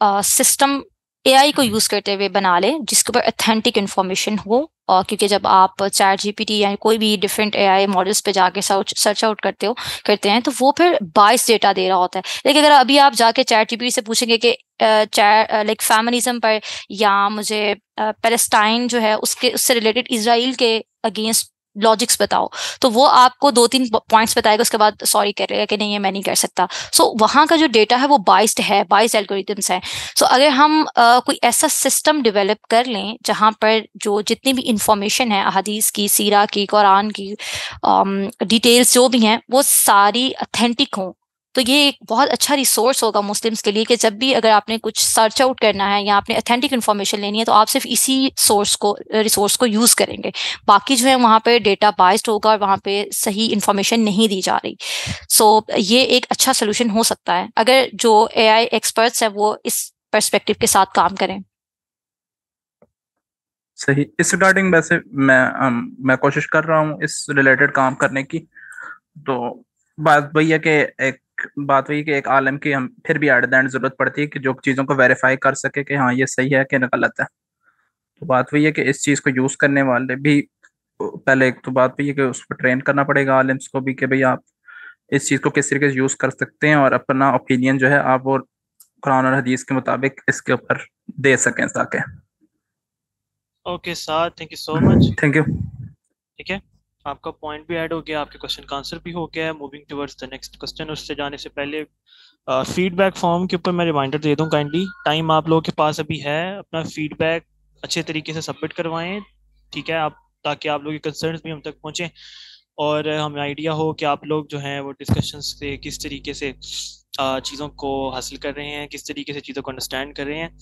सिस्टम एआई को यूज करते हुए बना लें जिसके ऊपर ऑथेंटिक इन्फॉर्मेशन हो। और क्योंकि जब आप चैट जीपीटी या कोई भी डिफरेंट एआई मॉडल्स पे जाके सर्च आउट करते हैं तो वो फिर बाइस डेटा दे रहा होता है। लेकिन अगर अभी आप जाके चैट जीपीटी से पूछेंगे कि चैट लाइक फेमिनिज्म पर या मुझे पैलेस्टाइन जो है उससे रिलेटेड इजराइल के अगेंस्ट लॉजिक्स बताओ, तो वो आपको 2-3 पॉइंट्स बताएगा, उसके बाद सॉरी करेगा कि नहीं ये मैं नहीं कर सकता। सो वहाँ का जो डेटा है वो बाइस्ड है, बाइस्ड एल्गोरिथम्स हैं। सो अगर हम कोई ऐसा सिस्टम डेवलप कर लें जहाँ पर जो जितनी भी इंफॉर्मेशन है हदीस की, सीरा की, कुरान की, डिटेल्स जो भी हैं वो सारी ऑथेंटिक हों, तो ये एक बहुत अच्छा रिसोर्स होगा मुस्लिम्स के लिए कि जब भी अगर आपने कुछ सर्च आउट करना है या आपने ऑथेंटिक इन्फॉर्मेशन लेनी है तो आप सिर्फ इसी रिसोर्स को यूज करेंगे। बाकी जो है वहाँ पे डेटा बाइस्ड होगा और वहाँ पे सही इन्फॉर्मेशन नहीं दी जा रही। सो ये एक अच्छा सोल्यूशन हो सकता है अगर जो एआई एक्सपर्ट्स हैं वो इस पर्सपेक्टिव के साथ काम करें। सही। इस रिगार्डिंग वैसे मैं कोशिश कर रहा हूँ इस रिलेटेड काम करने की। तो बात वही है कि एक आलम की हम फिर भी एट द एंड जरूरत पड़ती है कि जो चीज़ों को वेरीफाई कर सके कि हाँ ये सही है कि गलत है। तो बात वही है कि इस चीज़ को यूज़ करने वाले भी पहले एक तो बात वही है कि उस पर ट्रेन करना पड़ेगा आलिम्स को भी कि भाई आप इस चीज़ को किस तरीके से यूज़ कर सकते हैं और अपना ओपिनियन जो है आप वो कुरान और हदीस के मुताबिक इसके ऊपर दे सकें ताकि। Okay sir, thank you so much. Thank you. ठीक है, आपका पॉइंट भी ऐड हो गया, आपके क्वेश्चन का आंसर भी हो गया है। Moving towards the next question, उससे जाने से पहले फीडबैक फॉर्म के ऊपर मैं रिमाइंडर दे दूं काइंडली। टाइम आप लोगों के पास अभी है, अपना फीडबैक अच्छे तरीके से सबमिट करवाएं, ठीक है, आप ताकि आप लोगों के कंसर्न्स भी हम तक पहुंचे और हमें आइडिया हो कि आप लोग जो हैं वो डिस्कशंस से किस तरीके से चीज़ों को हासिल कर रहे हैं, किस तरीके से चीज़ों को अंडरस्टैंड कर रहे हैं।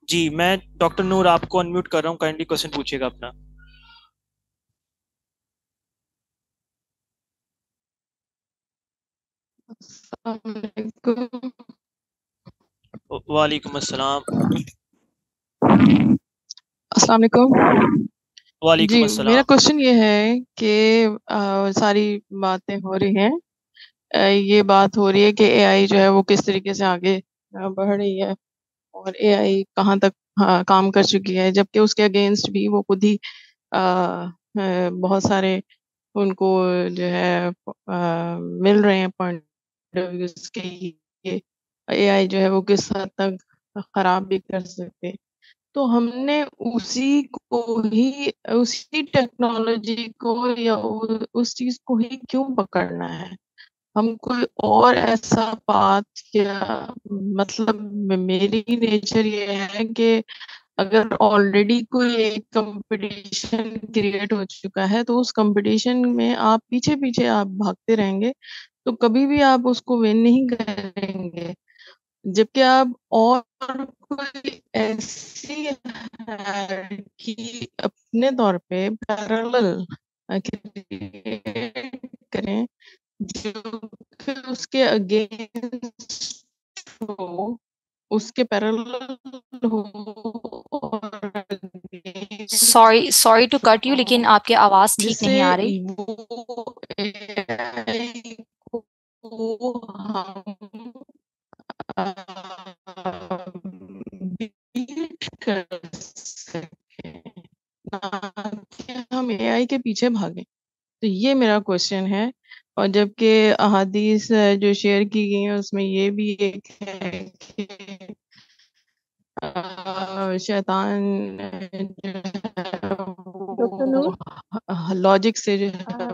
जी, मैं डॉक्टर नूर आपको अनम्यूट कर रहा हूँ, काइंडली क्वेश्चन पूछिएगा अपना। वालेकुम अस्सलाम। अस्सलाम वालेकुम। वालेकुम जी, अस्सलाम। मेरा क्वेश्चन ये है कि सारी बातें हो रही हैं, ये बात हो रही है कि एआई जो है वो किस तरीके से आगे बढ़ रही है और एआई कहाँ तक काम कर चुकी है, जबकि उसके अगेंस्ट भी वो खुद ही बहुत सारे उनको जो है मिल रहे हैं पॉइंट ऑफ व्यूज के ये एआई जो है वो किस हद तक खराब भी कर सकते हैं। तो हमने उसी टेक्नोलॉजी को या उस चीज को ही क्यों पकड़ना है? हम कोई और ऐसा पाथ या मतलब मेरी नेचर ये है कि अगर ऑलरेडी कोई एक कंपटीशन क्रिएट हो चुका है तो उस कंपटीशन में आप पीछे पीछे आप भागते रहेंगे तो कभी भी आप उसको विन नहीं करेंगे। जबकि आप और कोई ऐसी हायरार्की अपने तौर पे पैरेलल क्रिएट करें जो कि उसके अगेंस्ट हो, उसके पैरेलल हो और सॉरी टू कट यू, लेकिन आपकी आवाज ठीक नहीं आ रही। वो AI को हम बीट कर सकें, ना कि हम एआई के पीछे भागें। तो ये मेरा क्वेश्चन है। और जबकि अहादीस जो शेयर की गई हैं उसमें ये भी एक है कि शैतान जो है डॉक्टर नूर, लॉजिक से जो है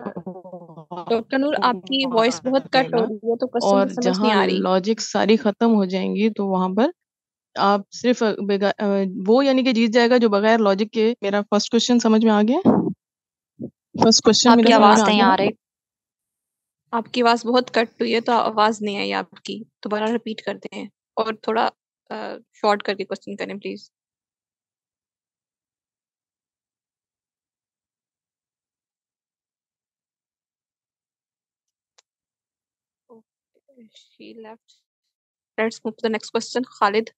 डॉक्टर नूर आपकी वॉइस बहुत कट हो रही है, तो क्वेश्चन और समझ नहीं जहाँ आ रही। लॉजिक सारी खत्म हो जाएंगी तो वहां पर आप सिर्फ वो यानी कि जीत जाएगा जो बगैर लॉजिक के। मेरा फर्स्ट क्वेश्चन समझ में आ गया? फर्स्ट क्वेश्चन आपकी मेरा समझ आवाज में आ नहीं गया? आ रही। आपकी आवाज बहुत कट हुई है, तो आवाज नहीं आई आपकी। दोबारा रिपीट करते हैं और थोड़ा शॉर्ट करके क्वेश्चन करें please. She left. Let's move to the next question. Khalid.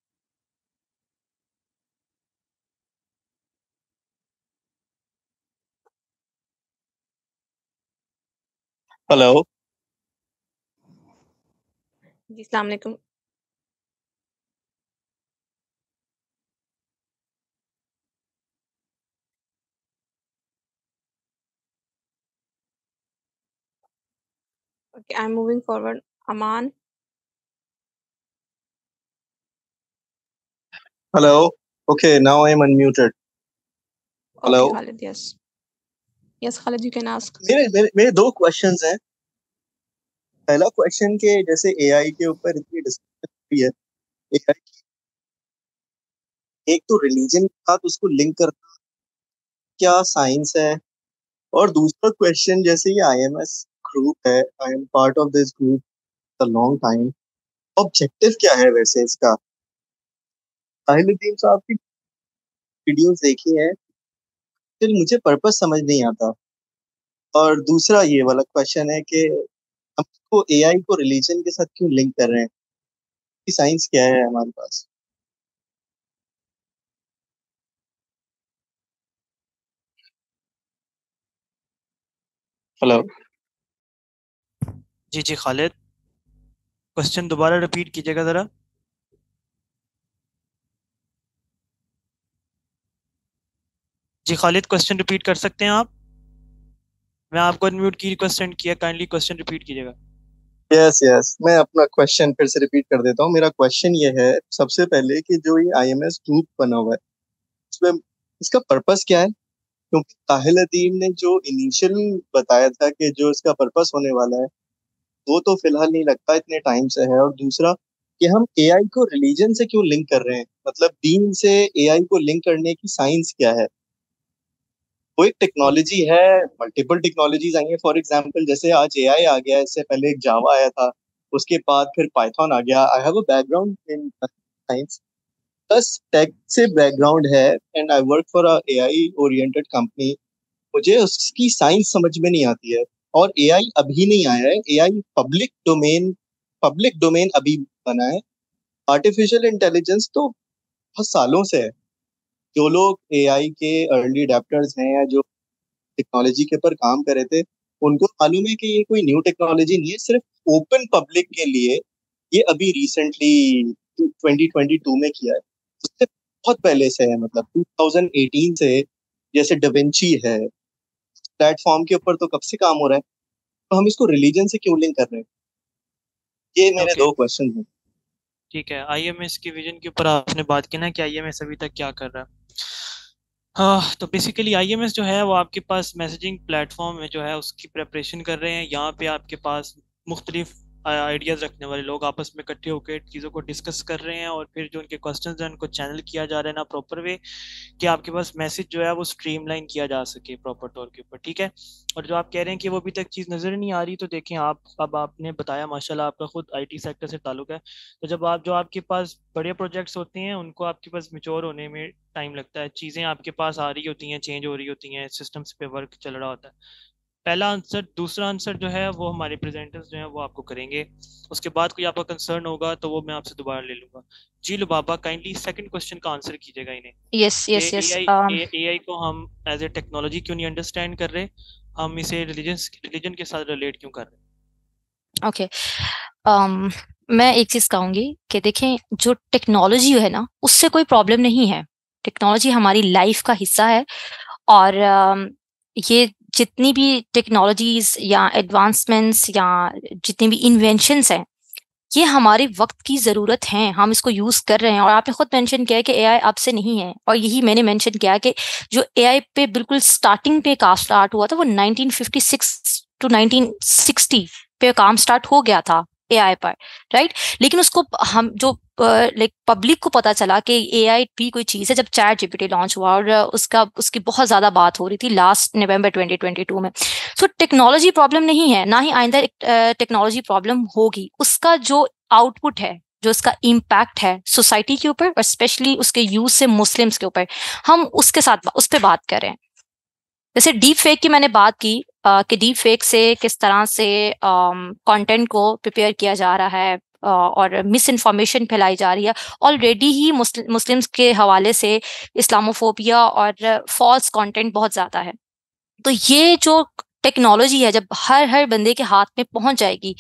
Hello जी अस्सलाम वालेकुम। Okay, I'm moving forward. Aman. Hello okay now I am unmuted hello Okay, Khalid. Yes. Yes, Khalid, you can ask. मेरे दो questions हैं। पहला question के जैसे AI के ऊपर इतनी डिस्कशन हुई है, एआई एक तो रिलीजन के साथ उसको लिंक करना क्या साइंस है, और दूसरा क्वेश्चन जैसे ये आईएमएस ग्रुप है, I am part of this group for long time, objective क्या है वैसे इसका? साहिलुद्दीन साहब की वीडियोस देखी है, फिर मुझे पर्पस समझ नहीं आता। और दूसरा ये वाला क्वेश्चन है कि हम को एआई को रिलीजन के साथ क्यों लिंक कर रहे हैं? कि साइंस क्या है हमारे पास? हेलो जी जी खालिद, क्वेश्चन दोबारा रिपीट कीजिएगा जरा। जी खालिद, क्वेश्चन रिपीट कर सकते हैं आप? मैं आपको अनम्यूट की रिक्वेस्ट किया, काइंडली क्वेश्चन रिपीट कीजिएगा। यस मैं अपना क्वेश्चन फिर से रिपीट कर देता हूँ। मेरा क्वेश्चन ये है सबसे पहले कि जो ये आईएमएस ग्रुप बना हुआ है इसमें इसका पर्पस क्या है? क्योंकि साहिल अदीम ने जो इनिशियल बताया था कि जो इसका पर्पस होने वाला है वो तो फिलहाल नहीं लगता इतने टाइम से है। और दूसरा कि हम एआई को रिलीजन से क्यों लिंक कर रहे हैं, मतलब दीन से एआई को लिंक करने की साइंस क्या है? वो एक टेक्नोलॉजी है, मल्टीपल टेक्नोलॉजीज आई हैं। फॉर एग्जांपल जैसे आज एआई आ गया, इससे पहले एक जावा आया था, उसके बाद फिर पाइथन आ गया। I have a background in science plus tech से बैकग्राउंड है, and I work for a AI oriented company. मुझे उसकी साइंस समझ में नहीं आती है। और एआई अभी नहीं आया है, एआई पब्लिक डोमेन अभी बना है। आर्टिफिशियल इंटेलिजेंस तो बहुत सालों से है। जो लोग एआई के अर्ली अडेप्टर्स हैं या जो टेक्नोलॉजी के ऊपर काम कर रहे थे, उनको मालूम है कि ये कोई न्यू टेक्नोलॉजी नहीं है, सिर्फ ओपन पब्लिक के लिए ये अभी रिसेंटली 2022 में किया है। उससे बहुत पहले से है, मतलब 2018 से जैसे डविंची है प्लेटफॉर्म के ऊपर तो कब से काम हो रहा है। तो हम इसको रिलीजन से क्यों लिंक कर रहे हैं? ये मेरे Okay. दो क्वेश्चन हैं। ठीक है, आईएमएस की विजन के ऊपर आपने बात की ना कि आईएमएस अभी तक क्या कर रहा है। हाँ, तो बेसिकली आईएमएस जो है वो आपके पास मैसेजिंग प्लेटफॉर्म में जो है उसकी प्रेपरेशन कर रहे हैं। यहाँ पे आपके पास मुख्तलिफ आइडियाज रखने वाले लोग आपस में इकट्ठे होकर चीज़ों को डिस्कस कर रहे हैं, और फिर जो उनके क्वेश्चंस हैं उनको चैनल किया जा रहा है ना प्रॉपर वे, कि आपके पास मैसेज जो है वो स्ट्रीमलाइन किया जा सके प्रॉपर तौर के ऊपर। ठीक है, और जो आप कह रहे हैं कि वो अभी तक चीज़ नज़र नहीं आ रही, तो देखें आप, अब आपने बताया माशाल्लाह आपका खुद आईटी सेक्टर से ताल्लुक है, तो जब आप जो आपके पास बड़े प्रोजेक्ट्स होते हैं उनको आपके पास मैच्योर होने में टाइम लगता है, चीज़ें आपके पास आ रही होती हैं, चेंज हो रही होती हैं, सिस्टम्स पे वर्क चल रहा होता है। पहला आंसर। दूसरा आंसर जो है वो हमारे प्रेजेंटर्स जो हैं वो आपको करेंगे, उसके बाद कोई आपका कंसर्न होगा तो वो मैं आपसे दोबारा ले लूंगा। जी लुबाबा, काइंडली सेकंड क्वेश्चन का आंसर कीजिएगा इन्हें। यस यस यस एआई को हम एज ए टेक्नोलॉजी क्यों नहीं अंडरस्टैंड कर रहे, हम इसे रिलीजन के साथ रिलेट क्यों कर रहे हैं? ओके, मैं एक चीज कहूंगी कि देखें, जो टेक्नोलॉजी है ना उससे कोई प्रॉब्लम नहीं है। टेक्नोलॉजी हमारी लाइफ का हिस्सा है, और ये जितनी भी टेक्नोलॉजीज या एडवांसमेंट्स या जितनी भी इन्वेंशंस हैं ये हमारे वक्त की ज़रूरत है, हम इसको यूज़ कर रहे हैं। और आपने खुद मेंशन किया है कि एआई अब से नहीं है, और यही मैंने मेंशन किया कि जो एआई पे बिल्कुल स्टार्टिंग पे काम स्टार्ट हुआ था वो 1956 टू 1960 पे काम स्टार्ट हो गया था एआई पर, राइट। लेकिन उसको हम जो लाइक पब्लिक को पता चला कि एआई भी कोई चीज़ है जब चैट जीपीटी लॉन्च हुआ, और उसकी बहुत ज़्यादा बात हो रही थी लास्ट नवंबर 2022 में। सो टेक्नोलॉजी प्रॉब्लम नहीं है, ना ही आइंदा टेक्नोलॉजी प्रॉब्लम होगी। उसका जो आउटपुट है, जो उसका इम्पैक्ट है सोसाइटी के ऊपर और स्पेशली उसके यूज से मुस्लिम्स के ऊपर, हम उसके साथ उस पर बात करें। जैसे डीप फेक की मैंने बात की कि डीप फेक से किस तरह से कंटेंट को प्रिपेयर किया जा रहा है और मिस इन्फॉर्मेशन फैलाई जा रही है। ऑलरेडी ही मुस्लिम्स के हवाले से इस्लामोफोबिया और फॉल्स कंटेंट बहुत ज़्यादा है। तो ये जो टेक्नोलॉजी है जब हर बंदे के हाथ में पहुंच जाएगी,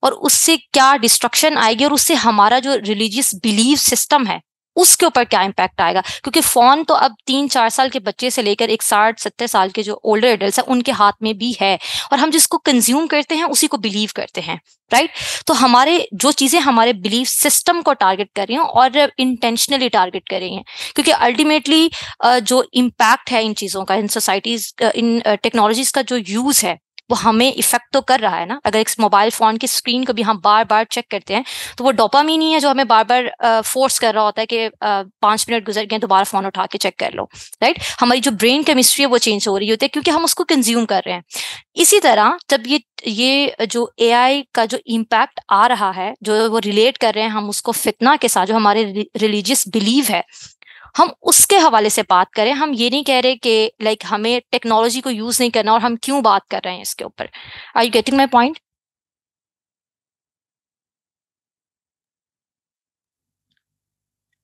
और उससे क्या डिस्ट्रक्शन आएगी, और उससे हमारा जो रिलीजियस बिलीफ सिस्टम है उसके ऊपर क्या इम्पैक्ट आएगा। क्योंकि फोन तो अब 3-4 साल के बच्चे से लेकर एक 60-70 साल के जो ओल्डर एडल्ट है उनके हाथ में भी है, और हम जिसको कंज्यूम करते हैं उसी को बिलीव करते हैं, राइट। तो हमारे जो चीजें हमारे बिलीफ सिस्टम को टारगेट कर रही हैं और इंटेंशनली टारगेट कर रही हैं, क्योंकि अल्टीमेटली जो इम्पैक्ट है इन चीजों का, इन सोसाइटीज, इन टेक्नोलॉजीज का जो यूज है वो हमें इफेक्ट तो कर रहा है ना। अगर एक मोबाइल फोन की स्क्रीन को भी हम बार बार चेक करते हैं तो वो डोपामीन ही है जो हमें बार बार फोर्स कर रहा होता है कि 5 मिनट गुजर गए दोबारा फोन उठा के चेक कर लो, राइट। हमारी जो ब्रेन केमिस्ट्री है वो चेंज हो रही होती है क्योंकि हम उसको कंज्यूम कर रहे हैं। इसी तरह जब ये जो एआई का जो इम्पैक्ट आ रहा है, जो वो रिलेट कर रहे हैं हम उसको फितना के साथ, जो हमारे रिलीजियस बिलीव है, हम उसके हवाले से बात करें। हम ये नहीं कह रहे कि लाइक हमें टेक्नोलॉजी को यूज नहीं करना, और हम क्यों बात कर रहे हैं इसके ऊपर। Are you getting my point?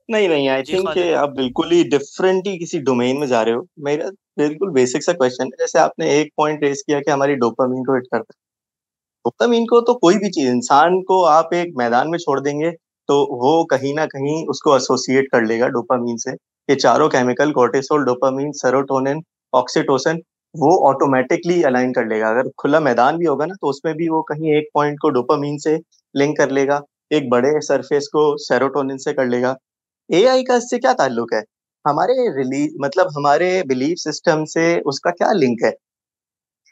नहीं, आई जी थिंक खालिद। आप बिल्कुल ही डिफरेंट ही किसी डोमेन में जा रहे हो। मेरा बिल्कुल बेसिक सा क्वेश्चन है, जैसे आपने एक पॉइंट रेज किया कि हमारी डोपामीन को हिट करता है। डोपामीन को तो कोई भी चीज, इंसान को आप एक मैदान में छोड़ देंगे तो वो कहीं ना कहीं उसको एसोसिएट कर लेगा डोपामीन से। ये चारों chemical, cortisol, dopamine, serotonin, oxytocin, वो ऑटोमेटिकली अलाइन कर लेगा। अगर खुला मैदान भी होगा ना तो उसमें भी वो कहीं एक पॉइंट को डोपामीन से लिंक कर लेगा, एक बड़े सरफेस को सेरोटोनिन से कर लेगा। एआई का इससे क्या ताल्लुक है? हमारे मतलब हमारे बिलीफ सिस्टम से उसका क्या लिंक है?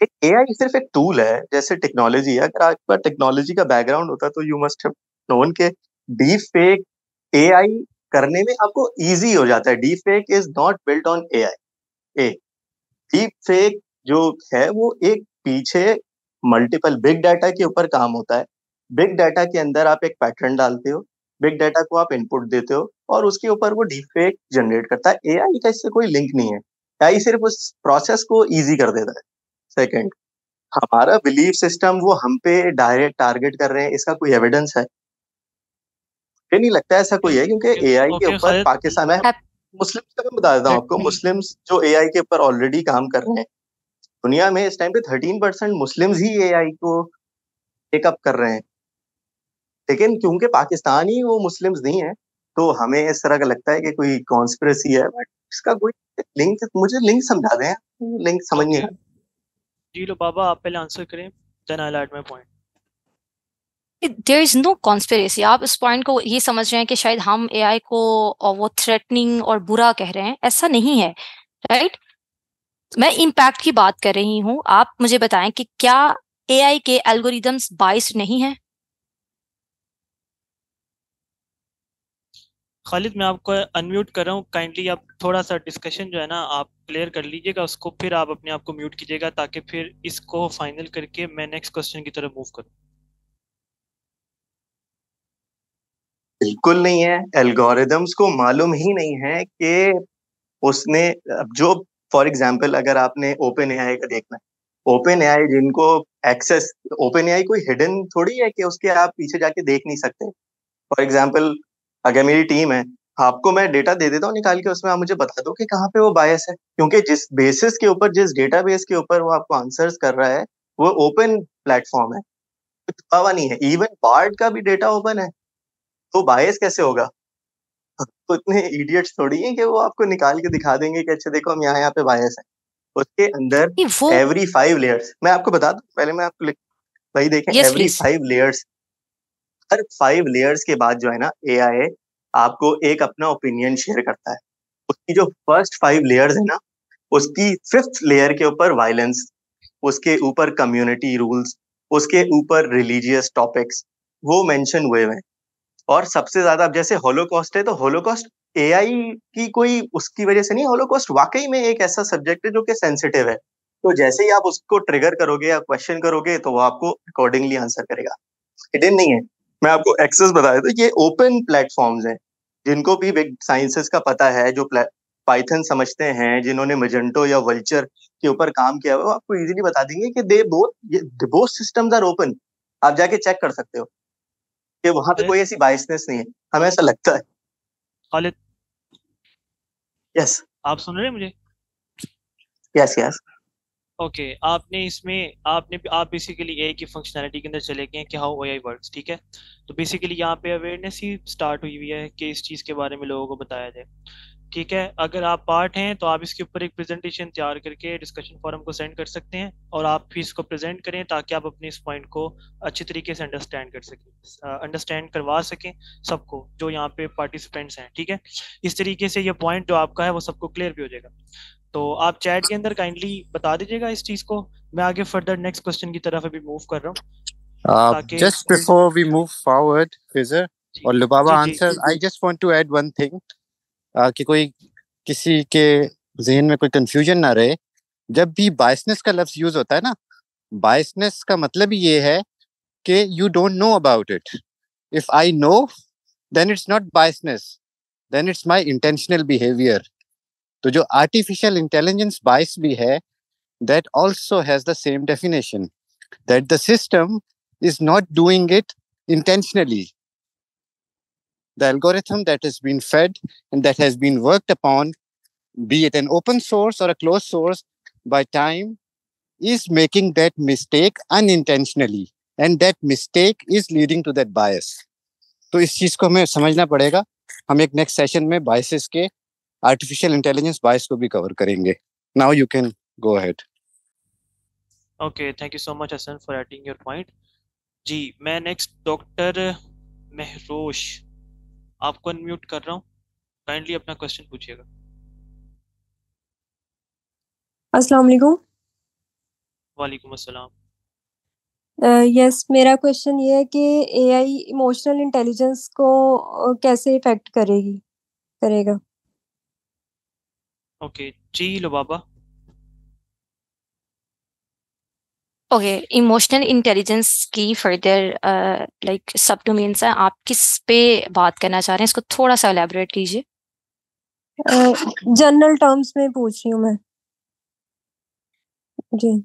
एक एआई सिर्फ एक टूल है, जैसे टेक्नोलॉजी है। अगर आपके पास टेक्नोलॉजी का बैकग्राउंड होता तो यू मस्ट हैव नोन के डीप फेक एआई करने में आपको इजी हो जाता है। Deep fake is not built on AI. Deep fake जो है वो एक पीछे मल्टीपल बिग डाटा के ऊपर काम होता है। बिग डाटा के अंदर आप एक पैटर्न डालते हो, बिग डाटा को आप इनपुट देते हो और उसके ऊपर वो डीप फेक जनरेट करता है। एआई का इससे कोई लिंक नहीं है। एआई सिर्फ उस प्रोसेस को इजी कर देता है। सेकंड, हमारा बिलीफ सिस्टम वो हम पे डायरेक्ट टारगेट कर रहे हैं, इसका कोई एविडेंस है? मुझे नहीं लगता ऐसा कोई है, क्योंकि एआई के ओके ऊपर खालिद। पाकिस्तान में मुस्लिम्स का मैं बता देता हूँ आपको, मुस्लिम्स जो एआई के ऊपर ऑलरेडी काम कर रहे हैं। दुनिया में इस टाइम पे 13% मुस्लिम्स ही एआई को टेकअप कर रहे हैं। लेकिन क्योंकि पाकिस्तान ही वो मुस्लिम्स नहीं है तो हमें इस तरह का लगता है कि कोई कॉन्स्पिरेसी है, बट इसका कोई लिंक, मुझे लिंक समझा दें, लिंक समझ नहीं ओके आता। जी लो बाबा, आप पहले आंसर करें, then I will add my point. There is no conspiracy. आप इस पॉइंट को ये समझ रहे हैं कि शायद हम एआई को और वो थ्रेटनिंग और बुरा कह रहे हैं, ऐसा नहीं है, राइट। मैं इम्पैक्ट की बात कर रही हूँ। आप मुझे बताएं कि क्या एआई के एल्गोरिदम्स बाइस्ड नहीं है? खालिद, मैं आपको अनम्यूट कर रहा हूँ, काइंडली आप थोड़ा सा डिस्कशन जो है ना आप क्लियर कर लीजिएगा उसको, फिर आप अपने आप को म्यूट कीजिएगा ताकि फिर इसको फाइनल करके मैं नेक्स्ट क्वेश्चन की तरफ मूव करूँ। बिल्कुल नहीं है। एल्गोरिदम्स को मालूम ही नहीं है कि उसने जो, फॉर एग्जांपल अगर आपने ओपन एआई का देखना है, ओपन एआई जिनको एक्सेस, ओपन एआई कोई हिडन थोड़ी है कि उसके आप पीछे जाके देख नहीं सकते। फॉर एग्जांपल अगर मेरी टीम है, आपको मैं डेटा दे देता हूँ निकाल के, उसमें आप मुझे बता दो कि कहाँ पे वो बायस है, क्योंकि जिस बेसिस के ऊपर, जिस डेटाबेस के ऊपर वो आपको आंसर्स कर रहा है वो ओपन प्लेटफॉर्म है, छुपा हुआ नहीं है। इवन बार्ड का भी डेटा ओपन है, तो बायस कैसे होगा? तो इतने इडियट्स थोड़ी हैं कि वो आपको निकाल के दिखा देंगे कि अच्छा देखो हम यहाँ पे बायस है। उसके अंदर वो एवरी 5 लेयर्स, मैं आपको बता दूं, पहले मैं आपको भाई देखें, yes every please. 5 layers her 5 layers के बाद जो है ना एआई आपको एक अपना ओपिनियन शेयर करता है। उसकी जो फर्स्ट 5 लेयर्स है ना, उसकी 5th लेयर के ऊपर वायलेंस, उसके ऊपर कम्युनिटी रूल्स, उसके ऊपर रिलीजियस टॉपिक्स वो मेंशन हुए हैं। और सबसे ज्यादा अब जैसे होलोकॉस्ट है, तो होलोकॉस्ट एआई की कोई उसकी वजह से नहीं, होलोकॉस्ट वाकई में एक ऐसा सब्जेक्ट है जो कि सेंसिटिव है। तो जैसे ही आप उसको ट्रिगर करोगे या क्वेश्चन करोगे तो वो आपको अकॉर्डिंगली आंसर करेगा। हिडन नहीं है। मैं आपको एक्सेस बताया तो ये ओपन प्लेटफॉर्म्स हैं, जिनको भी बिग साइंसेस का पता है, जो पाइथन समझते हैं, जिन्होंने मजेंटो या वल्चर के ऊपर काम किया हुआ, वो आपको इजीली बता देंगे कि they both systems are open. आप जाके चेक कर सकते हो कि वहां पे कोई ऐसी बायसनेस नहीं है, हमें ऐसा लगता है। खालिद, यस आप सुन रहे हैं मुझे? यस यस ओके, आपने इसमें आप बेसिकली एआई की फंक्शनैलिटी के अंदर चले गए हैं कि हाउ एआई वर्क्स, ठीक है। तो बेसिकली यहाँ पे अवेयरनेस ही स्टार्ट हुई हुई है कि इस चीज़ के बारे में लोगों को बताया जाए, ठीक है। अगर आप पार्ट हैं तो आप इसके ऊपर एक प्रेजेंटेशन तैयार करके डिस्कशन फोरम को सेंड कर सकते हैं और आप भी इसको प्रेजेंट करें ताकि आप अपने इस पॉइंट को अच्छी तरीके से अंडरस्टैंड कर सकें, अंडरस्टैंड करवा सकें सबको जो यहाँ पे पार्टिसिपेंट्स हैं, ठीक है। इस तरीके से ये पॉइंट जो आपका है वो सबको क्लियर भी हो जाएगा। तो आप चैट के अंदर काइंडली बता दीजिएगा इस चीज़ को। मैं आगे फर्दर नेक्स्ट क्वेश्चन की तरफ अभी मूव कर रहा हूँ ताकि Just before we move forward, Fizer or Lubaba answer, I just want to add one thing, कि कोई किसी के जहन में कोई कंफ्यूजन ना रहे। जब भी बायसनेस का लफ्ज यूज होता है ना, बायसनेस का मतलब ये है कि you don't know about it. If I know then it's not biasness, then it's my intentional behaviour. तो जो आर्टिफिशियल इंटेलिजेंस बायस भी है, that also has the same definition, that the system is not doing it intentionally. The algorithm that has been fed and that has been worked upon, be it an open source or a closed source, by time is making that mistake unintentionally, and that mistake is leading to that bias. तो इस चीज को हमें समझना पड़ेगा। हम एक next session में बायसेस के, आर्टिफिशियल इंटेलिजेंस बायस को भी कवर करेंगे। Now you can go ahead. Okay, thank you so much Hasan for adding your point. जी, मैं नेक्स्ट डॉक्टर महरोश आपको अनम्यूट कर रहा हूँ, काइंडली अपना क्वेश्चन पूछिएगा। अस्सलाम वालेकुम। वालेकुम अस्सलाम। यस, मेरा क्वेश्चन ये है कि एआई इमोशनल इंटेलिजेंस को कैसे इफेक्ट करेगा? ओके जी, लुबाबा। ओके, इमोशनल इंटेलिजेंस की फर्दर लाइक सब डोमेन्स हैं, आप किस पे बात करना चाह रहे हैं? इसको थोड़ा सा एलैबोरेट कीजिए। जनरल टर्म्स में पूछ रही हूँ मैं। जी।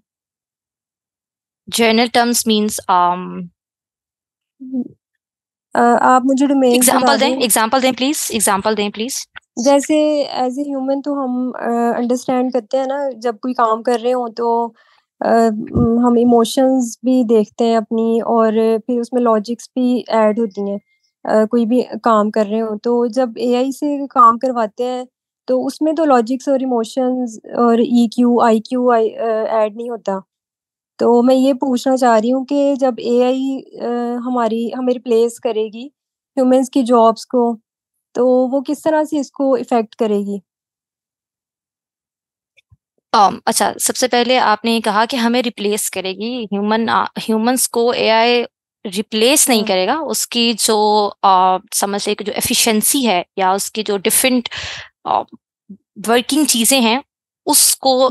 जनरल टर्म्स मींस आप मुझे डोमेन एग्जांपल दें प्लीज। जैसे एज ए ह्यूमन तो हम अंडरस्टैंड करते हैं ना, जब कोई काम कर रहे हो तो हम इमोशंस भी देखते हैं अपनी, और फिर उसमें लॉजिक्स भी ऐड होती हैं। कोई भी काम कर रहे हो तो जब एआई से काम करवाते हैं तो उसमें तो लॉजिक्स और इमोशंस और ईक्यू आईक्यू ऐड नहीं होता। तो मैं ये पूछना चाह रही हूँ कि जब एआई हमें रिप्लेस करेगी ह्यूमंस की जॉब्स को, तो वो किस तरह से इसको इफेक्ट करेगी? अच्छा, सबसे पहले आपने ये कहा कि हमें रिप्लेस करेगी। ह्यूमंस को एआई रिप्लेस नहीं करेगा। उसकी जो समझ ले जो एफिशिएंसी है या उसकी जो डिफरेंट वर्किंग चीजें हैं उसको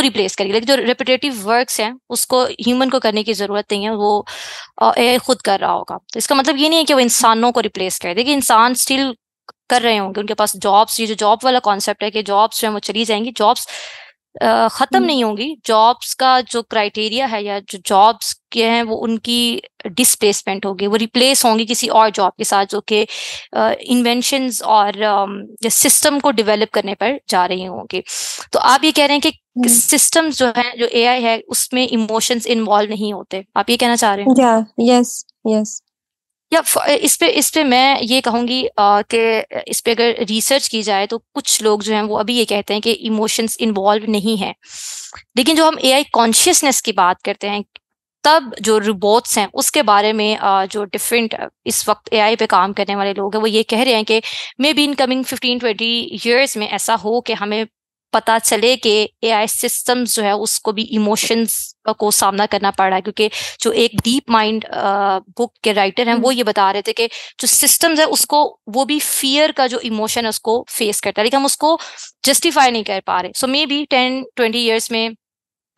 रिप्लेस करेगी। लेकिन जो रिपीटेटिव वर्क्स हैं उसको ह्यूमन को करने की जरूरत नहीं है, वो एआई खुद कर रहा होगा। तो इसका मतलब ये नहीं है कि वो इंसानों को रिप्लेस करे। देखिए, इंसान स्टिल कर रहे होंगे, उनके पास जॉब्स, ये जो जॉब वाला कॉन्सेप्ट है कि जॉब्स जो है वो चली जाएंगी, जॉब्स खत्म नहीं होंगी। जॉब्स का जो क्राइटेरिया है या जो जॉब्स के हैं वो उनकी डिस्प्लेसमेंट होगी, वो रिप्लेस होंगी किसी और जॉब के साथ जो कि इन्वेंशंस और सिस्टम को डेवलप करने पर जा रही होंगी। तो आप ये कह रहे हैं कि सिस्टम्स जो है, जो एआई है, उसमें इमोशंस इन्वॉल्व नहीं होते, आप ये कहना चाह रहे हैं? यस। या इस पे मैं ये कहूंगी कि इस पे अगर रिसर्च की जाए तो कुछ लोग जो हैं वो अभी ये कहते हैं कि इमोशंस इन्वॉल्व नहीं है। लेकिन जो हम एआई कॉन्शियसनेस की बात करते हैं, तब जो रोबोट्स हैं उसके बारे में जो डिफरेंट इस वक्त एआई पे काम करने वाले लोग हैं वो ये कह रहे हैं कि may be in coming 15-20 years में ऐसा हो कि हमें पता चले कि एआई सिस्टम्स जो है उसको भी इमोशंस को सामना करना पड़ रहा है, क्योंकि जो एक डीप माइंड बुक के राइटर हैं वो ये बता रहे थे कि जो सिस्टम्स है उसको वो भी फियर का जो इमोशन है उसको फेस करता है, लेकिन हम उसको जस्टिफाई नहीं कर पा रहे। सो मे बी 10-20 ईयर्स में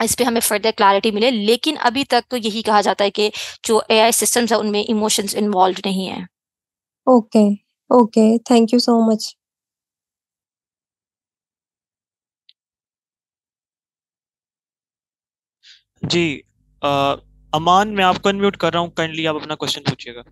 इस पे हमें फर्दर क्लैरिटी मिले, लेकिन अभी तक तो यही कहा जाता है कि जो एआई सिस्टम्स है उनमें इमोशंस इन्वॉल्व नहीं है। Okay okay, thank you so much. जी अमान, मैं आपको अनम्यूट कर रहा हूँ, काइंडली आप अपना क्वेश्चन पूछिएगा।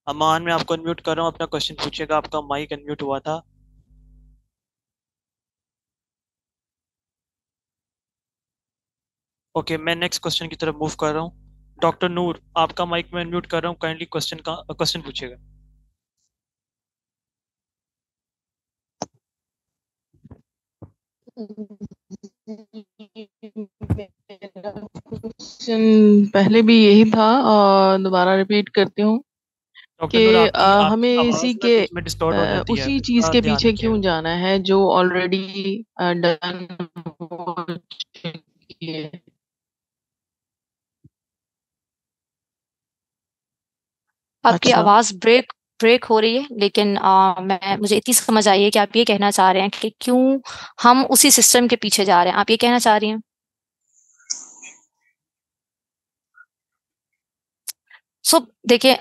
अमान, मैं आपको अनम्यूट कर रहा हूँ, अपना क्वेश्चन पूछिएगा, आपका माइक अनम्यूट हुआ था। ओके, मैं नेक्स्ट क्वेश्चन की तरफ मूव कर रहा हूँ। डॉक्टर नूर, आपका माइक मैं अनम्यूट कर रहा हूँ, काइंडली क्वेश्चन पूछिएगा। क्वेश्चन पहले भी यही था और दोबारा रिपीट करती हूँ डॉक्टर कि नूर, आपकी हमें आवाज इसी ना के बीच में डिस्टॉर्ट हो जाती है, उसी चीज इसका के ध्यान पीछे रखिएगा। क्यों जाना है जो ऑलरेडी डन हो चुकी है। आपकी अच्छा, आवाज ब्रेक ब्रेक हो रही है, लेकिन मुझे इतनी समझ आई है कि आप ये कहना चाह रहे हैं कि क्यों हम उसी सिस्टम के पीछे जा रहे हैं, आप ये कहना चाह रही हैं। सो देखिए,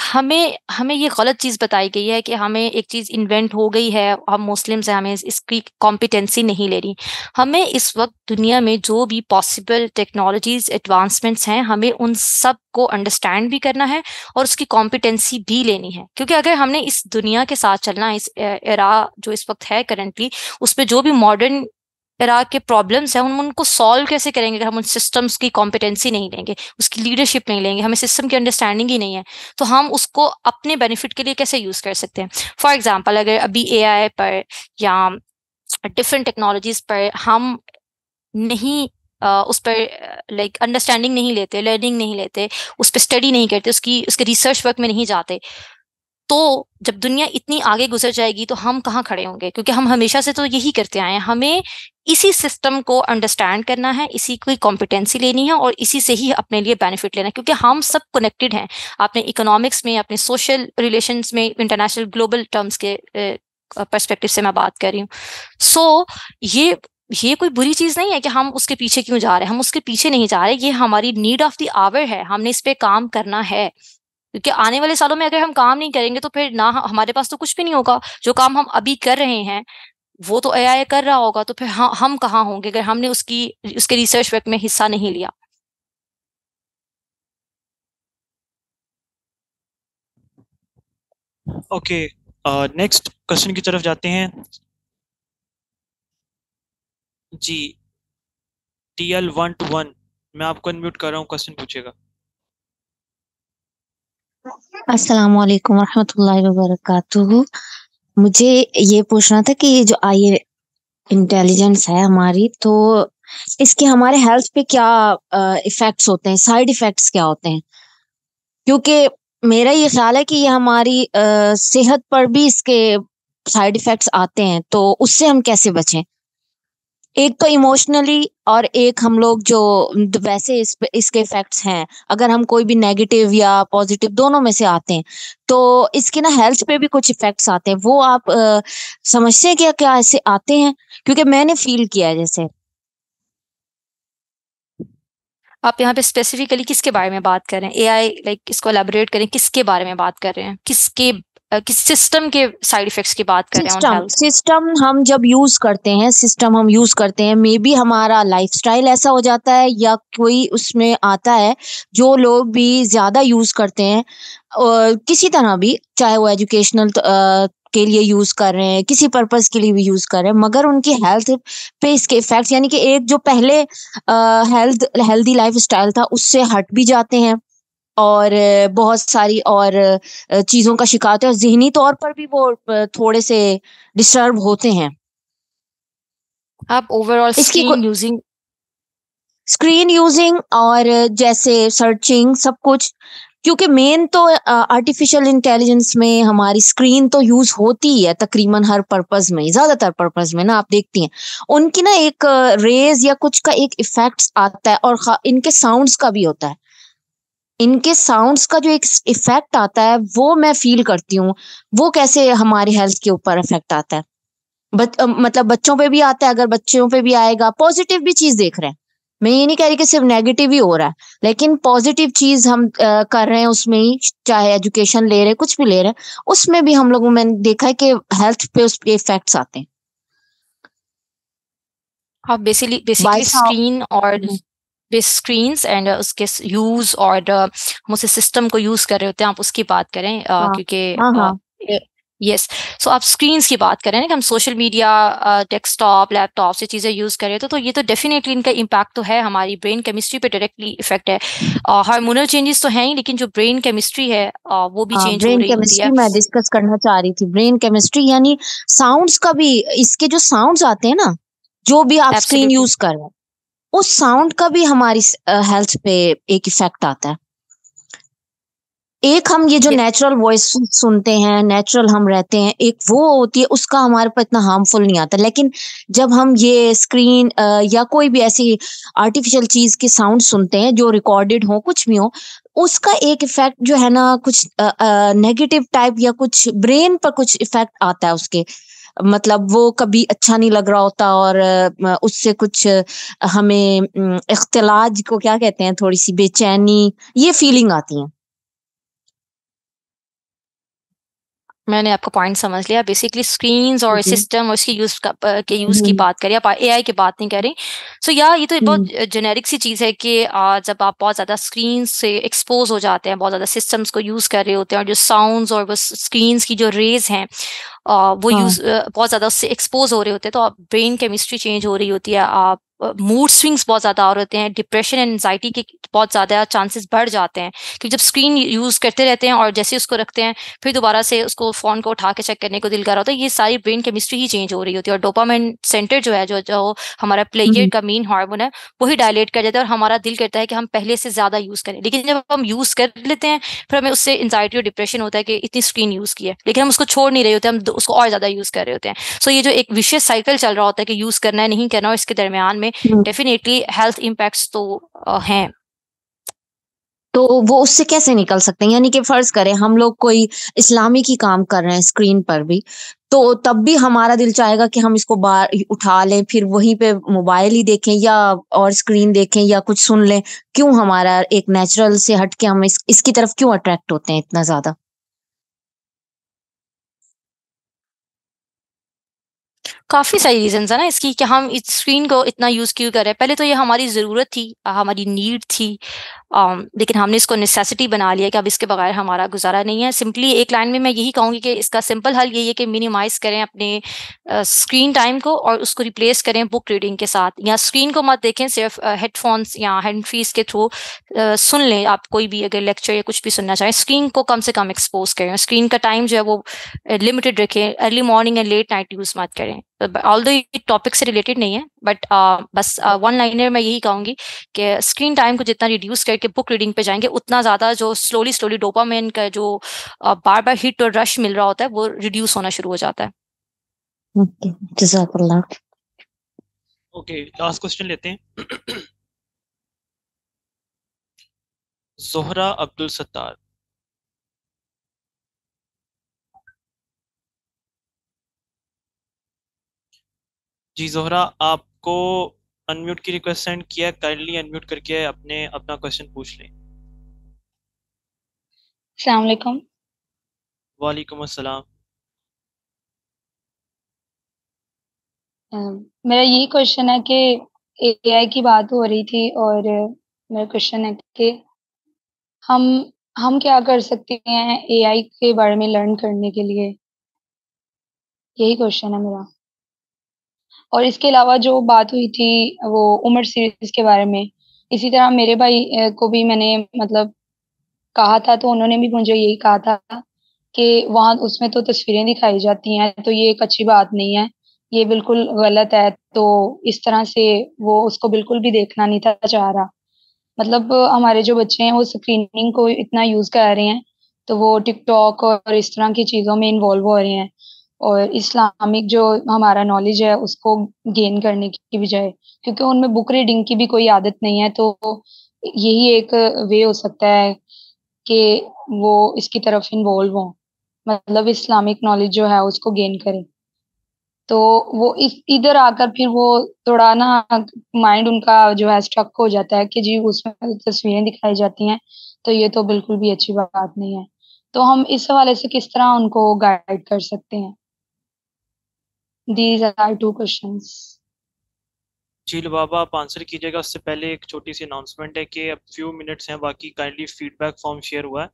हमें हमें ये गलत चीज बताई गई है कि हमें एक चीज इन्वेंट हो गई है, हम मुस्लिम्स हैं, हमें इसकी कॉम्पिटेंसी नहीं ले रही। हमें इस वक्त दुनिया में जो भी पॉसिबल टेक्नोलॉजीज एडवांसमेंट्स हैं हमें उन सब को अंडरस्टैंड भी करना है और उसकी कॉम्पिटेंसी भी लेनी है, क्योंकि अगर हमने इस दुनिया के साथ चलना है, इस एरा जो इस वक्त है करंटली, उस पर जो भी मॉडर्न एरा के प्रॉब्लम्स हैं हम उनको सॉल्व कैसे करेंगे अगर हम उन सिस्टम्स की कॉम्पिटेंसी नहीं लेंगे, उसकी लीडरशिप नहीं लेंगे, हमें सिस्टम की अंडरस्टैंडिंग ही नहीं है, तो हम उसको अपने बेनिफिट के लिए कैसे यूज कर सकते हैं। फॉर एग्जाम्पल, अगर अभी एआई पर या डिफरेंट टेक्नोलॉजीज पर हम नहीं उस पर लाइक अंडरस्टैंडिंग नहीं लेते, लर्निंग नहीं लेते, उस पर स्टडी नहीं करते, उसके रिसर्च वर्क में नहीं जाते, तो जब दुनिया इतनी आगे गुजर जाएगी तो हम कहाँ खड़े होंगे, क्योंकि हम हमेशा से तो यही करते आए हैं। हमें इसी सिस्टम को अंडरस्टैंड करना है, इसी की कॉम्पिटेंसी लेनी है और इसी से ही अपने लिए बेनिफिट लेना है, क्योंकि हम सब कनेक्टेड हैं अपने इकोनॉमिक्स में, अपने सोशल रिलेशंस में, इंटरनेशनल ग्लोबल टर्म्स के पर्सपेक्टिव से मैं बात कर रही हूँ। सो ये कोई बुरी चीज नहीं है कि हम उसके पीछे क्यों जा रहे हैं, हम उसके पीछे नहीं जा रहे, ये हमारी नीड ऑफ द आवर है, हमने इस पे काम करना है, क्योंकि आने वाले सालों में अगर हम काम नहीं करेंगे तो फिर ना हमारे पास तो कुछ भी नहीं होगा। जो काम हम अभी कर रहे हैं वो तो एआई कर रहा होगा, तो फिर हम कहाँ होंगे अगर हमने उसके रिसर्च वर्क में हिस्सा नहीं लिया। ओके, नेक्स्ट क्वेश्चन की तरफ जाते हैं। जी, TL121, मैं आपको अनम्यूट कर रहा हूँ, क्वेश्चन पूछेगा। अस्सलाम वालेकुम रहमतुल्लाहि व बरकातुहू। मुझे ये पूछना था कि ये जो आई इंटेलिजेंस है हमारी, तो इसके हमारे हेल्थ पे क्या इफेक्ट्स होते हैं, साइड इफेक्ट्स क्या होते हैं? क्योंकि मेरा ये ख्याल है कि ये हमारी सेहत पर भी इसके साइड इफेक्ट्स आते हैं, तो उससे हम कैसे बचें? एक तो इमोशनली और एक हम लोग जो वैसे इसके इफेक्ट्स हैं, अगर हम कोई भी नेगेटिव या पॉजिटिव दोनों में से आते हैं, तो इसके ना हेल्थ पे भी कुछ इफेक्ट्स आते हैं, वो आप समझते हैं क्या ऐसे आते हैं? क्योंकि मैंने फील किया है। जैसे आप यहाँ पे स्पेसिफिकली किसके बारे में बात कर रहे हैं? एआई लाइक इसको एलैबोरेट करें, किसके बारे में बात कर रहे हैं, किस सिस्टम के साइड इफेक्ट्स की बात कर रहे हैं ऑन हेल्थ? सिस्टम हम जब यूज करते हैं, सिस्टम हम यूज करते हैं, मे बी हमारा लाइफस्टाइल ऐसा हो जाता है या कोई उसमें आता है, जो लोग भी ज्यादा यूज करते हैं किसी तरह भी, चाहे वो एजुकेशनल के लिए यूज कर रहे हैं, किसी पर्पस के लिए भी यूज कर रहे हैं, मगर उनकी हेल्थ पे इसके इफेक्ट्स, यानी कि एक जो पहले हेल्दी लाइफ स्टाइल था उससे हट भी जाते हैं, और बहुत सारी और चीजों का शिकार होते हैं और जहनी तौर पर भी वो थोड़े से डिस्टर्ब होते हैं। आप ओवरऑल स्क्रीन यूजिंग और जैसे सर्चिंग सब कुछ, क्योंकि मेन तो आर्टिफिशियल इंटेलिजेंस में हमारी स्क्रीन तो यूज होती है तकरीबन हर पर्पस में, ज्यादातर पर्पस में ना, आप देखती हैं उनकी ना एक रेज या कुछ का एक इफेक्ट आता है और इनके साउंड्स का भी होता है। इनके साउंड्स का जो एक इफेक्ट आता है वो मैं फील करती हूँ, वो कैसे हमारी हेल्थ के ऊपर इफेक्ट आता है। मतलब बच्चों पे भी आता है, अगर बच्चों पे भी आएगा, पॉजिटिव भी चीज देख रहे हैं, मैं ये नहीं कह रही कि सिर्फ नेगेटिव ही हो रहा है, लेकिन पॉजिटिव चीज हम कर रहे हैं उसमें ही, चाहे एजुकेशन ले रहे हैं, कुछ भी ले रहे हैं, उसमें भी हम लोगों मैंने देखा है कि हेल्थ पे उस पे इफेक्ट्स आते हैं। आप बेसिकली स्क्रीन और स्क्रीन्स एंड उसके यूज और हम उस सिस्टम को यूज कर रहे होते हैं, आप उसकी बात करें क्योंकि यस सो आप स्क्रीन्स की बात करें ना कि हम सोशल मीडिया, डेस्कटॉप, लैपटॉप से चीज़ें यूज़ करें तो ये तो डेफिनेटली इनका इम्पैक्ट तो है, हमारी ब्रेन केमिस्ट्री पे डायरेक्टली इफेक्ट है। हार्मोनल चेंजेस तो हैं ही, लेकिन जो ब्रेन केमिस्ट्री है वो भी चेंज हो ब्रेन रही होती है। केमिस्ट्री मैं डिस्कस करना चाह रही थी, ब्रेन केमिस्ट्री यानी साउंड्स का भी, इसके जो साउंड्स आते हैं ना, जो भी आप स्क्रीन यूज कर रहे हैं, उस साउंड का भी हमारी हेल्थ पे एक इफेक्ट आता है। एक हम ये जो नेचुरल वॉइस सुनते हैं, नेचुरल हम रहते हैं, एक वो होती है, उसका हमारे पर इतना हार्मफुल नहीं आता, लेकिन जब हम ये स्क्रीन या कोई भी ऐसी आर्टिफिशियल चीज के साउंड सुनते हैं जो रिकॉर्डेड हो, कुछ भी हो, उसका एक इफेक्ट जो है ना, कुछ नेगेटिव टाइप या कुछ ब्रेन पर कुछ इफेक्ट आता है उसके, मतलब वो कभी अच्छा नहीं लग रहा होता और उससे कुछ हमें इख्तिलाज को क्या कहते हैं, थोड़ी सी बेचैनी, ये फीलिंग आती है। मैंने आपका पॉइंट समझ लिया। बेसिकली स्क्रीन्स और सिस्टम और इसकी यूज की बात करें, आप एआई की बात नहीं करें। सो ये तो बहुत जेनेरिक सी चीज़ है कि जब आप बहुत ज़्यादा स्क्रीन से एक्सपोज हो जाते हैं, बहुत ज़्यादा सिस्टम्स को यूज़ कर रहे होते हैं, और जो साउंड्स और वो स्क्रीन्स की जो रेज हैं वो यूज बहुत ज़्यादा उससे एक्सपोज हो रहे होते हैं, तो आप ब्रेन केमिस्ट्री चेंज हो रही होती है, आप मूड स्विंग्स बहुत ज़्यादा हो रहे होते हैं, डिप्रेशन एंड एंजाइटी के बहुत ज़्यादा चांसेस बढ़ जाते हैं, क्योंकि जब स्क्रीन यूज़ करते रहते हैं और जैसे उसको रखते हैं फिर दोबारा से उसको फ़ोन को उठा के चेक करने को दिल कर रहा होता है, ये सारी ब्रेन केमिस्ट्री ही चेंज हो रही होती है, और डोपामाइन सेंटर जो है, जो हमारा प्लेयर का मेन हार्मोन है, वही डायलेट कर जाता है और हमारा दिल करता है कि हम पहले से ज़्यादा यूज़ करें। लेकिन जब हम यूज़ कर लेते हैं फिर हमें उससे एंजाइटी और डिप्रेशन होता है कि इतनी स्क्रीन यूज़ की है, लेकिन हम उसको छोड़ नहीं रहे होते, हम उसको और ज़्यादा यूज़ कर रहे होते हैं। सो ये जो एक विशेष साइकिल चल रहा होता है कि यूज़ करना है, नहीं करना, और इसके दरमियान में डेफिनेटली हेल्थ इम्पैक्ट्स तो हैं। तो वो उससे कैसे निकल सकते हैं? यानी कि फर्ज करें हम लोग कोई इस्लामी की काम कर रहे हैं स्क्रीन पर भी, तो तब भी हमारा दिल चाहेगा कि हम इसको बाहर उठा लें, फिर वहीं पे मोबाइल ही देखें या और स्क्रीन देखें या कुछ सुन लें। क्यों हमारा एक नेचुरल से हट के हम इसकी तरफ क्यों अट्रैक्ट होते हैं इतना ज्यादा? काफ़ी सारी रीजंस है ना इसकी कि हम इस स्क्रीन को इतना यूज़ क्यों कर रहे हैं। पहले तो ये हमारी ज़रूरत थी, हमारी नीड थी, लेकिन हमने इसको नेसेसिटी बना लिया कि अब इसके बगैर हमारा गुजारा नहीं है। सिंपली एक लाइन में मैं यही कहूँगी कि इसका सिंपल हल यही है कि मिनिमाइज़ करें अपने स्क्रीन टाइम को और उसको रिप्लेस करें बुक रीडिंग के साथ, या स्क्रीन को मत देखें, सिर्फ हेडफोन्स या हैंड फ्रीज के थ्रू सुन लें। आप कोई भी अगर लेक्चर या कुछ भी सुनना चाहें, स्क्रीन को कम से कम एक्सपोज करें, स्क्रीन का टाइम जो है वो लिमिटेड रखें, early morning and let night use मत करें। ऑल्दो ये टॉपिक से रिलेटेड नहीं है, बट बस वन लाइनर मैं यही कहूँगी कि स्क्रीन टाइम को जितना रिड्यूस करके बुक रीडिंग पे जाएंगे, उतना ज़्यादा जो स्लोली डोपामाइन का जो बार बार हिट और रश मिल रहा होता है वो रिड्यूस होना शुरू हो जाता है। जज़ाकल्लाह। ओके, लास्ट क्वेश्चन लेते हैं। जोहरा अब्दुल सत्तार। जी जोहरा, आपको अनम्यूट की रिक्वेस्ट सेंड किया, काइंडली अनम्यूट करके अपना क्वेश्चन पूछ लें। अस्सलाम वालेकुम। वालेकुम अस्सलाम। मेरा यही क्वेश्चन है कि एआई की बात हो रही थी और मेरा क्वेश्चन है कि हम क्या कर सकते हैं एआई के बारे में लर्न करने के लिए? यही क्वेश्चन है मेरा। और इसके अलावा जो बात हुई थी वो उमर सीरीज के बारे में, इसी तरह मेरे भाई को भी मैंने मतलब कहा था तो उन्होंने भी मुझे यही कहा था कि वहाँ उसमें तो तस्वीरें दिखाई जाती हैं, तो ये एक अच्छी बात नहीं है, ये बिल्कुल गलत है। तो इस तरह से वो उसको बिल्कुल भी देखना नहीं था चाह रहा। मतलब हमारे जो बच्चे हैं वो स्क्रीनिंग को इतना यूज़ कर रहे हैं, तो वो टिकटॉक और इस तरह की चीज़ों में इन्वॉल्व हो रहे हैं, और इस्लामिक जो हमारा नॉलेज है उसको गेन करने की बजाय, क्योंकि उनमें बुक रीडिंग की भी कोई आदत नहीं है, तो यही एक वे हो सकता है कि वो इसकी तरफ इन्वॉल्व हों, मतलब इस्लामिक नॉलेज जो है उसको गेन करें। तो वो इस इधर आकर फिर वो थोड़ा ना माइंड उनका जो है स्ट्रक हो जाता है कि जी उसमें तस्वीरें दिखाई जाती हैं, तो ये तो बिल्कुल भी अच्छी बात नहीं है। तो हम इस हवाले से किस तरह उनको गाइड कर सकते हैं? These are 2 questions. जी लुबाबा, आप आंसर कीजिएगा उससे पहले एक छोटी सी अनाउंसमेंट है कि अब फ्यू मिनट्स हैं बाकी, काइंडली फीडबैक फॉर्म शेयर हुआ है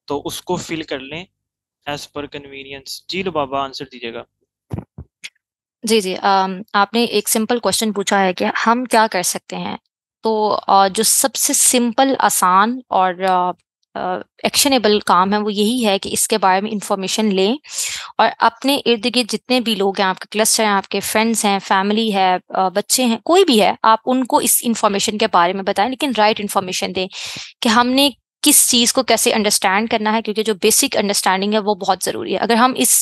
तो उसको फिल कर लें एज पर कन्वीनियंस। जी लुबाबा, आंसर दीजिएगा। जी जी, आपने एक सिंपल क्वेश्चन पूछा है कि हम क्या कर सकते हैं। तो जो सबसे सिंपल, आसान और एक्शनेबल काम है वो यही है कि इसके बारे में इंफॉर्मेशन लें और अपने इर्द गिर्द जितने भी लोग हैं, आपके क्लस्टर हैं, आपके फ्रेंड्स हैं, फैमिली है, बच्चे हैं, कोई भी है, आप उनको इस इंफॉर्मेशन के बारे में बताएं, लेकिन राइट इंफॉर्मेशन दें कि हमने किस चीज़ को कैसे अंडरस्टैंड करना है, क्योंकि जो बेसिक अंडरस्टैंडिंग है वो बहुत ज़रूरी है। अगर हम इस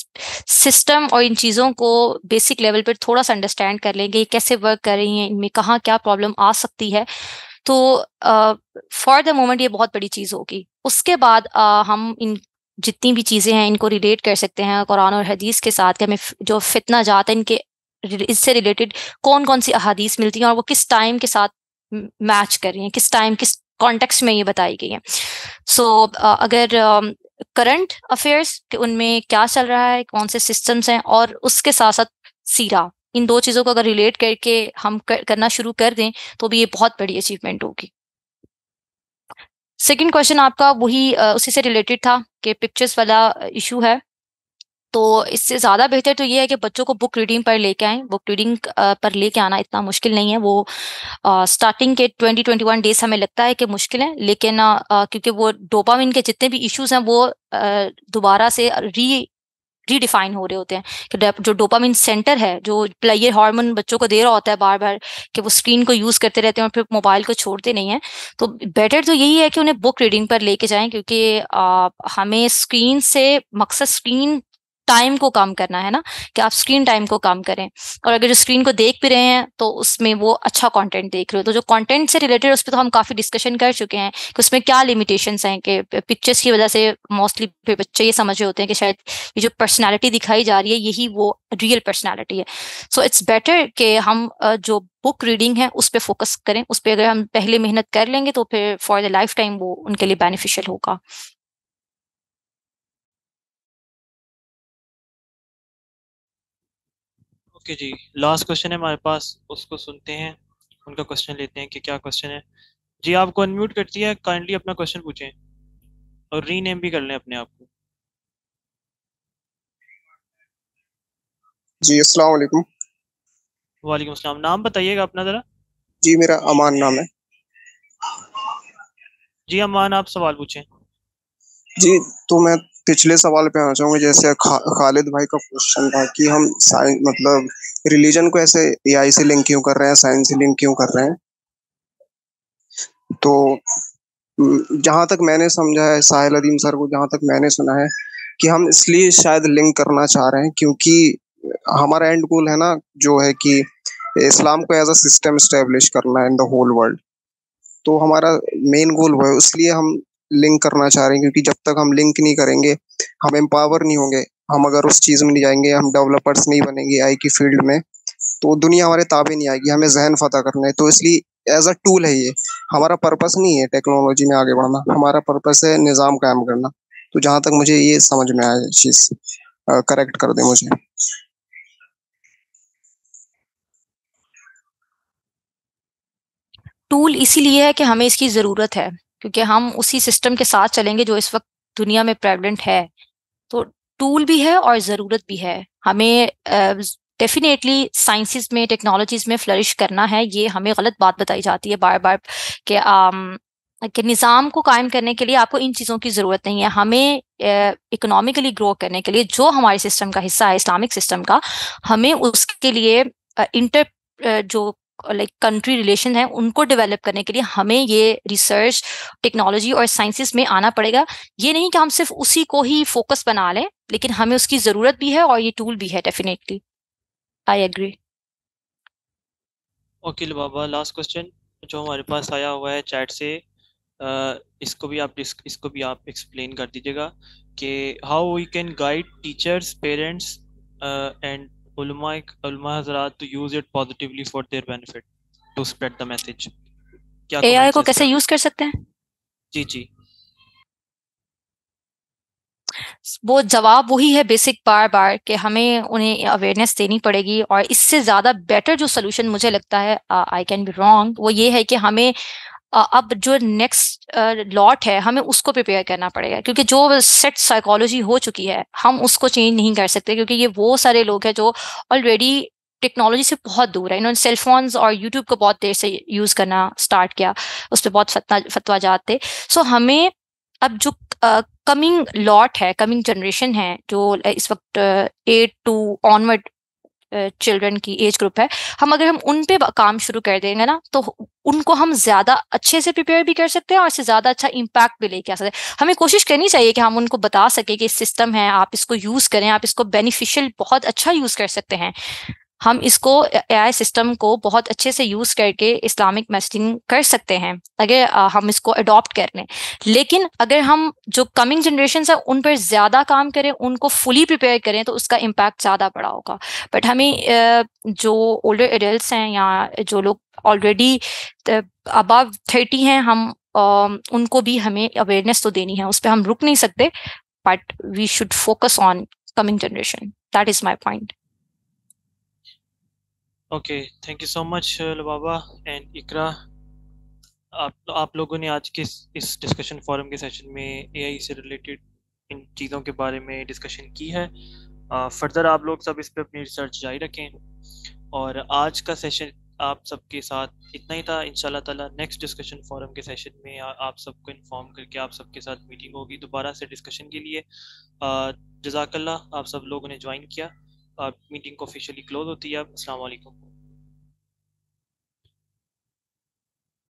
सिस्टम और इन चीज़ों को बेसिक लेवल पर थोड़ा सा अंडरस्टैंड कर लेंगे, कैसे वर्क कर रही हैं, इनमें कहाँ क्या प्रॉब्लम आ सकती है, तो फॉर द मोमेंट ये बहुत बड़ी चीज़ होगी। उसके बाद हम इन जितनी भी चीज़ें हैं इनको रिलेट कर सकते हैं कुरान और हदीस के साथ कि हमें जो फितना जात है इनके इससे रिलेटेड कौन कौन सी अहादीस मिलती हैं और वो किस टाइम के साथ मैच कर रही हैं, किस टाइम किस कॉन्टेक्स्ट में ये बताई गई हैं। सो अगर करंट अफेयर्स कि उनमें क्या चल रहा है, कौन से सिस्टम्स हैं, और उसके साथ साथ सीरा, इन 2 चीज़ों को अगर रिलेट करके हम करना शुरू कर दें तो भी ये बहुत बड़ी अचीवमेंट होगी। सेकंड क्वेश्चन आपका वही उसी से रिलेटेड था कि पिक्चर्स वाला इशू है। तो इससे ज़्यादा बेहतर तो ये है कि बच्चों को बुक रीडिंग पर लेके आएँ। बुक रीडिंग पर लेके आना इतना मुश्किल नहीं है। वो स्टार्टिंग के 20-21 डेज़ हमें लगता है कि मुश्किल है, लेकिन क्योंकि वो डोपामिन के जितने भी इश्यूज़ हैं वो दोबारा से रीडिफाइन हो रहे होते हैं कि जो डोपामिन सेंटर है, जो प्लेयर हार्मोन बच्चों को दे रहा होता है बार-बार कि वो स्क्रीन को यूज़ करते रहते हैं और फिर मोबाइल को छोड़ते नहीं हैं। तो बेटर तो यही है कि उन्हें बुक रीडिंग पर लेके जाएँ, क्योंकि हमें स्क्रीन से मकसद स्क्रीन टाइम को कम करना है ना, कि आप स्क्रीन टाइम को कम करें। और अगर जो स्क्रीन को देख भी रहे हैं तो उसमें वो अच्छा कंटेंट देख रहे हो, तो जो कंटेंट से रिलेटेड उस पर तो हम काफ़ी डिस्कशन कर चुके हैं कि उसमें क्या लिमिटेशंस हैं, कि पिक्चर्स की वजह से मोस्टली फिर बच्चे ये समझ रहे होते हैं कि शायद ये जो पर्सनैलिटी दिखाई जा रही है यही वो रियल पर्सनैलिटी है। सो इट्स बेटर कि हम जो बुक रीडिंग है उस पर फोकस करें। उस पर अगर हम पहले मेहनत कर लेंगे तो फिर फॉर द लाइफ टाइम वो उनके लिए बेनिफिशियल होगा। ओके जी, लास्ट क्वेश्चन है हमारे पास, उसको सुनते हैं, उनका क्वेश्चन लेते हैं कि क्या क्वेश्चन है। जी आपको अनम्यूट करती है, काइंडली अपना क्वेश्चन पूछें और रीनेम भी कर लें अपने आप को। जी अस्सलाम वालेकुम। वालेकुम अस्सलाम। नाम बताइएगा अपना ज़रा। जी मेरा अमान नाम है। जी अमान, आप सवाल पूछें। जी तो मैं पिछले सवाल पे आना चाहूँगा, जैसे खालिद भाई का क्वेश्चन था कि हम साइंस मतलब रिलीजन को ऐसे एआई से लिंक क्यों कर रहे हैं, साइंस से लिंक क्यों कर रहे हैं। तो जहाँ तक मैंने समझा है, साहिल अदीम सर को जहाँ तक मैंने सुना है कि हम इसलिए शायद लिंक करना चाह रहे हैं क्योंकि हमारा एंड गोल है ना, जो है कि इस्लाम को एज अ सिस्टम स्टेब्लिश करना इन द होल वर्ल्ड। तो हमारा मेन गोल वो है, इसलिए हम लिंक करना चाह रहे हैं, क्योंकि जब तक हम लिंक नहीं करेंगे हम एम्पावर नहीं होंगे। हम अगर उस चीज़ में नहीं जाएंगे, हम डेवलपर्स नहीं बनेंगे एआई की फील्ड में, तो दुनिया हमारे ताबे नहीं आएगी। हमें जहन फतह करना है, तो इसलिए एज अ टूल है ये। हमारा पर्पस नहीं है टेक्नोलॉजी में आगे बढ़ना, हमारा पर्पस है निज़ाम कायम करना। तो जहाँ तक मुझे ये समझ में आया चीज़, करेक्ट कर दे मुझे। टूल इसीलिए है कि हमें इसकी ज़रूरत है, क्योंकि हम उसी सिस्टम के साथ चलेंगे जो इस वक्त दुनिया में प्रेजेंट है। तो टूल भी है और ज़रूरत भी है। हमें डेफिनेटली साइंसेस में, टेक्नोलॉजीज में फ्लरिश करना है। ये हमें गलत बात बताई जाती है बार बार कि कि निज़ाम को कायम करने के लिए आपको इन चीज़ों की ज़रूरत नहीं है। हमें इकोनॉमिकली ग्रो करने के लिए जो हमारे सिस्टम का हिस्सा है इस्लामिक सिस्टम का, हमें उसके लिए जो लाइक कंट्री रिलेशन है उनको डेवलप करने के लिए हमें ये रिसर्च, टेक्नोलॉजी और साइंसेस में आना पड़ेगा। ये नहीं कि हम सिर्फ उसी को ही फोकस बना लें, लेकिन हमें उसकी ज़रूरत भी है और ये टूल भी है। Definitely I agree. ओके बाबा, लास्ट क्वेश्चन जो हमारे पास आया हुआ है चैट से, इसको भी आप एक्सप्लेन कर दीजिएगा कि how we can guide teachers, parents and उलमा हजरात to use it positively for their benefit to spread the message. क्या एआई comments को है इस कैसे पर? यूज कर सकते हैं? जी वो जवाब वही है बेसिक, बार बार कि हमें उन्हें अवेयरनेस देनी पड़ेगी। और इससे ज़्यादा बेटर जो सोल्यूशन मुझे लगता है, आई कैन बी रॉन्ग, वो ये है कि हमें अब जो नेक्स्ट लॉट है हमें उसको प्रिपेयर करना पड़ेगा, क्योंकि जो सेट साइकोलॉजी हो चुकी है हम उसको चेंज नहीं कर सकते, क्योंकि ये वो सारे लोग हैं जो ऑलरेडी टेक्नोलॉजी से बहुत दूर है। इन्होंने सेलफोन्स और यूट्यूब को बहुत देर से यूज़ करना स्टार्ट किया, उस पर बहुत फतवा जाते। सो हमें अब जो कमिंग लॉट है, कमिंग जनरेशन है, जो इस वक्त 8 to ऑनवर्ड चिल्ड्रन की एज ग्रुप है, अगर हम उन पे काम शुरू कर देंगे ना, तो उनको हम ज्यादा अच्छे से प्रिपेयर भी कर सकते हैं और इससे ज्यादा अच्छा इम्पैक्ट भी लेके आ सकते हैं। हमें कोशिश करनी चाहिए कि हम उनको बता सके कि सिस्टम है, आप इसको यूज करें, आप इसको बेनिफिशियल बहुत अच्छा यूज कर सकते हैं। हम इसको एआई सिस्टम को बहुत अच्छे से यूज करके इस्लामिक मैसेजिंग कर सकते हैं अगर हम इसको अडॉप्ट कर लें। लेकिन अगर हम जो कमिंग जनरेशन है उन पर ज्यादा काम करें, उनको फुली प्रिपेयर करें, तो उसका इम्पैक्ट ज्यादा बड़ा होगा। बट हमें जो ओल्डर एडल्ट्स हैं या जो लोग ऑलरेडी अबव 30 हैं, हम उनको भी हमें अवेयरनेस तो देनी है, उस पर हम रुक नहीं सकते, but we should focus on coming generation. That is my point. Okay, thank you so much Lubaba and Iqra. आप लोगों ने आज के इस डिस्कशन फोरम के सेशन में एआई से रिलेटेड इन चीज़ों के बारे में डिस्कशन की है। फर्दर आप लोग सब इस पे अपनी रिसर्च जारी रखें। और आज का सेशन आप सबके साथ इतना ही था। इंशाल्लाह ताला नेक्स्ट डिस्कशन फोरम के सेशन में आप सबको इन्फॉर्म करके आप सबके साथ मीटिंग होगी दोबारा से डिस्कशन के लिए। जज़ाकल्लाह, आप सब लोगों ने ज्वाइन किया। मीटिंग को ऑफिशियली क्लोज होती है। अस्सलाम वालेकुम।